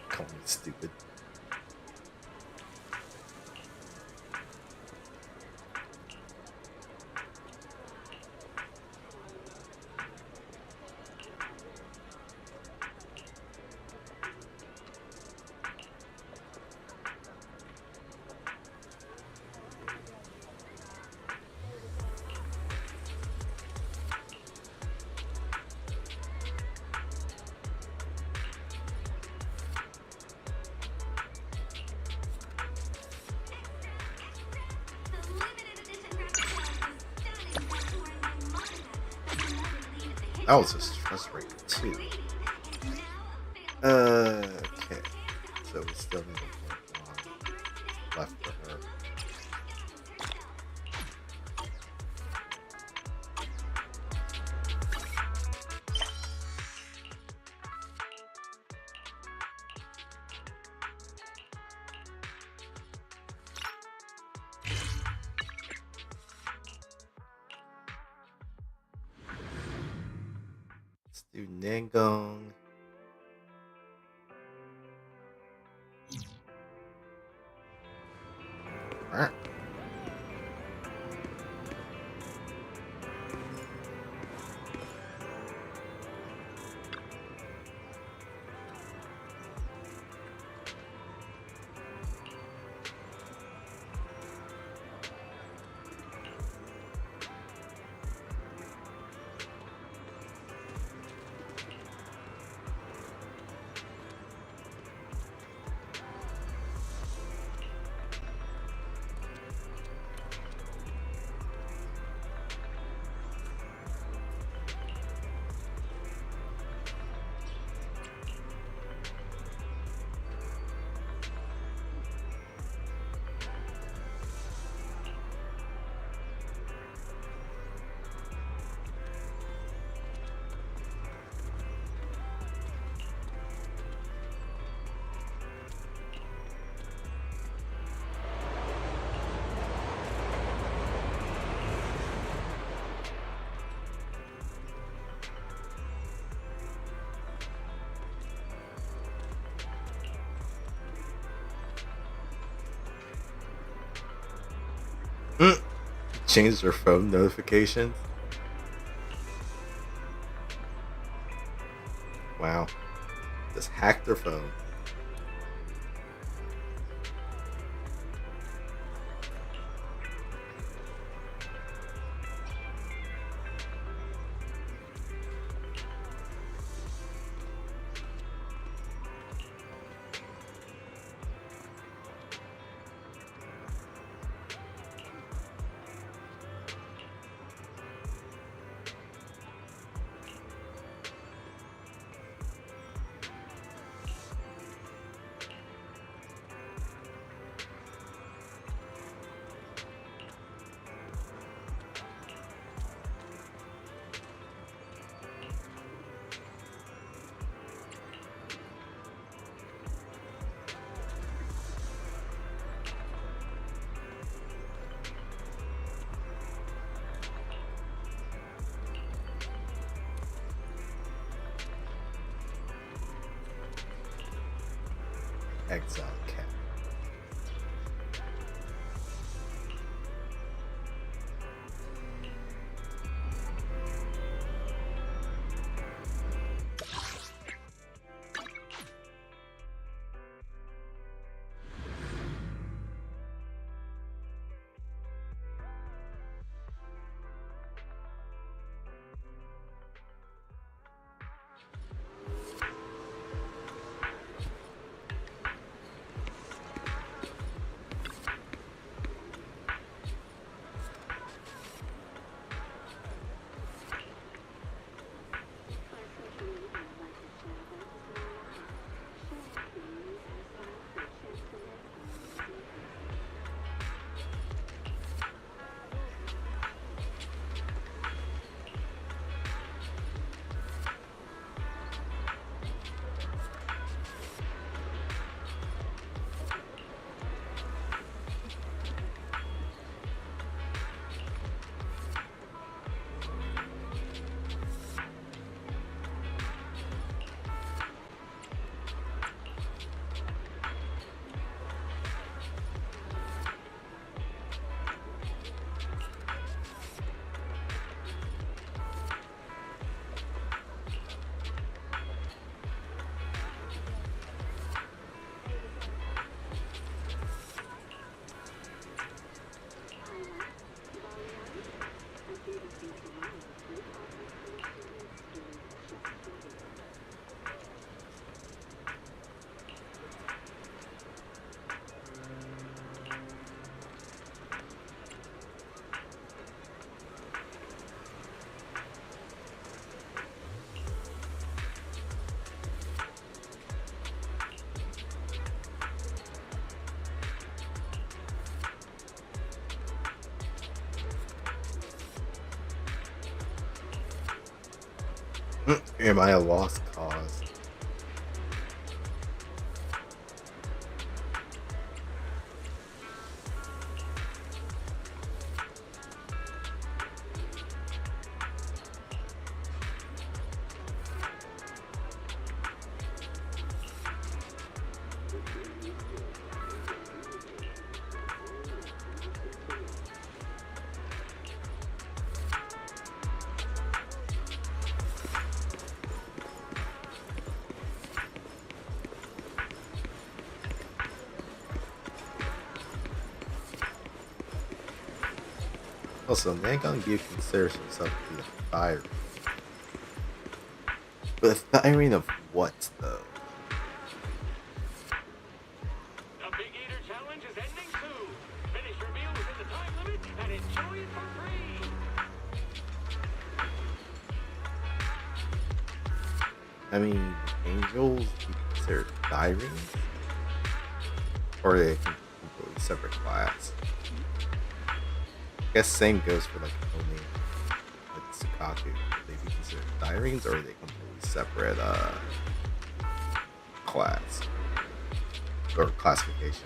Call me stupid. That was just frustrating too. Okay, so we still need to get one left for her. Let's do Nangong. Alright. Change their phone notifications. Wow. Just hack their phone. exile cat. Am I a lost cause? Also, Nagon Yu considers himself to be a tyrant. But a tyrant of what, though? The Big Eater Challenge is ending soon. Finish your meal within the time limit and enjoy it for free. I mean, angels be considered tyrants? Or are they a completely separate class? I guess same goes for like Oni, like Sukaku. Would they be considered tyrants or are they completely separate class or classification?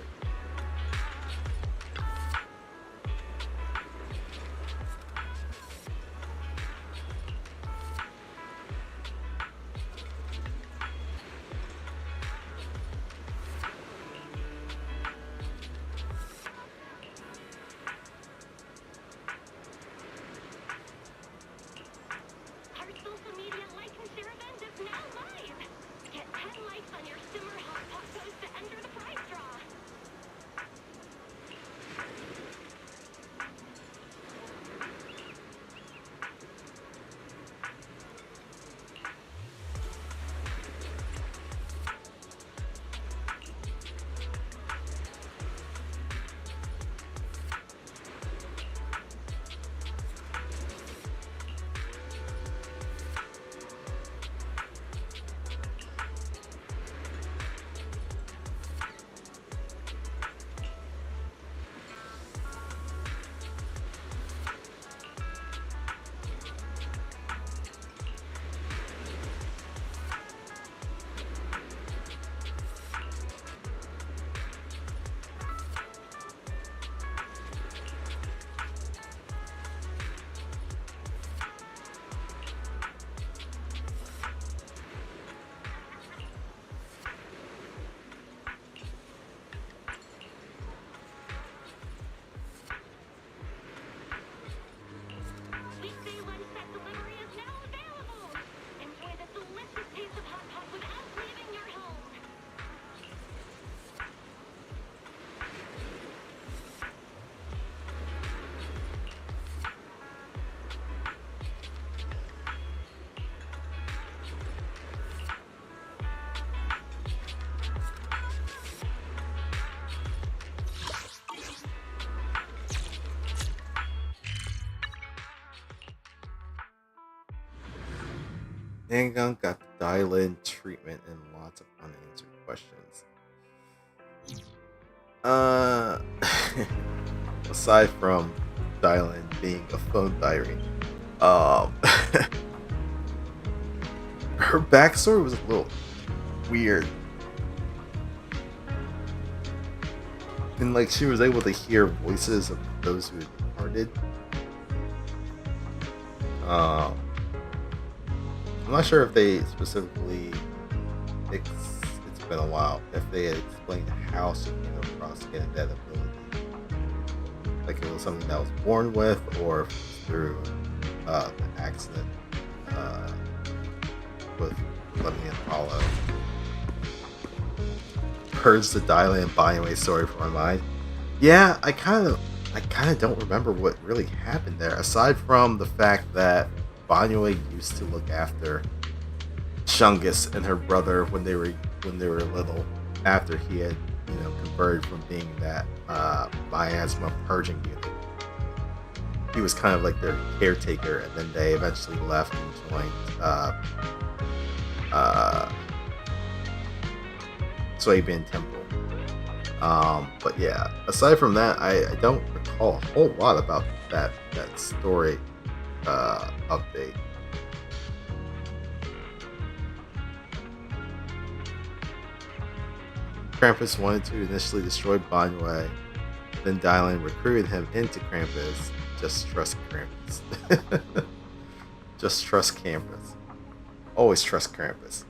Our social media like and share event is now live. Get 10 likes on your Simmer Hot Pot post to enter the prize draw. Handgun got the dial-in treatment and lots of unanswered questions. Aside from dial-in being a phone diary, her backstory was a little weird. And like she was able to hear voices of those who had departed. I'm not sure if they specifically, it's been a while, if they had explained how she came across getting that ability. Like it was something that was born with, or if it was through the accident with living in Hollow. Purge the dial-in Banway story from my mind. Yeah, I kind of don't remember what really happened there, aside from the fact that Banway used to look after Chungus and her brother when they were little, after he had converted from being that miasma purging unit. He was kind of like their caretaker, and then they eventually left and joined Suibin Temple. But yeah, aside from that, I don't recall a whole lot about that story update. Krampus wanted to initially destroy Banway, then Dylan recruited him into Krampus. Just trust Krampus. Just trust Krampus. Always trust Krampus.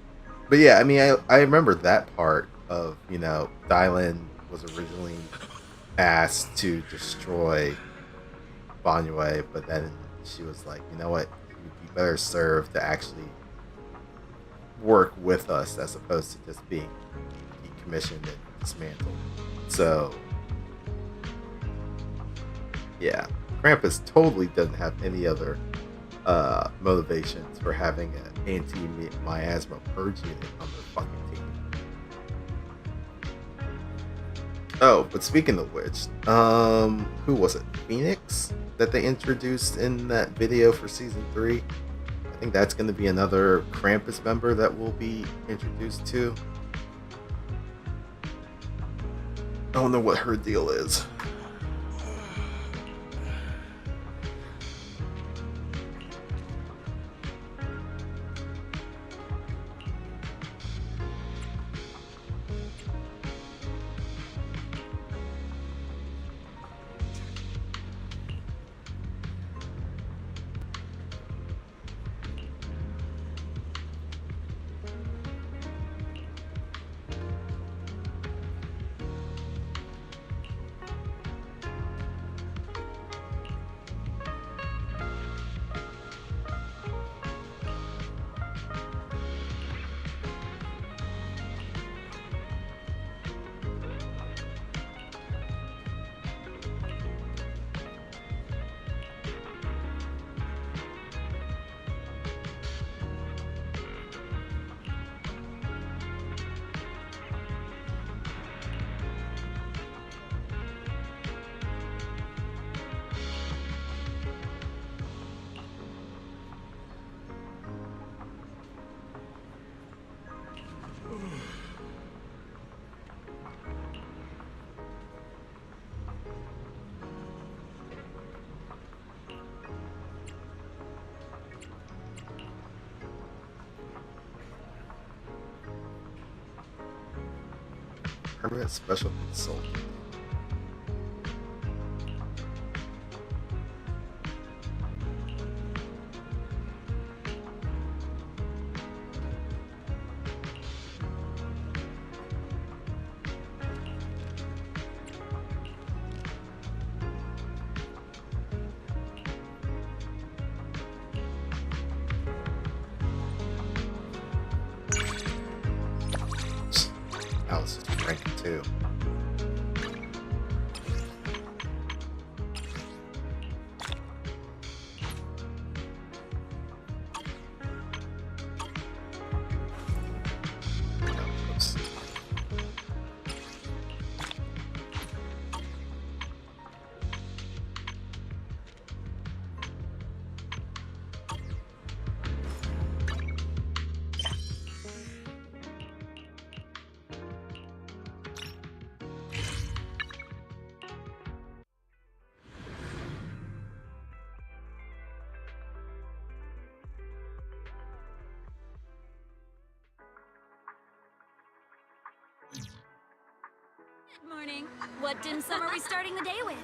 But yeah, I mean, I remember that part of, Dylan was originally asked to destroy Banway, but then she was like, you know what, you'd be better served to actually work with us as opposed to just being decommissioned and dismantled. So yeah, Krampus totally doesn't have any other motivations for having an anti-miasma purge unit on their fucking team. Oh, but speaking of which, who was it? Phoenix that they introduced in that video for season 3? I think that's going to be another Krampus member that we'll be introduced to. I don't know what her deal is. Permanent special consultant. Alice is ranking 2. Oops. Morning. What dim sum are we starting the day with?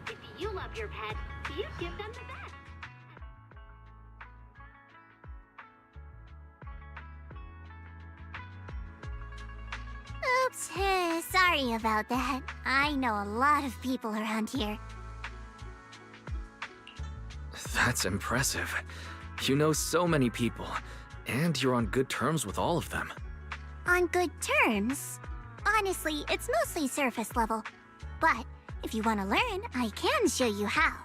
If you love your pet, you give them the best. Oops, sorry about that. I know a lot of people around here. That's impressive. You know so many people, and you're on good terms with all of them. On good terms? Honestly, it's mostly surface level. But if you want to learn, I can show you how.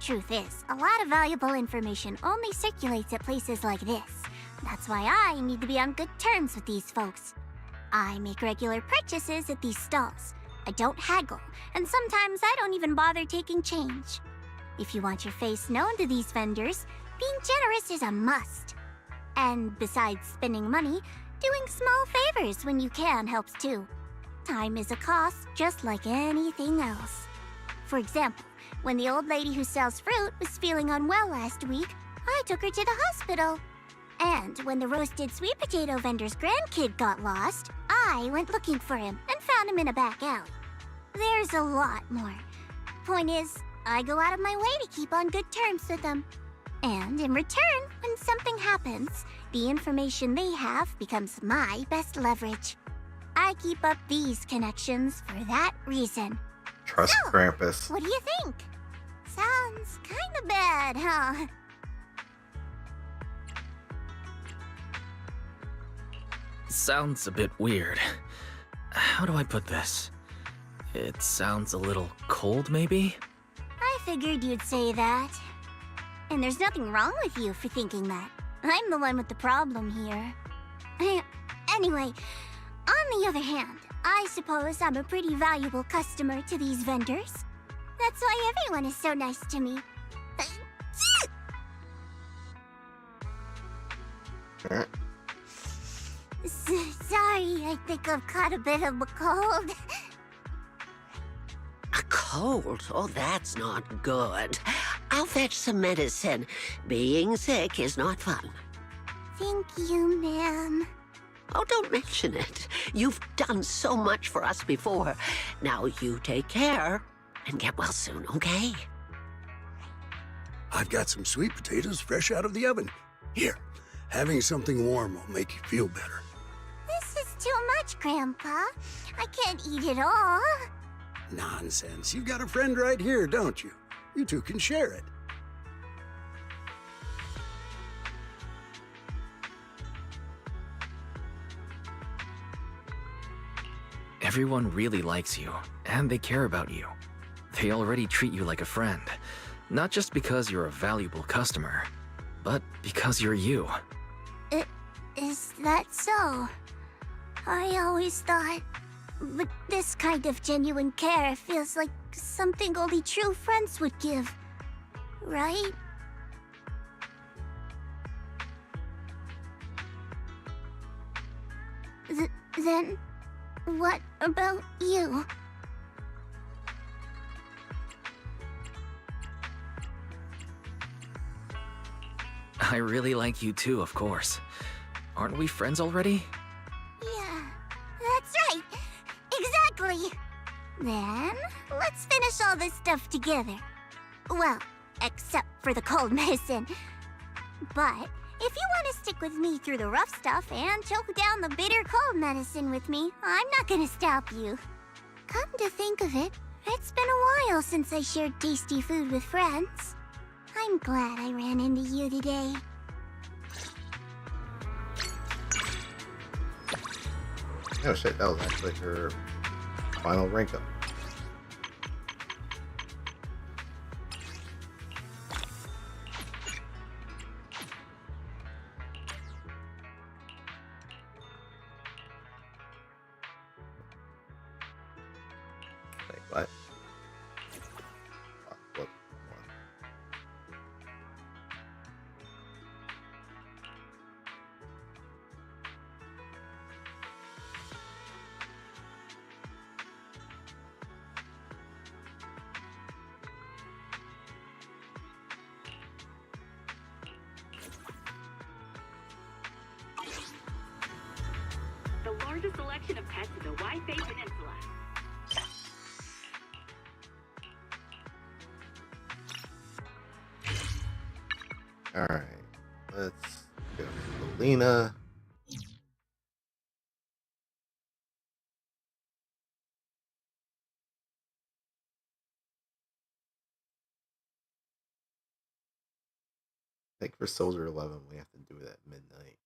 Truth is, a lot of valuable information only circulates at places like this. That's why I need to be on good terms with these folks. I make regular purchases at these stalls. I don't haggle, and sometimes I don't even bother taking change. If you want your face known to these vendors, being generous is a must. And besides spending money, doing small favors when you can helps too. Time is a cost, just like anything else. For example, when the old lady who sells fruit was feeling unwell last week, I took her to the hospital. And when the roasted sweet potato vendor's grandkid got lost, I went looking for him and found him in a back alley. There's a lot more. Point is, I go out of my way to keep on good terms with them. And in return, when something happens, the information they have becomes my best leverage. I keep up these connections for that reason. Trust So, Krampus. what do you think? Sounds kinda bad, huh? Sounds a bit weird. How do I put this? It sounds a little cold, maybe? I figured you'd say that. And there's nothing wrong with you for thinking that. I'm the one with the problem here. Anyway, on the other hand, I suppose I'm a pretty valuable customer to these vendors. That's why everyone is so nice to me. Sorry, I think I've caught a bit of a cold. A cold? Oh, that's not good. I'll fetch some medicine. Being sick is not fun. Thank you, ma'am. Oh, don't mention it. You've done so much for us before. Now you take care and get well soon, okay? I've got some sweet potatoes fresh out of the oven. Here, having something warm will make you feel better. This is too much, Grandpa. I can't eat it all. Nonsense. You've got a friend right here, don't you? You two can share it. Everyone really likes you, and they care about you. They already treat you like a friend, not just because you're a valuable customer, but because you're you. Is that so? I always thought... But this kind of genuine care feels like something only true friends would give. Right? Then, what about you? I really like you too, of course. Aren't we friends already? Yeah, that's right. Exactly. Then, let's finish all this stuff together. Well, except for the cold medicine. But, if you want to stick with me through the rough stuff and choke down the bitter cold medicine with me, I'm not gonna stop you. Come to think of it, it's been a while since I shared tasty food with friends. I'm glad I ran into you today. Oh shit, that was actually her final rank up. What? What? The largest selection of pets in the Wide Peninsula. Alright, let's go to Lena. I think for Soldier 11, we have to do it at midnight.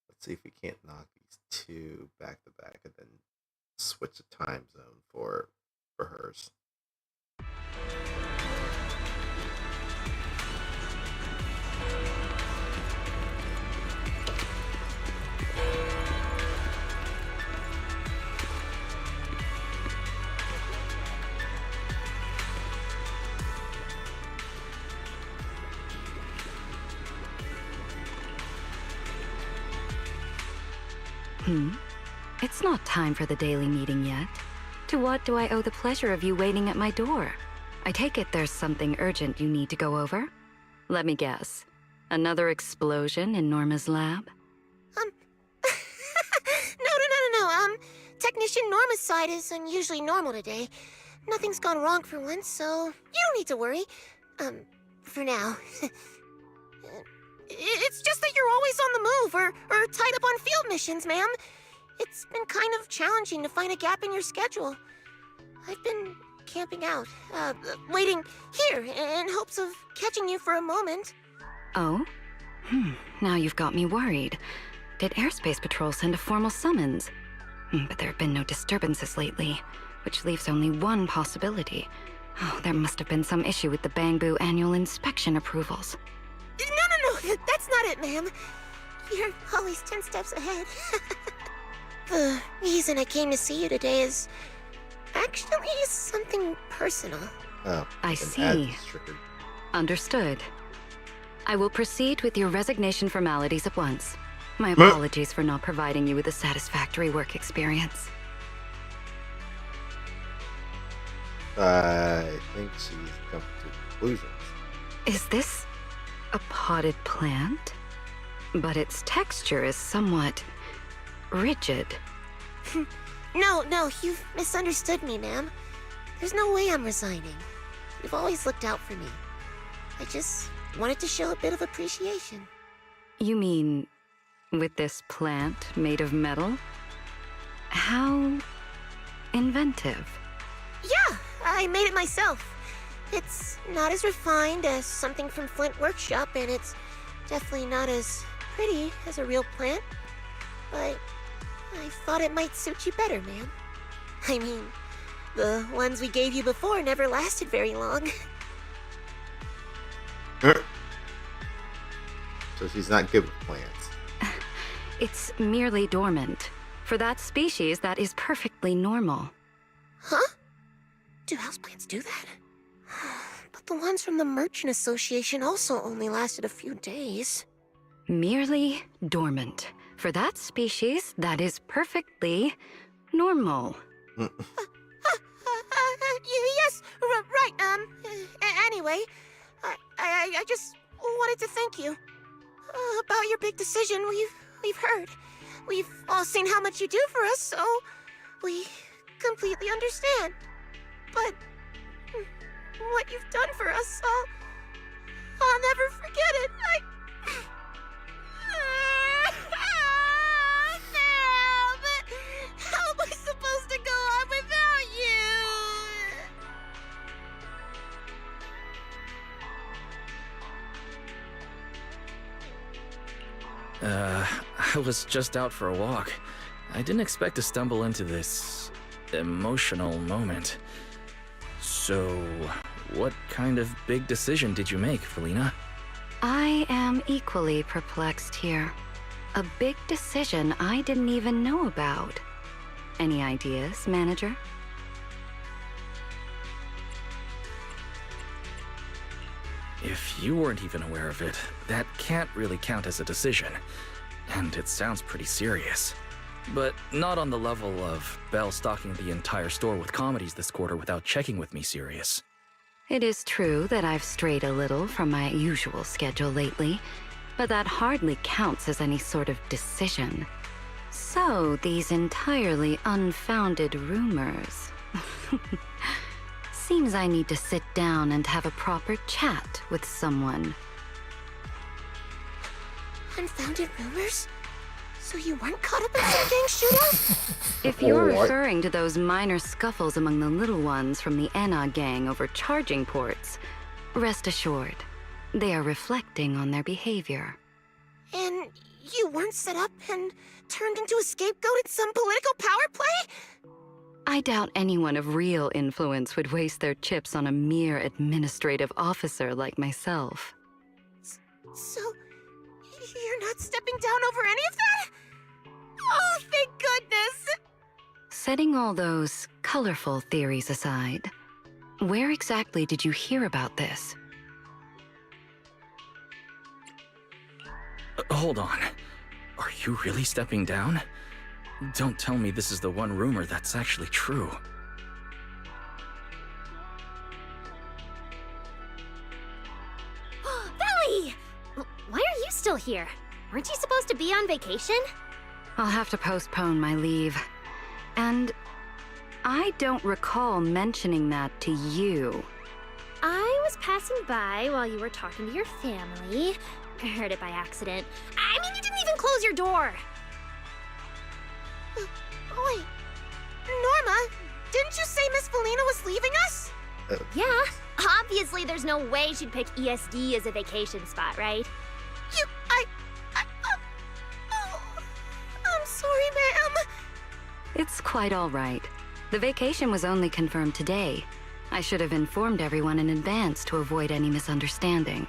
Let's see if we can't knock these two back to back and then switch the time zone for hers. It's not time for the daily meeting yet. To what do I owe the pleasure of you waiting at my door? I take it there's something urgent you need to go over? Let me guess. Another explosion in Norma's lab? No. Technician Norma's side is unusually normal today. Nothing's gone wrong for once, so you don't need to worry. For now. It's just that you're always on the move or tied up on field missions, ma'am. It's been kind of challenging to find a gap in your schedule. I've been camping out, waiting here in hopes of catching you for a moment. Oh? Now you've got me worried. Did Airspace Patrol send a formal summons? But there have been no disturbances lately, which leaves only one possibility. Oh, there must have been some issue with the Bangbu annual inspection approvals. No, that's not it, ma'am. You're always 10 steps ahead. The reason I came to see you today is actually something personal. Oh, I see. Understood. I will proceed with your resignation formalities at once. My apologies for not providing you with a satisfactory work experience. I think she's come to conclusions. Is this a potted plant? But its texture is somewhat rigid. No, you've misunderstood me, ma'am. There's no way I'm resigning. You've always looked out for me. I just wanted to show a bit of appreciation. You mean with this plant made of metal? How inventive. Yeah, I made it myself. It's not as refined as something from Flint Workshop, and it's definitely not as pretty as a real plant. But I thought it might suit you better, ma'am. I mean, the ones we gave you before never lasted very long. So she's not good with plants. It's merely dormant. For that species, that is perfectly normal. Huh? Do houseplants do that? But the ones from the Merchant Association also only lasted a few days. Merely dormant. For that species, that is perfectly normal. Yes, right, anyway, I just wanted to thank you. About your big decision, we've heard. We've all seen how much you do for us, so we completely understand. But what you've done for us, I'll never forget it. How am I supposed to go on without you? I was just out for a walk. I didn't expect to stumble into this emotional moment. So, what kind of big decision did you make, Felina? I am equally perplexed here. A big decision I didn't even know about. Any ideas, manager? If you weren't even aware of it, that can't really count as a decision. And it sounds pretty serious. But not on the level of Belle stocking the entire store with comedies this quarter without checking with me serious. It is true that I've strayed a little from my usual schedule lately, but that hardly counts as any sort of decision. So, these entirely unfounded rumors. Seems I need to sit down and have a proper chat with someone. Unfounded rumors? So you weren't caught up in some gang shootout? If you're referring to those minor scuffles among the little ones from the Enna gang over charging ports, rest assured, they are reflecting on their behavior. And you weren't set up and turned into a scapegoat in some political power play? I doubt anyone of real influence would waste their chips on a mere administrative officer like myself. So, you're not stepping down over any of that? Oh, thank goodness! Setting all those colorful theories aside, where exactly did you hear about this? Hold on. Are you really stepping down? Don't tell me this is the one rumor that's actually true. Belly! Why are you still here? Weren't you supposed to be on vacation? I'll have to postpone my leave. And I don't recall mentioning that to you. I was passing by while you were talking to your family. I heard it by accident. I mean, you didn't even close your door! Wait, Norma, didn't you say Miss Felina was leaving us? Yeah, obviously there's no way she'd pick ESD as a vacation spot, right? I'm sorry, ma'am. It's quite all right. The vacation was only confirmed today. I should have informed everyone in advance to avoid any misunderstanding.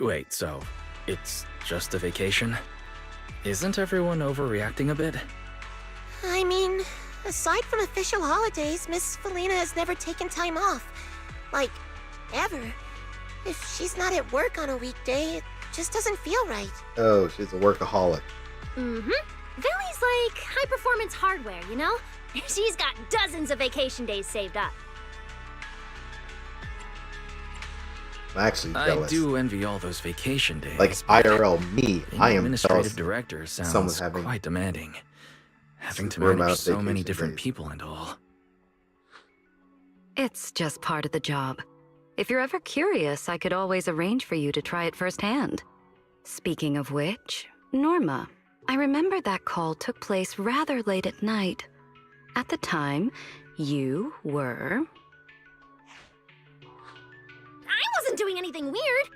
Wait, so it's just a vacation? Isn't everyone overreacting a bit? I mean, aside from official holidays, Miss Felina has never taken time off. Like, ever. If she's not at work on a weekday, it just doesn't feel right. Oh, she's a workaholic. Mm-hmm. Valley's like high-performance hardware, you know? She's got dozens of vacation days saved up. I'm actually jealous. I do envy all those vacation days. Like IRL me, I am administrative jealous. director sounds Someone having quite demanding. Having to super amount manage of so many vacation different days. people and all. It's just part of the job. If you're ever curious, I could always arrange for you to try it firsthand. Speaking of which, Norma, I remember that call took place rather late at night. At the time, you were... I wasn't doing anything weird.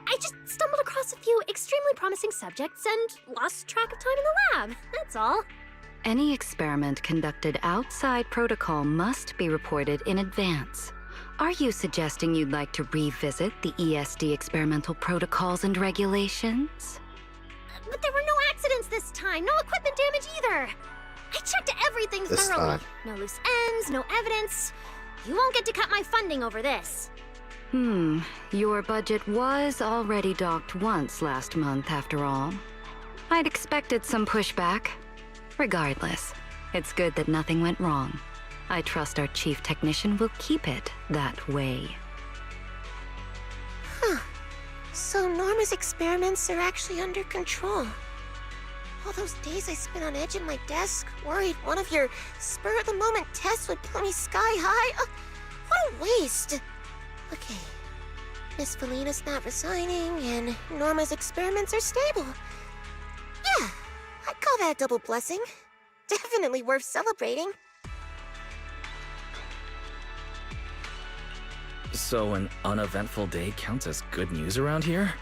I just stumbled across a few extremely promising subjects and lost track of time in the lab, that's all. Any experiment conducted outside protocol must be reported in advance. Are you suggesting you'd like to revisit the ESD experimental protocols and regulations? But there were no accidents this time, no equipment damage either. I checked everything This thoroughly. time. No loose ends, no evidence. You won't get to cut my funding over this. Your budget was already docked once last month, after all. I'd expected some pushback. Regardless, it's good that nothing went wrong. I trust our chief technician will keep it that way. Huh. So Norma's experiments are actually under control. All those days I spent on edge at my desk, worried one of your spur-of-the-moment tests would blow me sky high. What a waste. Okay. Miss Felina's not resigning, and Norma's experiments are stable. Yeah, I'd call that a double blessing. Definitely worth celebrating. So an uneventful day counts as good news around here?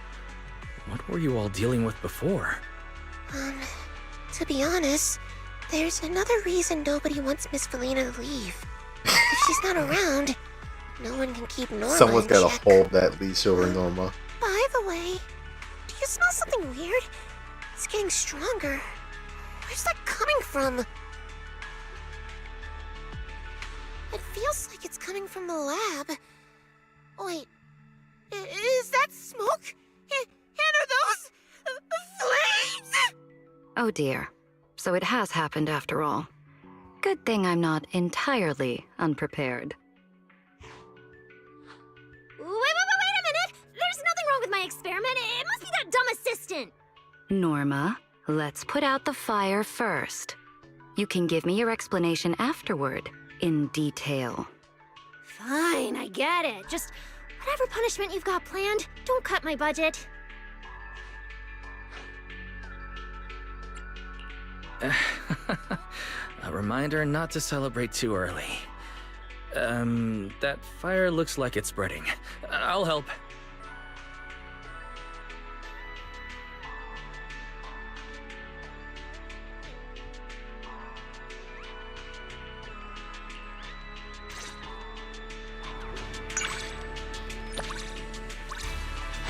What were you all dealing with before? To be honest, there's another reason nobody wants Miss Felina to leave. If she's not around, no one can keep Norma Someone's in got check. to hold that leash over Norma. By the way, do you smell something weird? It's getting stronger. Where's that coming from? feels like it's coming from the lab. Wait, is that smoke? And are those flames? Oh dear. So it has happened after all. Good thing I'm not entirely unprepared. Wait a minute! There's nothing wrong with my experiment. It must be that dumb assistant. Norma, let's put out the fire first. You can give me your explanation afterward, in detail. Fine, I get it. Just whatever punishment you've got planned, don't cut my budget. A reminder not to celebrate too early. That fire looks like it's spreading. I'll help.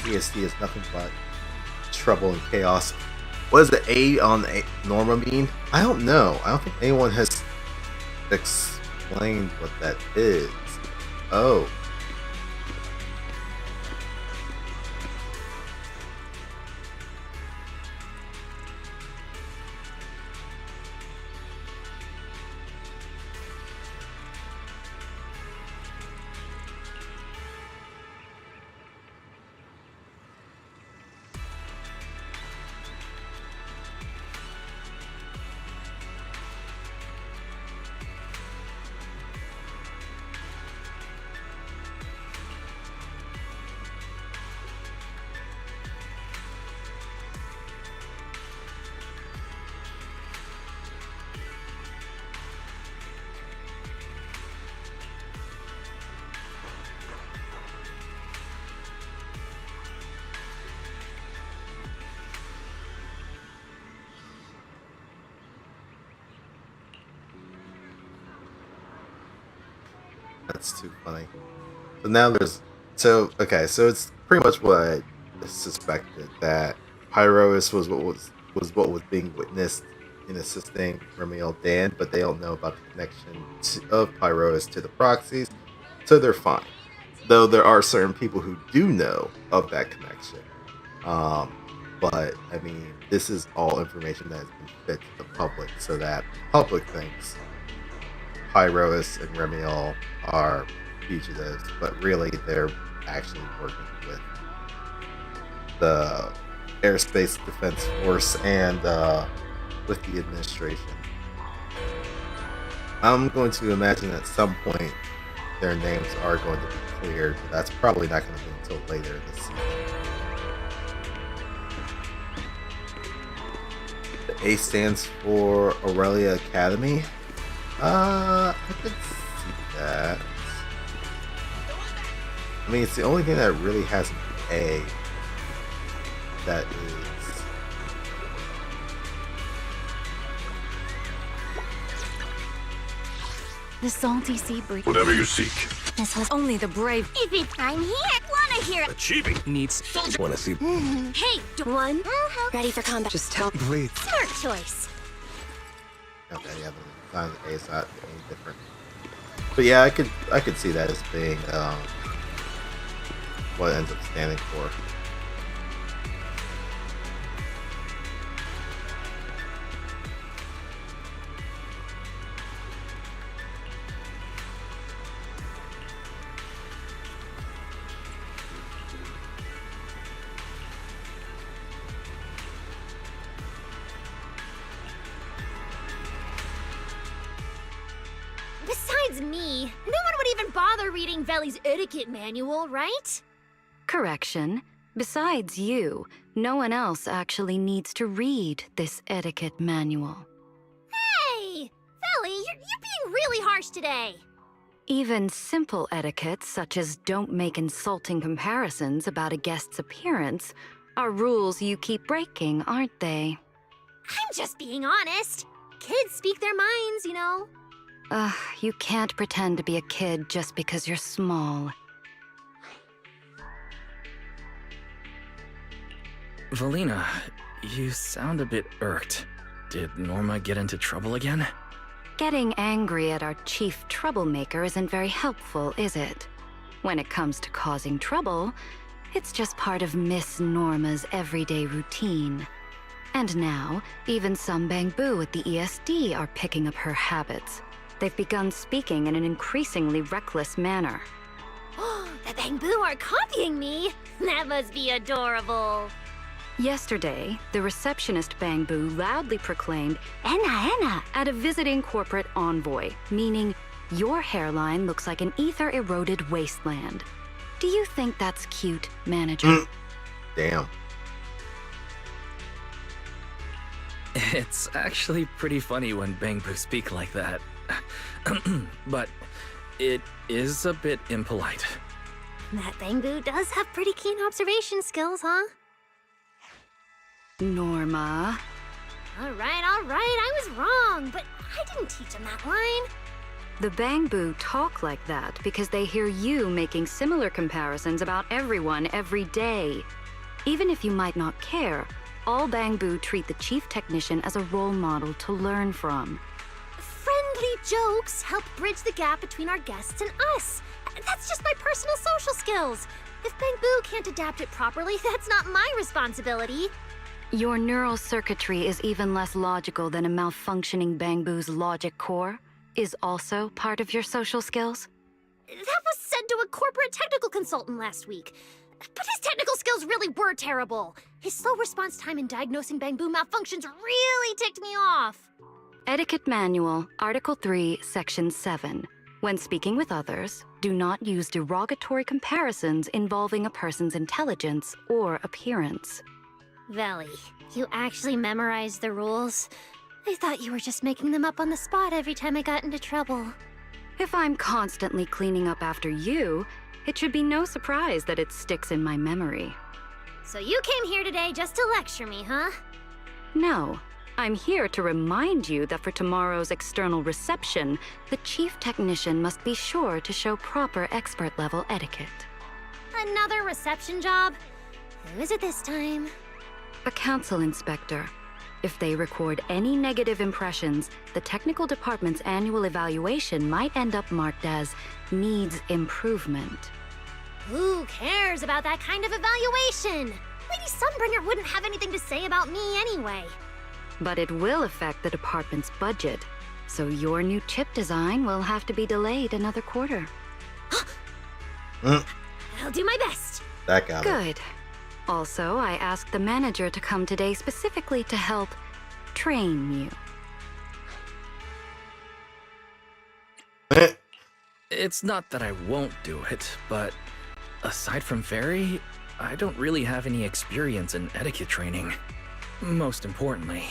ESD is nothing but trouble and chaos. What does the A on Norma mean? I don't know. I don't think anyone has explained what that is. Oh. That's too funny. So now there's so it's pretty much what I suspected, that Pyros was what was being witnessed in assisting Remiel Dan, but they don't know about the connection of Pyros to the Proxies, so they're fine. Though there are certain people who do know of that connection. But I mean, this is all information that has been fed to the public, so that the public thinks Pyros and Remiel are fugitives, but really they're actually working with the Airspace Defense Force and with the administration. I'm going to imagine at some point their names are going to be cleared, but that's probably not going to be until later this season. The A stands for Aurelia Academy. I could see that. I mean, it's the only thing that really has an A that is. The salty sea breeze. Whatever you seek. This was only the brave. If it's I'm here, wanna hear it. Achieving needs. Wanna see? Hey, one. Ready for combat. Just tell me, please. Smart choice. Okay, yeah, the sign of the A is not any different. But yeah, I could see that as being what it ends up standing for. Besides me, no one would even bother reading Veli's etiquette manual, right? Correction. Besides you, no one else actually needs to read this etiquette manual. Hey! Veli, you're being really harsh today. Even simple etiquette, such as don't make insulting comparisons about a guest's appearance, are rules you keep breaking, aren't they? I'm just being honest. Kids speak their minds, you know. You can't pretend to be a kid just because you're small. Valina, you sound a bit irked. Did Norma get into trouble again? Getting angry at our chief troublemaker isn't very helpful, is it? When it comes to causing trouble, it's just part of Miss Norma's everyday routine. And now, even some Bangbu at the ESD are picking up her habits. They've begun speaking in an increasingly reckless manner. The Bangbu are copying me! That must be adorable. Yesterday, the receptionist Bangbu loudly proclaimed, "Enna, Enna," at a visiting corporate envoy, meaning, your hairline looks like an ether-eroded wasteland. Do you think that's cute, manager? Damn. It's actually pretty funny when Bangbu speak like that. But it is a bit impolite. That Bangbu does have pretty keen observation skills, huh? Norma. All right, I was wrong, but I didn't teach him that line. The Bangbu talk like that because they hear you making similar comparisons about everyone every day. Even if you might not care, all Bangbu treat the chief technician as a role model to learn from. Friendly jokes help bridge the gap between our guests and us. That's just my personal social skills. If Bangbu can't adapt it properly, that's not my responsibility. Your neural circuitry is even less logical than a malfunctioning Bangbu's logic core, is also part of your social skills? That was said to a corporate technical consultant last week. But his technical skills really were terrible. His slow response time in diagnosing Bangbu malfunctions really ticked me off. Etiquette Manual, Article 3, Section 7. When speaking with others, do not use derogatory comparisons involving a person's intelligence or appearance. Valley, you actually memorized the rules? I thought you were just making them up on the spot every time I got into trouble. If I'm constantly cleaning up after you, it should be no surprise that it sticks in my memory. So you came here today just to lecture me, huh? No, I'm here to remind you that for tomorrow's external reception, the chief technician must be sure to show proper expert-level etiquette. Another reception job? Who is it this time? A council inspector. If they record any negative impressions, the technical department's annual evaluation might end up marked as needs improvement. Who cares about that kind of evaluation? Lady Sunbringer wouldn't have anything to say about me anyway. But it will affect the department's budget, so your new chip design will have to be delayed another quarter. I'll do my best. That got it. Good. Also, I asked the manager to come today specifically to help train you. It's not that I won't do it, but aside from Fairy, I don't really have any experience in etiquette training. Most importantly,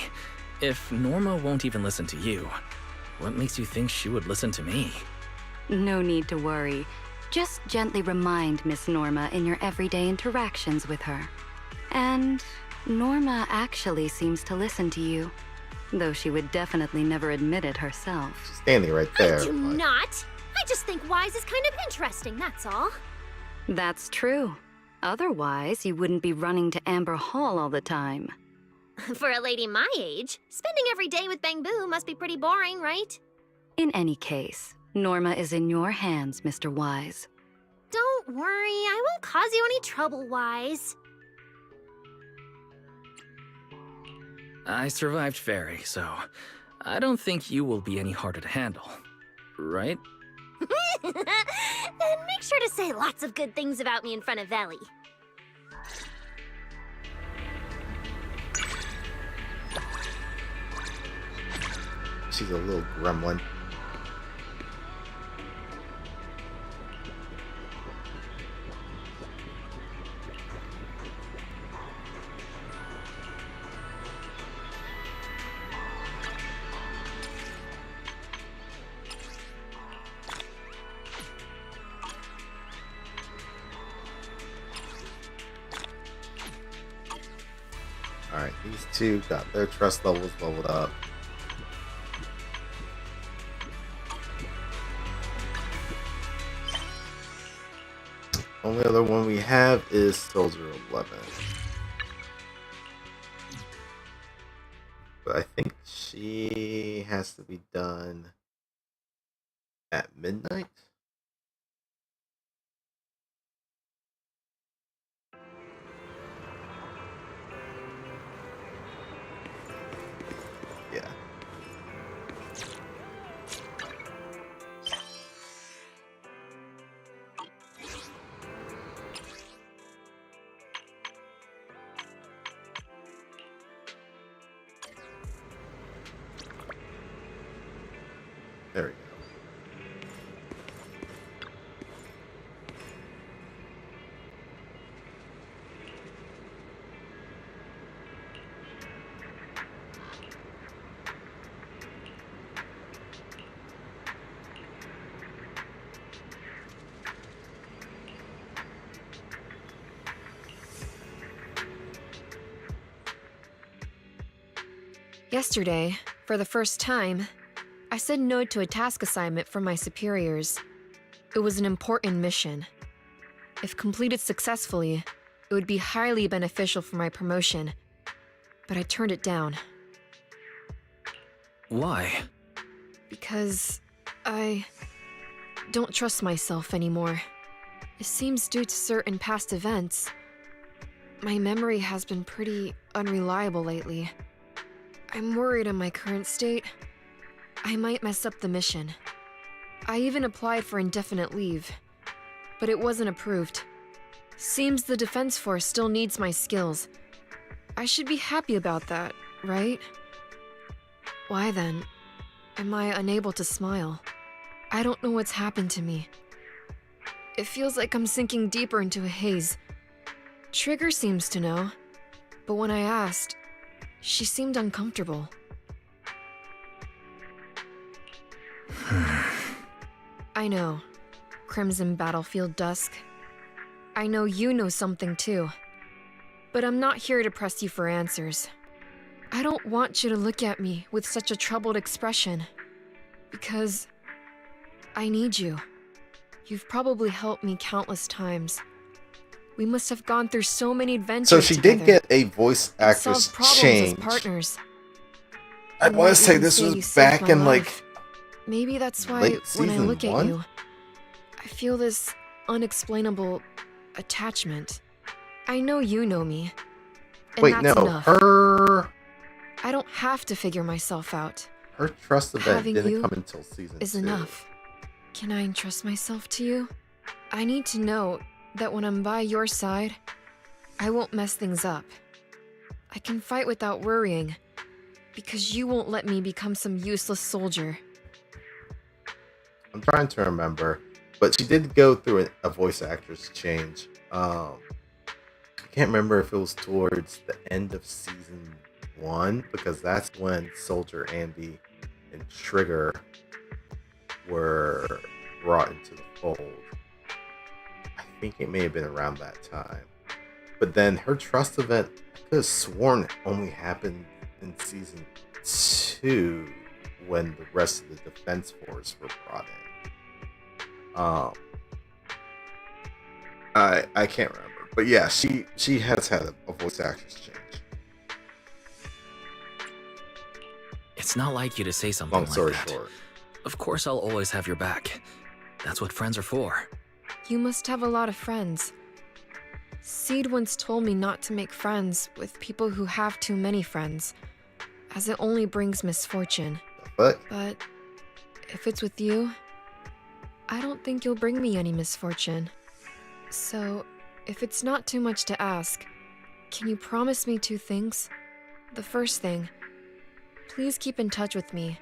if Norma won't even listen to you, what makes you think she would listen to me? No need to worry. Just gently remind Miss Norma in your everyday interactions with her. And Norma actually seems to listen to you, though she would definitely never admit it herself. She's standing right there. I do not. I just think Wise is kind of interesting, that's all. That's true. Otherwise, you wouldn't be running to Amber Hall all the time. For a lady my age, spending every day with Bangbu must be pretty boring, right? In any case, Norma is in your hands, Mr. Wise. Don't worry, I won't cause you any trouble, Wise. I survived Fairy, so I don't think you will be any harder to handle, right? Then make sure to say lots of good things about me in front of Valley. She's a little gremlin. Alright, these two got their trust levels leveled up. Only other one we have is Soldier 11. But I think she has to be done at midnight. Yeah. There we go. Yesterday, for the first time, I said no to a task assignment from my superiors. It was an important mission. If completed successfully, it would be highly beneficial for my promotion, but I turned it down. Why? Because I don't trust myself anymore. It seems due to certain past events. My memory has been pretty unreliable lately. I'm worried in my current state. I might mess up the mission. I even applied for indefinite leave, but it wasn't approved. Seems the Defense Force still needs my skills. I should be happy about that, right? Why then am I unable to smile? I don't know what's happened to me. It feels like I'm sinking deeper into a haze. Trigger seems to know, but when I asked, she seemed uncomfortable. I know. Crimson Battlefield Dusk. I know you know something too. But I'm not here to press you for answers. I don't want you to look at me with such a troubled expression. Because I need you. You've probably helped me countless times. We must have gone through so many adventures So she together. did get a voice And actress solved problems change. as partners. I You want might to say even this say was you saved back my in like life. Maybe that's why late when I season look at 1? you, I feel this unexplainable attachment. I know you know me. And Wait, that's no, enough. her I don't have to figure myself out. trust event Having didn't you come until season is 2. enough. Can I entrust myself to you? I need to know that when I'm by your side, I won't mess things up. I can fight without worrying, because you won't let me become some useless soldier. I'm trying to remember, but she did go through a voice actress change. I can't remember if it was towards the end of season 1, because that's when Soldier, Ambi, and Trigger were brought into the fold. I think it may have been around that time. But then her trust event, I could have sworn it only happened in season 2 when the rest of the Defense Force were brought in. I can't remember. But yeah, she has had a voice actress change. It's not like you to say something Long like story that. short. Of course I'll always have your back. That's what friends are for. You must have a lot of friends. Seed once told me not to make friends with people who have too many friends, as it only brings misfortune. But if it's with you, I don't think you'll bring me any misfortune. So, if it's not too much to ask, can you promise me 2 things? The first thing, please keep in touch with me,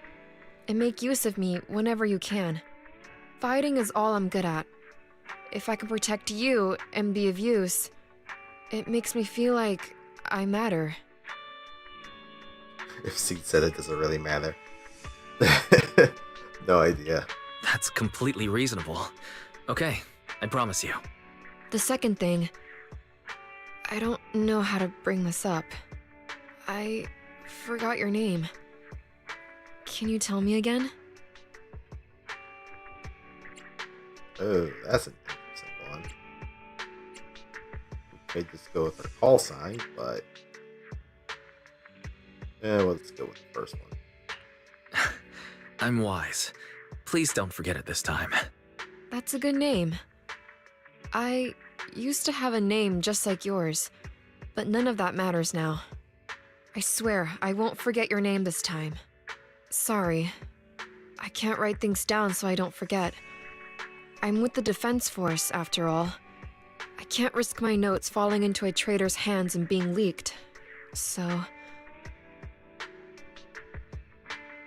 and make use of me whenever you can. Fighting is all I'm good at. If I can protect you and be of use, it makes me feel like I matter. if Seed said it, does it really matter? No idea. That's completely reasonable. Okay, I promise you. The second thing, I don't know how to bring this up. I forgot your name. Can you tell me again? Oh, that's an interesting one. We could just go with her call sign, but yeah, well, let's go with the first one. I'm Wise. Please don't forget it this time. That's a good name. I used to have a name just like yours, but none of that matters now. I swear, I won't forget your name this time. Sorry. I can't write things down so I don't forget. I'm with the Defense Force, after all. I can't risk my notes falling into a traitor's hands and being leaked. So...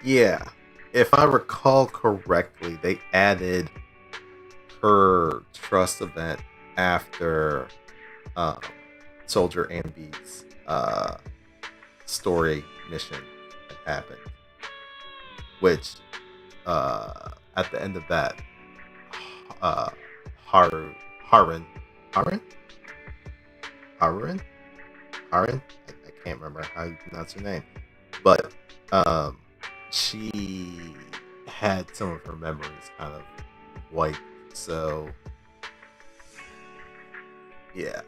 Yeah. If I recall correctly, they added her trust event after Soldier Ambi's story mission had happened. Which, at the end of that, Harun? I can't remember how you pronounce her name. But, she had some of her memories kind of wiped, so yeah.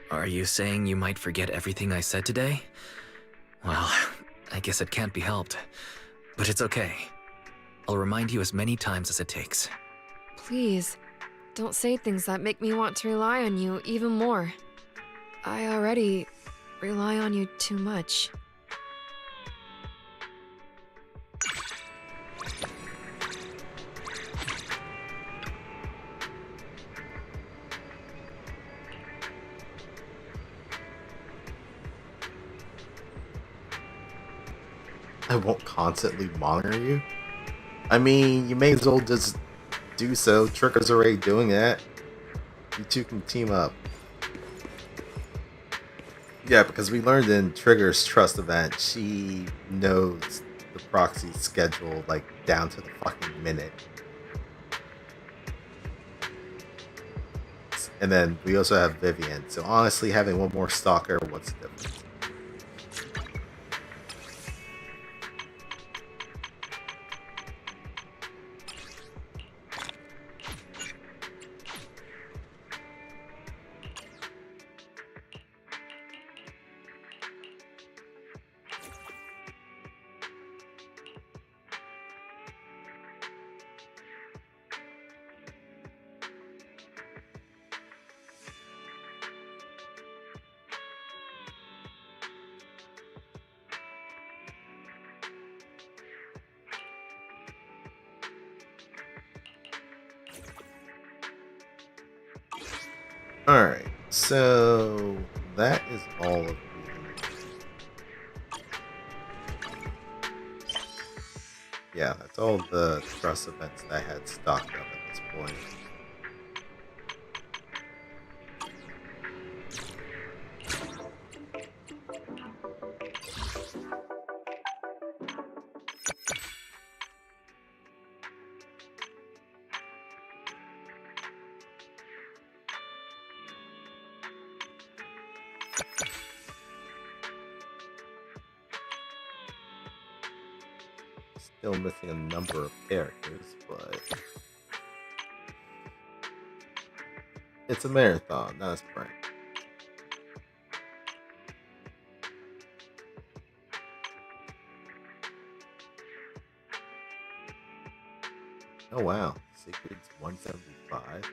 Are you saying you might forget everything I said today? Well, I guess it can't be helped. But it's okay. I'll remind you as many times as it takes. Please, don't say things that make me want to rely on you even more. I already rely on you too much. I won't constantly monitor you. I mean, you may as well just do so. Trigger's already doing that. You two can team up. Yeah, because we learned in Trigger's trust event, she knows the Proxy schedule like down to the fucking minute. And then we also have Vivian. So honestly, having one more stalker, what's the difference? Alright, so that is all of yeah, that's all the trust events that I had stocked up at this point. Still missing a number of characters, but it's a marathon, not a sprint. Oh wow, Secret's 175.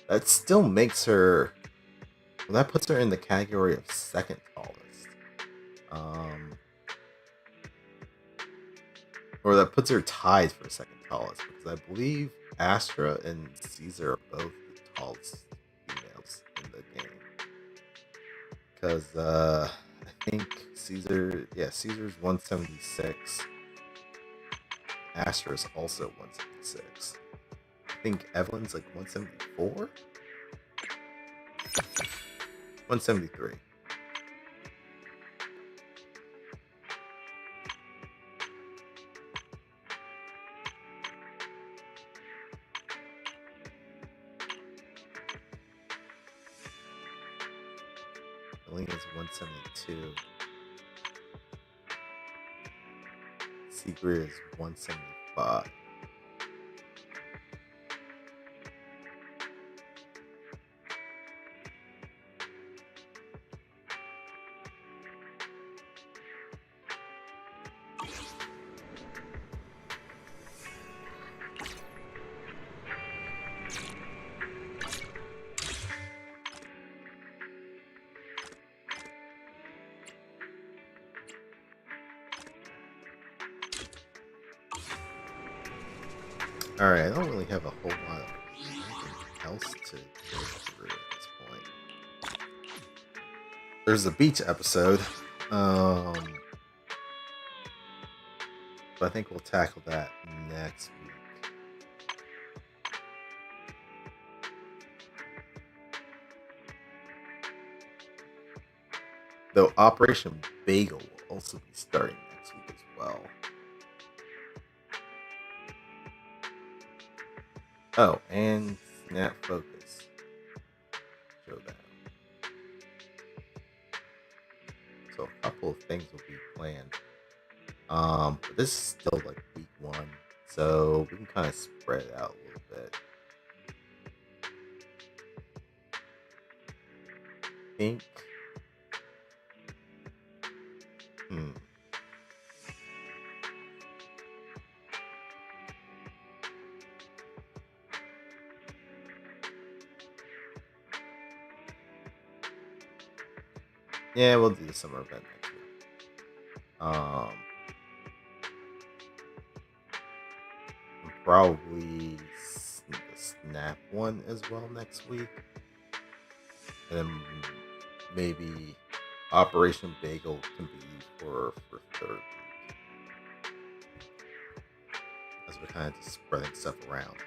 That still makes her. Well, that puts her in the category of second tallest. Or that puts her tied for second tallest, because I believe Astra and Caesar are both the tallest females in the game. Because I think Caesar's 176. Astra is also 176. I think Evelyn's like 174? 173. Elena's 172. Secret is 175. Alright, I don't really have a whole lot of anything else to go through at this point. There's the beach episode. But I think we'll tackle that next week. Though Operation Bagel will also be starting next week as well. Oh, and Snap Focus Showdown. So a couple of things will be planned. But this is still like week 1, so we can kind of spread it out a little bit. I think. Yeah, we'll do the summer event next week. And probably the Snap one as well next week. And then maybe Operation Bagel can be used for third week. As we're kind of just spreading stuff around.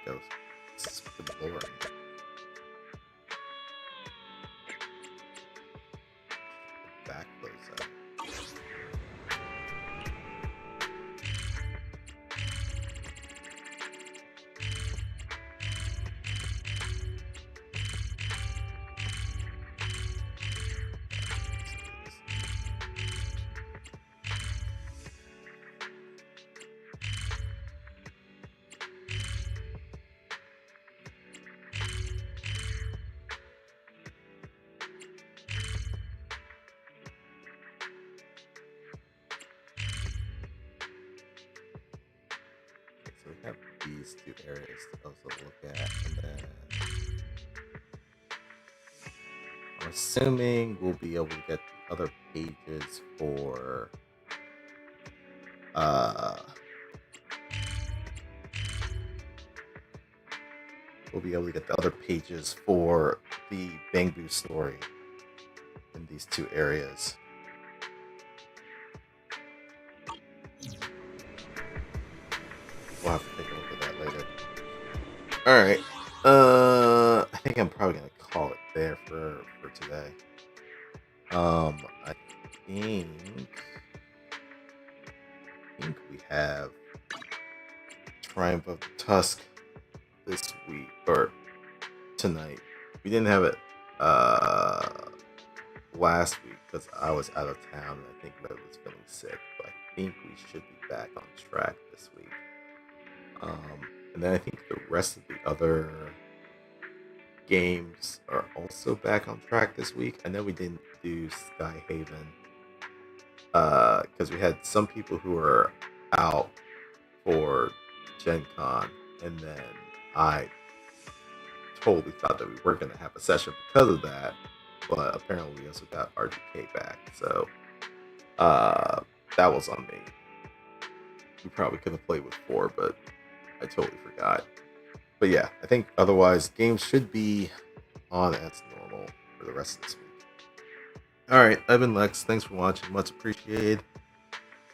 Goes exploring. Back those up. So we have these two areas to also look at, and then I'm assuming we'll be able to get the other pages for the Bangbu story in these two areas. We'll have to take a look at that later. Alright. I think I'm probably gonna call it there for today. I think we have Triumph of the Tusk this week or tonight. We didn't have it last week because I was out of town and I think Red was feeling sick, but I think we should be back on track this week. And then I think the rest of the other games are also back on track this week. I know we didn't do Sky Haven because we had some people who were out for Gen Con, and then I totally thought that we weren't going to have a session because of that, but apparently we also got RGK back, so that was on me. We probably could have played with 4, but I totally forgot. But yeah, I think otherwise games should be on as normal for the rest of this week. Alright, I've been Lex. Thanks for watching. Much appreciated.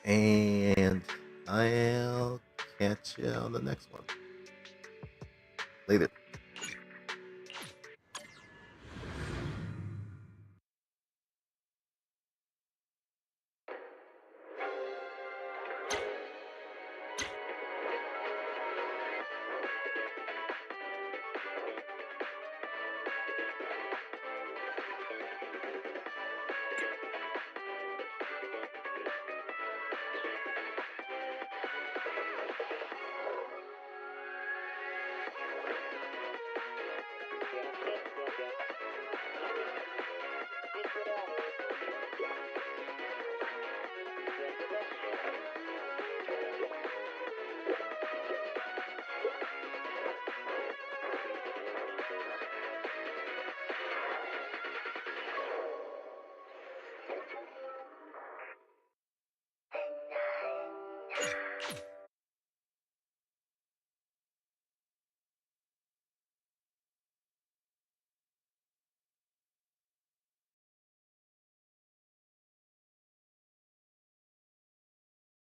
And I'll catch you on the next one. Later.